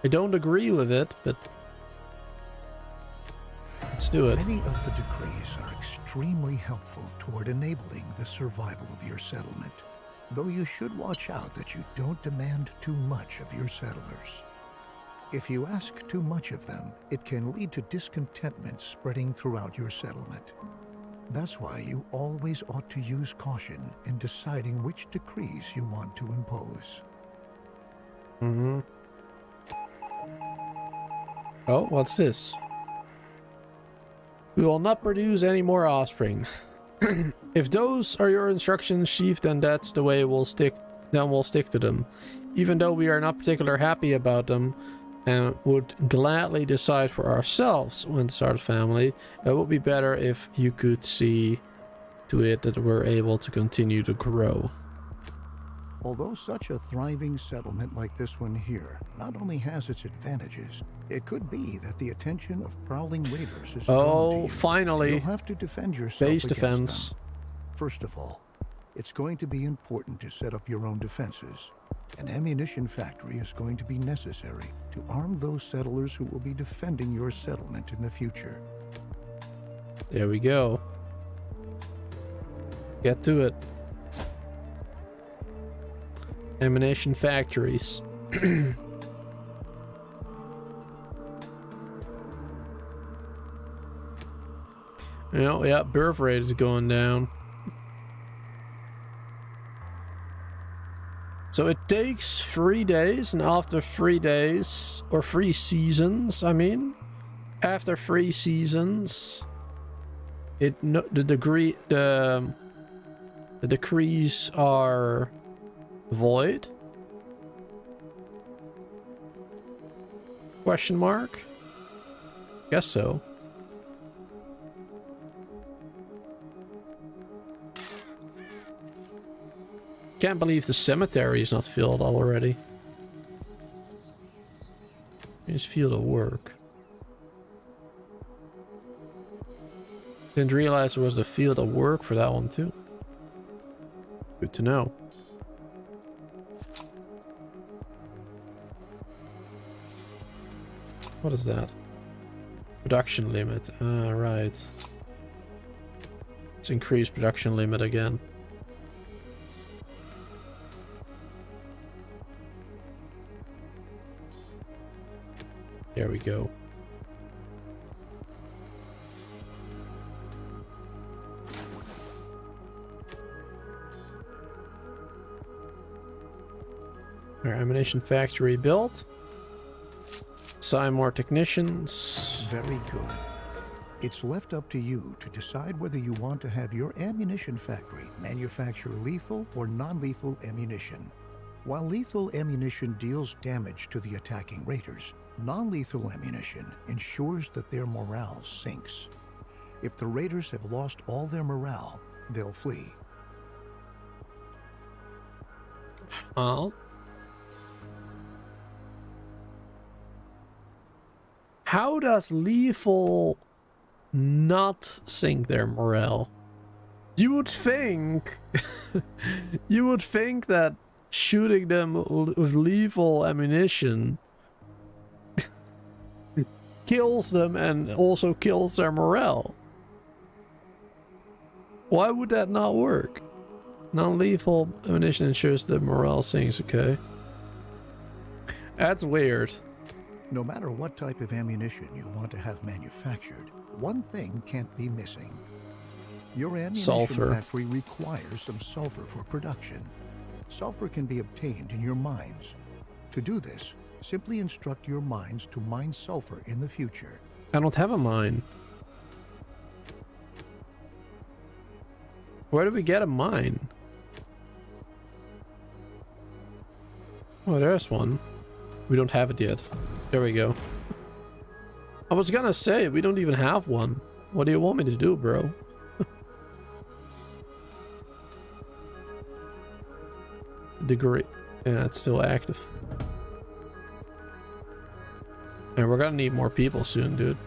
I don't agree with it, but let's do it. Many of the decrees are extremely helpful toward enabling the survival of your settlement, though you should watch out that you don't demand too much of your settlers. If you ask too much of them, it can lead to discontentment spreading throughout your settlement. That's why you always ought to use caution in deciding which decrees you want to impose. Mm-hmm. Oh, what's this? We will not produce any more offspring. If those are your instructions, Chief, then that's the way we'll stick. Then we'll stick to them, even though we are not particularly happy about them, and would gladly decide for ourselves when to start a family. It would be better if you could see to it that we're able to continue to grow. Although such a thriving settlement like this one here not only has its advantages, it could be that the attention of prowling raiders is drawn to you. Finally. You'll have to defend yourself Base against defense. them. First of all, it's going to be important to set up your own defenses. An ammunition factory is going to be necessary to arm those settlers who will be defending your settlement in the future. There we go. Get to it. Ammunition factories. Yeah, birth rate is going down. So it takes 3 days, and after 3 days, or 3 seasons, I mean, after 3 seasons, the decrees are void? Question mark? Guess so. Can't believe the cemetery is not filled already. It's field of work. Didn't realize there was the field of work for that one too. Good to know. What is that? Production limit. Ah, right. Let's increase production limit again. There we go. Our ammunition factory built. Assign more technicians. Very good. It's left up to you to decide whether you want to have your ammunition factory manufacture lethal or non-lethal ammunition. While lethal ammunition deals damage to the attacking raiders, non-lethal ammunition ensures that their morale sinks. If the raiders have lost all their morale, they'll flee. Well, how does lethal not sink their morale? You would think you would think that shooting them with lethal ammunition kills them and also kills their morale. Why would that not work? Non-lethal ammunition ensures the morale sinks, okay. That's weird. No matter what type of ammunition you want to have manufactured, one thing can't be missing. Your ammunition factory requires some sulfur for production. Sulfur can be obtained in your mines. To do this, simply instruct your mines to mine sulfur in the future. I don't have a mine. Where do we get a mine? Oh, there's one. We don't have it yet. There we go. I was gonna say, we don't even have one. What do you want me to do, bro? Degree. Yeah, it's still active. And we're gonna need more people soon, dude.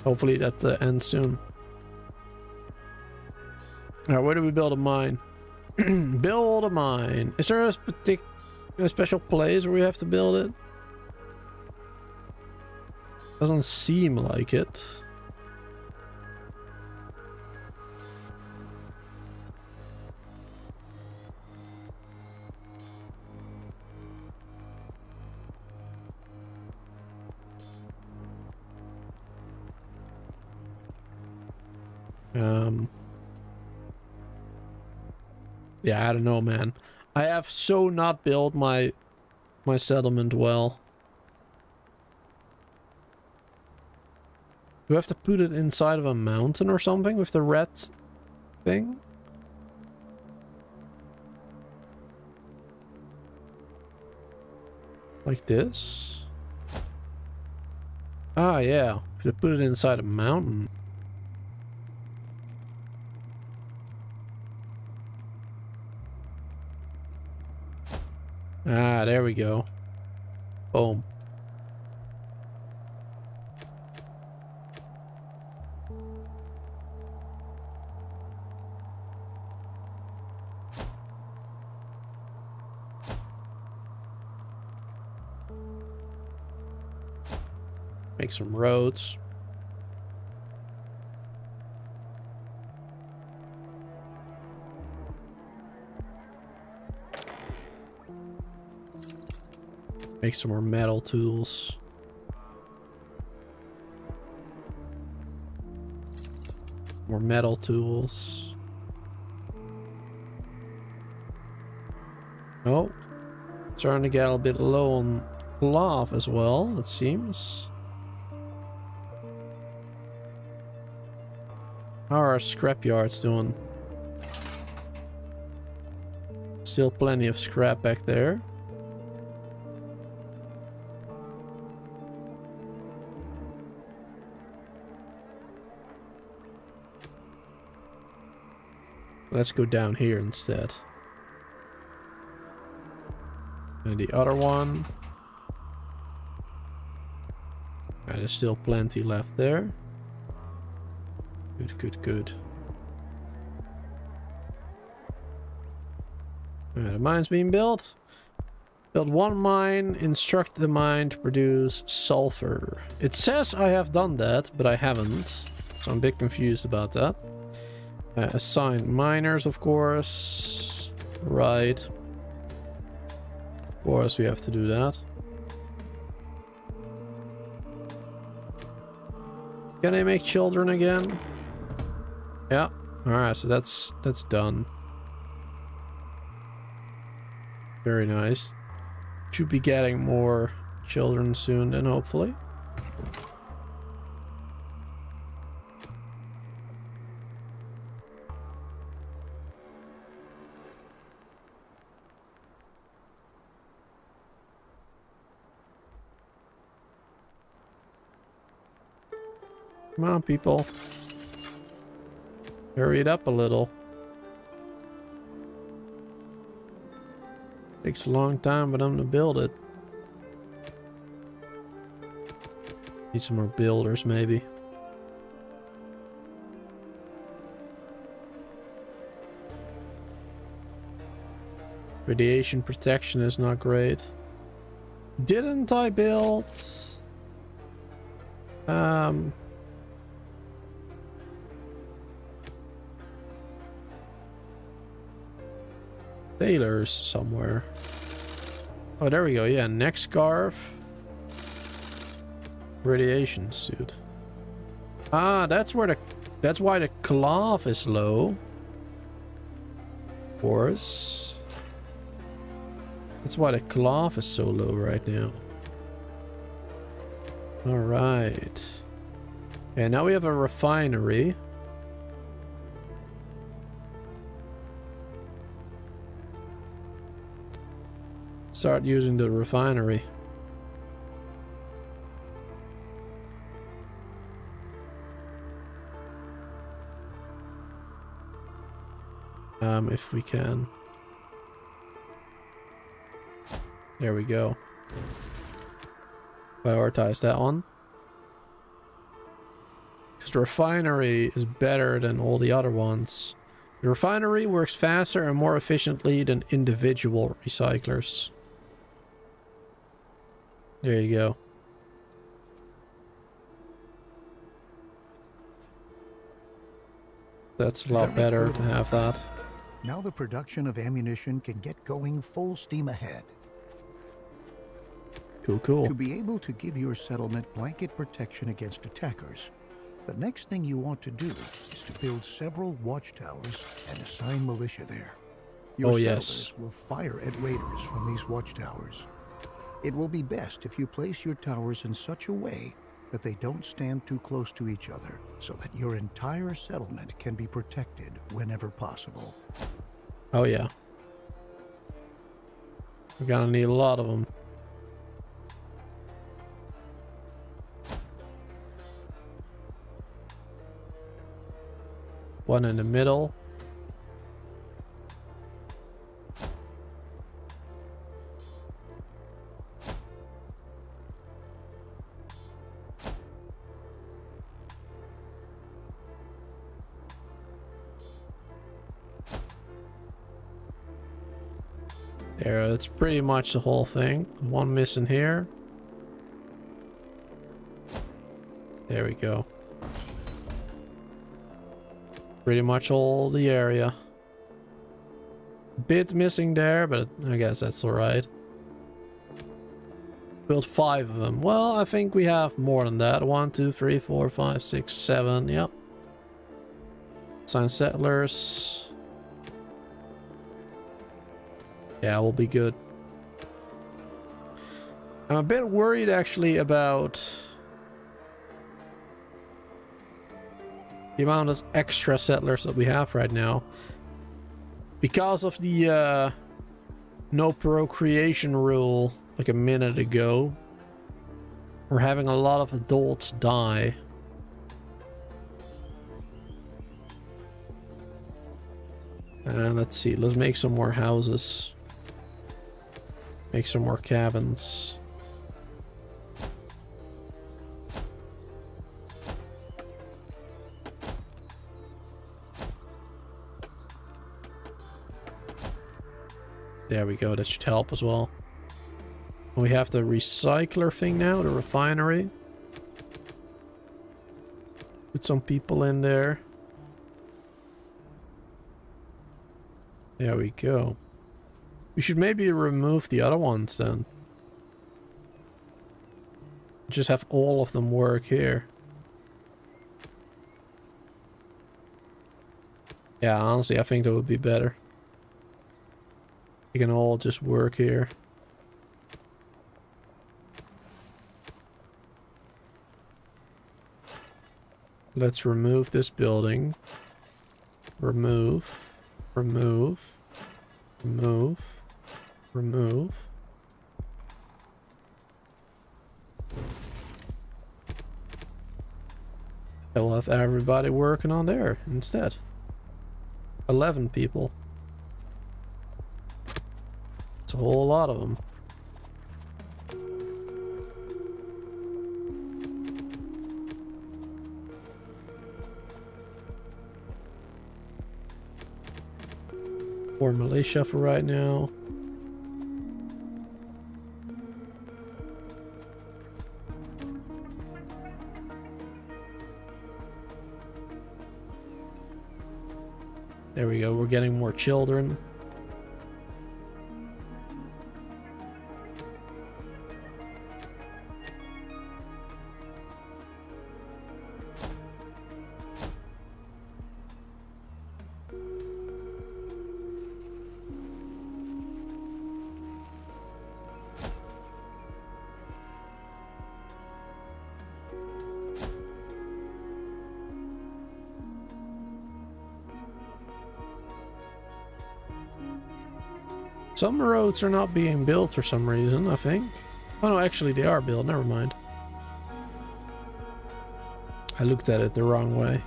Hopefully that ends soon. Alright, where do we build a mine? Build a mine. Is there a special place where we have to build it? Doesn't seem like it. Yeah, I don't know, man. I have so not built my settlement well. Do we have to put it inside of a mountain or something with the red thing? Like this? Ah, yeah. We have to put it inside a mountain. Ah, there we go. Boom. Make some roads. Make some more metal tools. More metal tools. Oh, starting to get a bit low on cloth as well, it seems. How are our scrap yards doing? Still plenty of scrap back there. Let's go down here instead. And the other one. And there's still plenty left there. Good, good, good. The mine's being built. Build one mine, instruct the mine to produce sulfur. It says I have done that, but I haven't. So I'm a bit confused about that. Assign miners, of course. Right. Of course we have to do that. Can I make children again? Yeah. Alright, so that's done. Very nice. Should be getting more children soon then, hopefully. Come on, people. Hurry it up a little. Takes a long time for them to build it. Need some more builders, maybe. Radiation protection is not great. Didn't I build Sailors somewhere. Oh, there we go. Yeah, neck scarf. Radiation suit. Ah, that's why the cloth is low. Of course. That's why the cloth is so low right now. Alright. Yeah, now we have a refinery. Start using the refinery. If we can. There we go. Prioritize that one. Because the refinery is better than all the other ones. The refinery works faster and more efficiently than individual recyclers. There you go. That's a lot better to have that. Now the production of ammunition can get going full steam ahead. Cool, cool. To be able to give your settlement blanket protection against attackers, the next thing you want to do is to build several watchtowers and assign militia there. Your settlers will fire at raiders from these watchtowers. It will be best if you place your towers in such a way that they don't stand too close to each other, so that your entire settlement can be protected whenever possible. Oh yeah. We're gonna need a lot of them. One in the middle. There, that's pretty much the whole thing. One missing here. There we go. Pretty much all the area. Bit missing there, but I guess that's alright. Built 5 of them. Well, I think we have more than that. 1, 2, 3, 4, 5, 6, 7. Yep. Assign settlers. Yeah, we'll be good. I'm a bit worried actually about the amount of extra settlers that we have right now. Because of the no procreation rule like a minute ago, we're having a lot of adults die. And let's see, let's make some more houses. Make some more cabins. There we go, that should help as well. We have the recycler thing now, the refinery. Put some people in there. There we go. We should maybe remove the other ones then. Just have all of them work here. Yeah, honestly, I think that would be better. You can all just work here. Let's remove this building. Remove. Remove. Remove. Remove. I'll have everybody working on there instead. 11 people. It's a whole lot of them. For militia for right now. There we go, we're getting more children. Some roads are not being built for some reason, I think. Oh no, actually they are built, never mind. I looked at it the wrong way.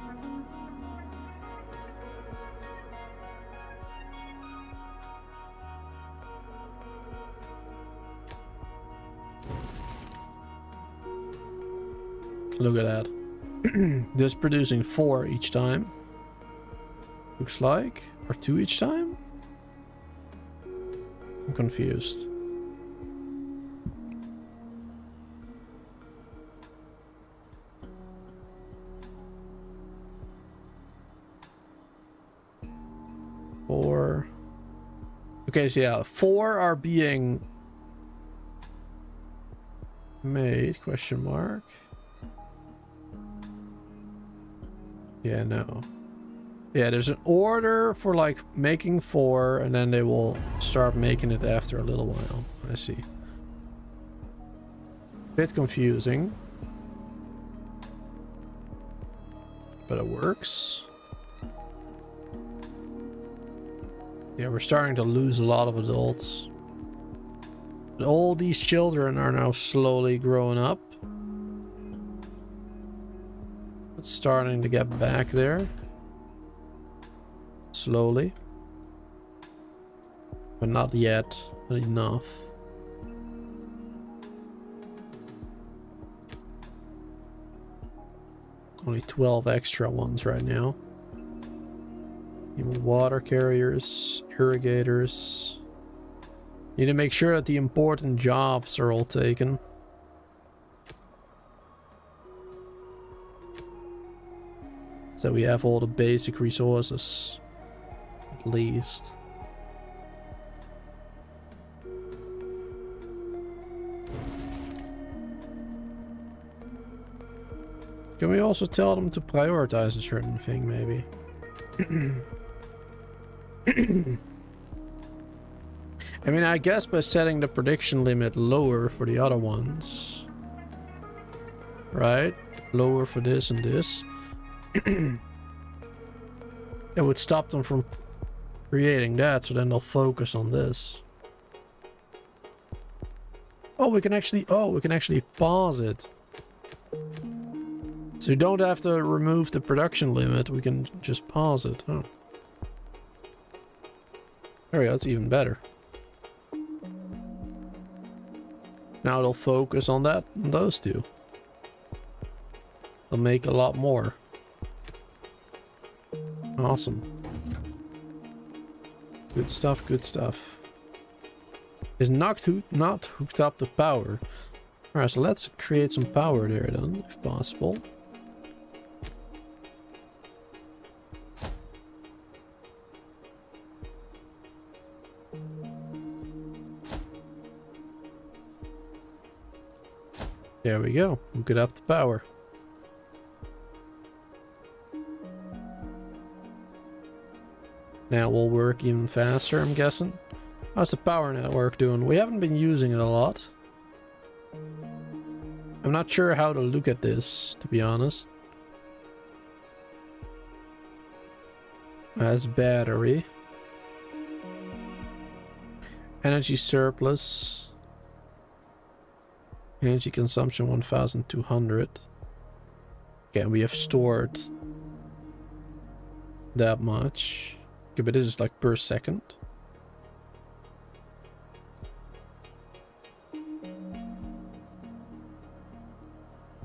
Look at that. Just producing 4 each time. Looks like. Or 2 each time? I'm confused. Four. Okay, so yeah, 4 are being made, question mark. Yeah, no. Yeah, there's an order for like making 4 and then they will start making it after a little while. I see. Bit confusing. But it works. Yeah, we're starting to lose a lot of adults. But all these children are now slowly growing up. It's starting to get back there. Slowly. But not yet. Not enough. Only 12 extra ones right now. Water carriers, irrigators. Need to make sure that the important jobs are all taken. So we have all the basic resources. At least. Can we also tell them to prioritize a certain thing, maybe? I mean, I guess by setting the prediction limit lower for the other ones. Right? Lower for this and this. It would stop them from creating that, so then they'll focus on this. Oh, we can actually pause it. So you don't have to remove the production limit, we can just pause it. Oh. There we go, that's even better. Now they'll focus on that, on those two. They'll make a lot more. Awesome. Good stuff, good stuff. Is not hooked up to power. Alright, so let's create some power there then, if possible. There we go. Hook it up to power. Now we'll work even faster, I'm guessing. How's the power network doing? We haven't been using it a lot. I'm not sure how to look at this, to be honest. That's battery. Energy surplus. Energy consumption 1200. Okay, we have stored that much. Okay, but this is like per second.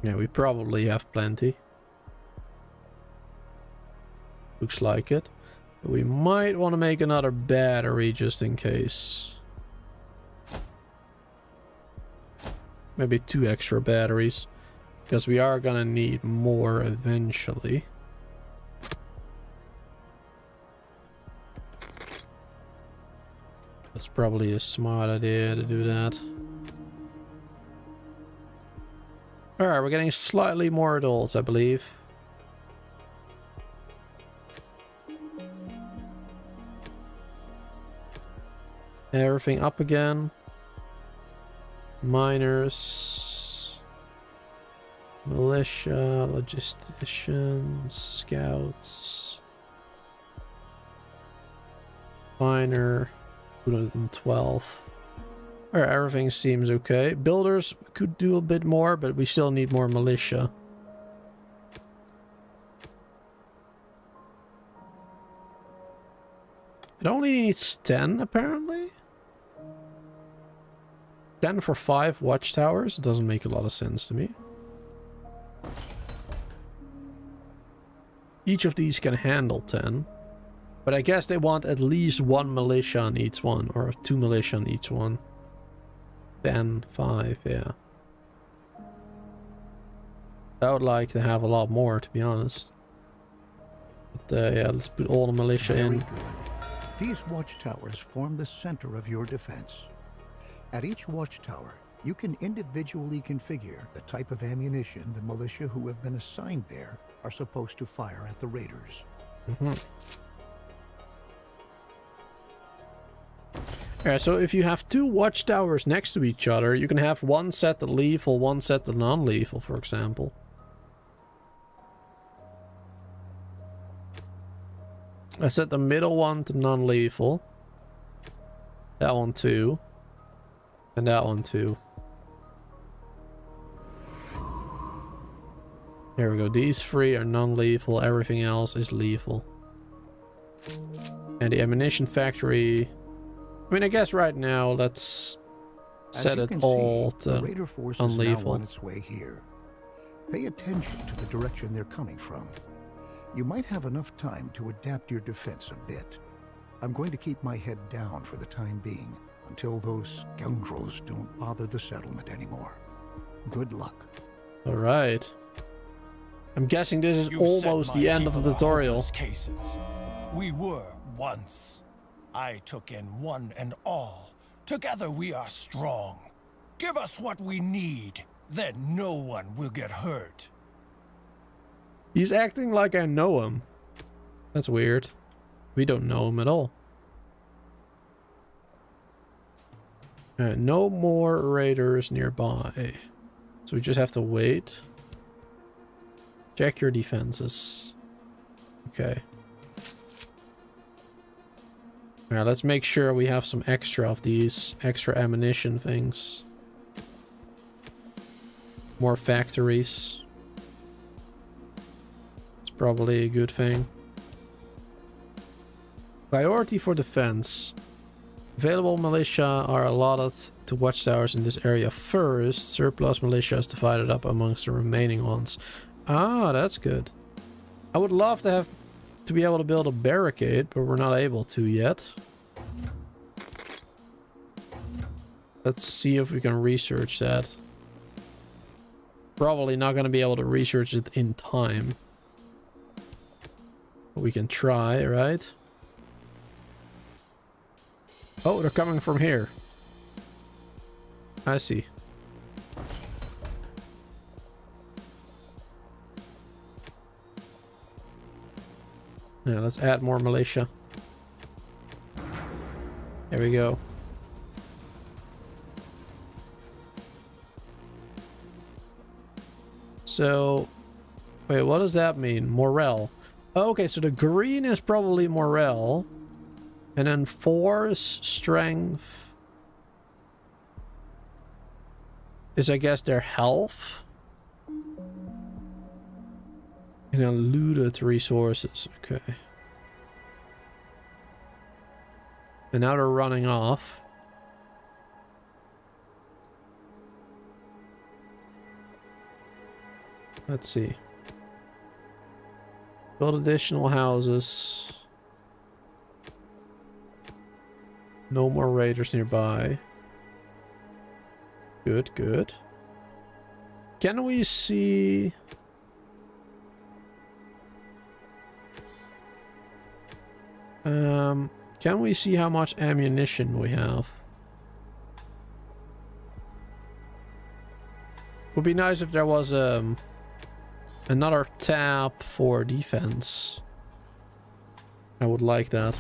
Yeah, we probably have plenty. Looks like it. But we might want to make another battery just in case. Maybe 2 extra batteries. Because we are gonna need more eventually. It's probably a smart idea to do that. Alright, we're getting slightly more adults, I believe. Everything up again. Miners. Militia, logisticians, scouts. Miner, 212. Alright, everything seems okay. Builders could do a bit more, but we still need more militia. It only needs 10, apparently? 10 for 5 watchtowers? It doesn't make a lot of sense to me. Each of these can handle 10. But I guess they want at least 1 militia on each one, or 2 militia on each one. 10, 5, yeah. I would like to have a lot more, to be honest. But yeah, let's put all the militia in. Very good. These watchtowers form the center of your defense. At each watchtower, you can individually configure the type of ammunition the militia who have been assigned there are supposed to fire at the raiders. Alright, so if you have 2 watchtowers next to each other, you can have one set to lethal, one set to non-lethal, for example. I set the middle one to non-lethal. That one too. And that one too. There we go. These 3 are non-lethal. Everything else is lethal. And the ammunition factory... I mean, I guess right now, let's set it all to the Raider force is now on its way here. Pay attention to the direction they're coming from. You might have enough time to adapt your defense a bit. I'm going to keep my head down for the time being, until those scoundrels don't bother the settlement anymore. Good luck. Alright. I'm guessing this is almost the end of the tutorial. Cases. We were once. I took in one and all. Together we are strong. Give us what we need, then no one will get hurt. He's acting like I know him. That's weird. We don't know him at all. Alright, no more raiders nearby. So we just have to wait. Check your defenses. Okay. Alright, let's make sure we have some extra of these extra ammunition things. More factories. It's probably a good thing. Priority for defense. Available militia are allotted to watchtowers in this area first. Surplus militia is divided up amongst the remaining ones. Ah, that's good. I would love to be able to build a barricade, but we're not able to yet. Let's see if we can research that. Probably not going to be able to research it in time. But we can try, right? Oh, they're coming from here. I see. Yeah, let's add more militia. There we go. So, wait, what does that mean? Morale. Oh, okay, so the green is probably morale. And then force, strength is, I guess, their health. And then looted resources. Okay. And now they're running off. Let's see. Build additional houses. No more raiders nearby. Good, good. Can we see... Can we see how much ammunition we have? Would be nice if there was another tab for defense. I would like that.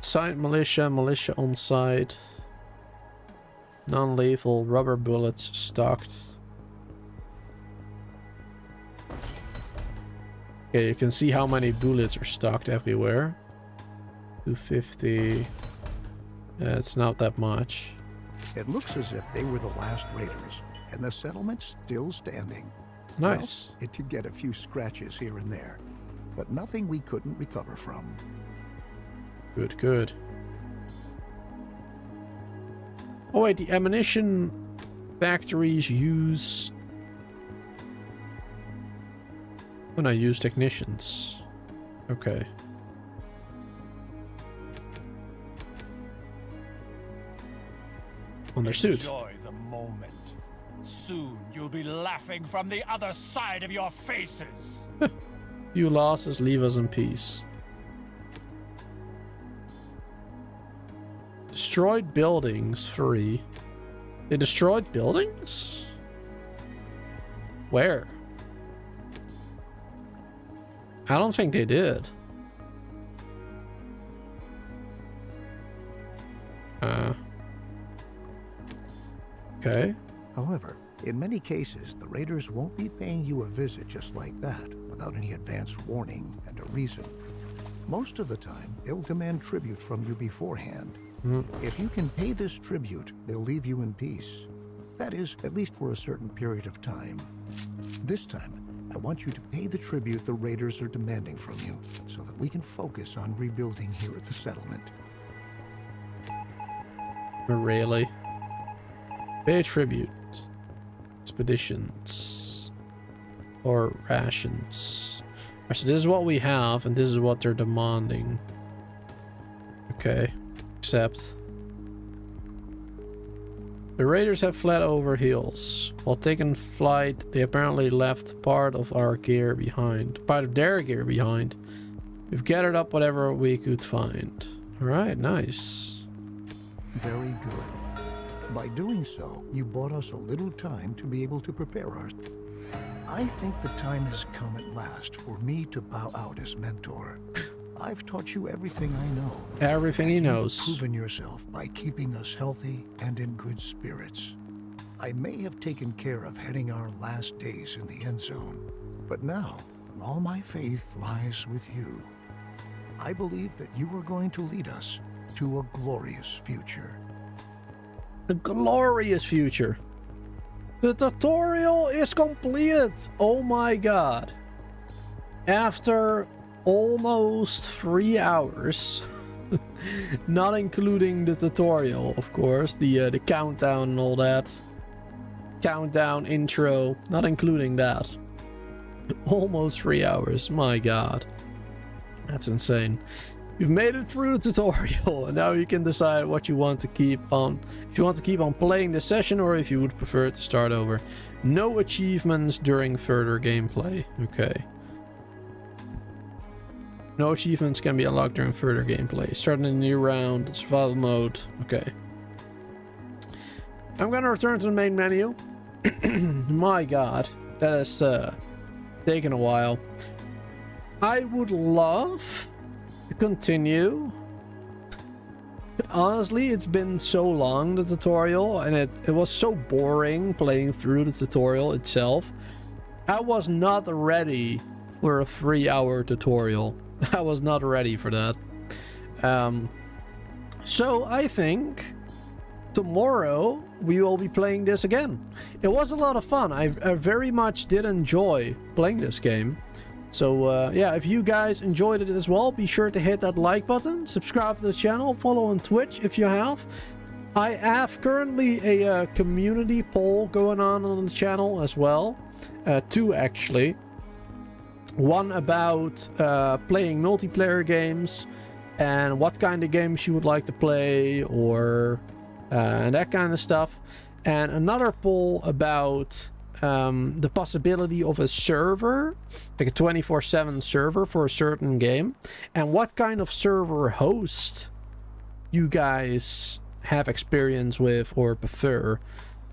Site militia, militia on site. Non-lethal, rubber bullets stocked. Okay, you can see how many bullets are stocked everywhere. 250. It's not that much. It looks as if they were the last raiders, and the settlement's still standing. Nice. Well, it did get a few scratches here and there, but nothing we couldn't recover from. Good, good. Oh wait, the ammunition factories use... When I use technicians. Okay. Understood. Enjoy the moment. Soon you'll be laughing from the other side of your faces. Few losses, leave us in peace. Destroyed buildings, free. They destroyed buildings? Where? I don't think they did. Okay. However, in many cases, the raiders won't be paying you a visit just like that, without any advance warning and a reason. Most of the time, they'll demand tribute from you beforehand. If you can pay this tribute, they'll leave you in peace. That is, at least for a certain period of time. This time, I want you to pay the tribute the raiders are demanding from you, so that we can focus on rebuilding here at the settlement. Really? Pay tribute. Expeditions. Or rations. Alright, so this is what we have, and this is what they're demanding. Okay. Accept. The raiders have fled over hills. While taking flight, they apparently left part of our gear behind. Part of their gear behind. We've gathered up whatever we could find. Alright, nice. Very good. By doing so, you bought us a little time to be able to prepare ourselves. I think the time has come at last for me to bow out as mentor. I've taught you everything I know. Everything he knows. You've proven yourself by keeping us healthy and in good spirits. I may have taken care of heading our last days in the Endzone, but now all my faith lies with you. I believe that you are going to lead us to a glorious future. A glorious future. The tutorial is completed. Oh my god. After almost 3 hours. Not including the tutorial, of course. The countdown and all that. Countdown, intro. Not including that. Almost 3 hours. My god. That's insane. You've made it through the tutorial, and now you can decide what you want to keep on. If you want to keep on playing this session, or if you would prefer to start over. No achievements during further gameplay. Okay. No achievements can be unlocked during further gameplay. Starting a new round, survival mode. Okay. I'm gonna return to the main menu. My god, that has taken a while. I would love to continue. But honestly, it's been so long, the tutorial, and it was so boring playing through the tutorial itself. I was not ready for a 3-hour tutorial. I was not ready for that. So I think tomorrow we will be playing this again. It was a lot of fun. I very much did enjoy playing this game. So yeah, if you guys enjoyed it as well, be sure to hit that like button, subscribe to the channel, follow on Twitch if you have. I have currently a community poll going on the channel as well. 2 actually. One about playing multiplayer games and what kind of games you would like to play, or and that kind of stuff. And another poll about the possibility of a server, like a 24/7 server for a certain game, and what kind of server host you guys have experience with or prefer.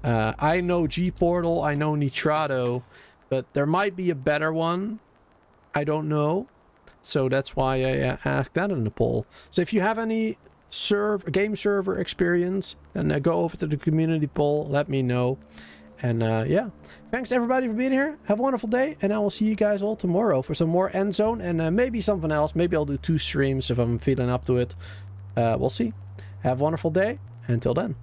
I know G-Portal, I know Nitrado, but there might be a better one. I don't know. So that's why I asked that in the poll. So if you have any game server experience, then go over to the community poll, let me know. And yeah, thanks everybody for being here. Have a wonderful day, and I will see you guys all tomorrow for some more Endzone and maybe something else. Maybe I'll do 2 streams if I'm feeling up to it. We'll see. Have a wonderful day. Until then.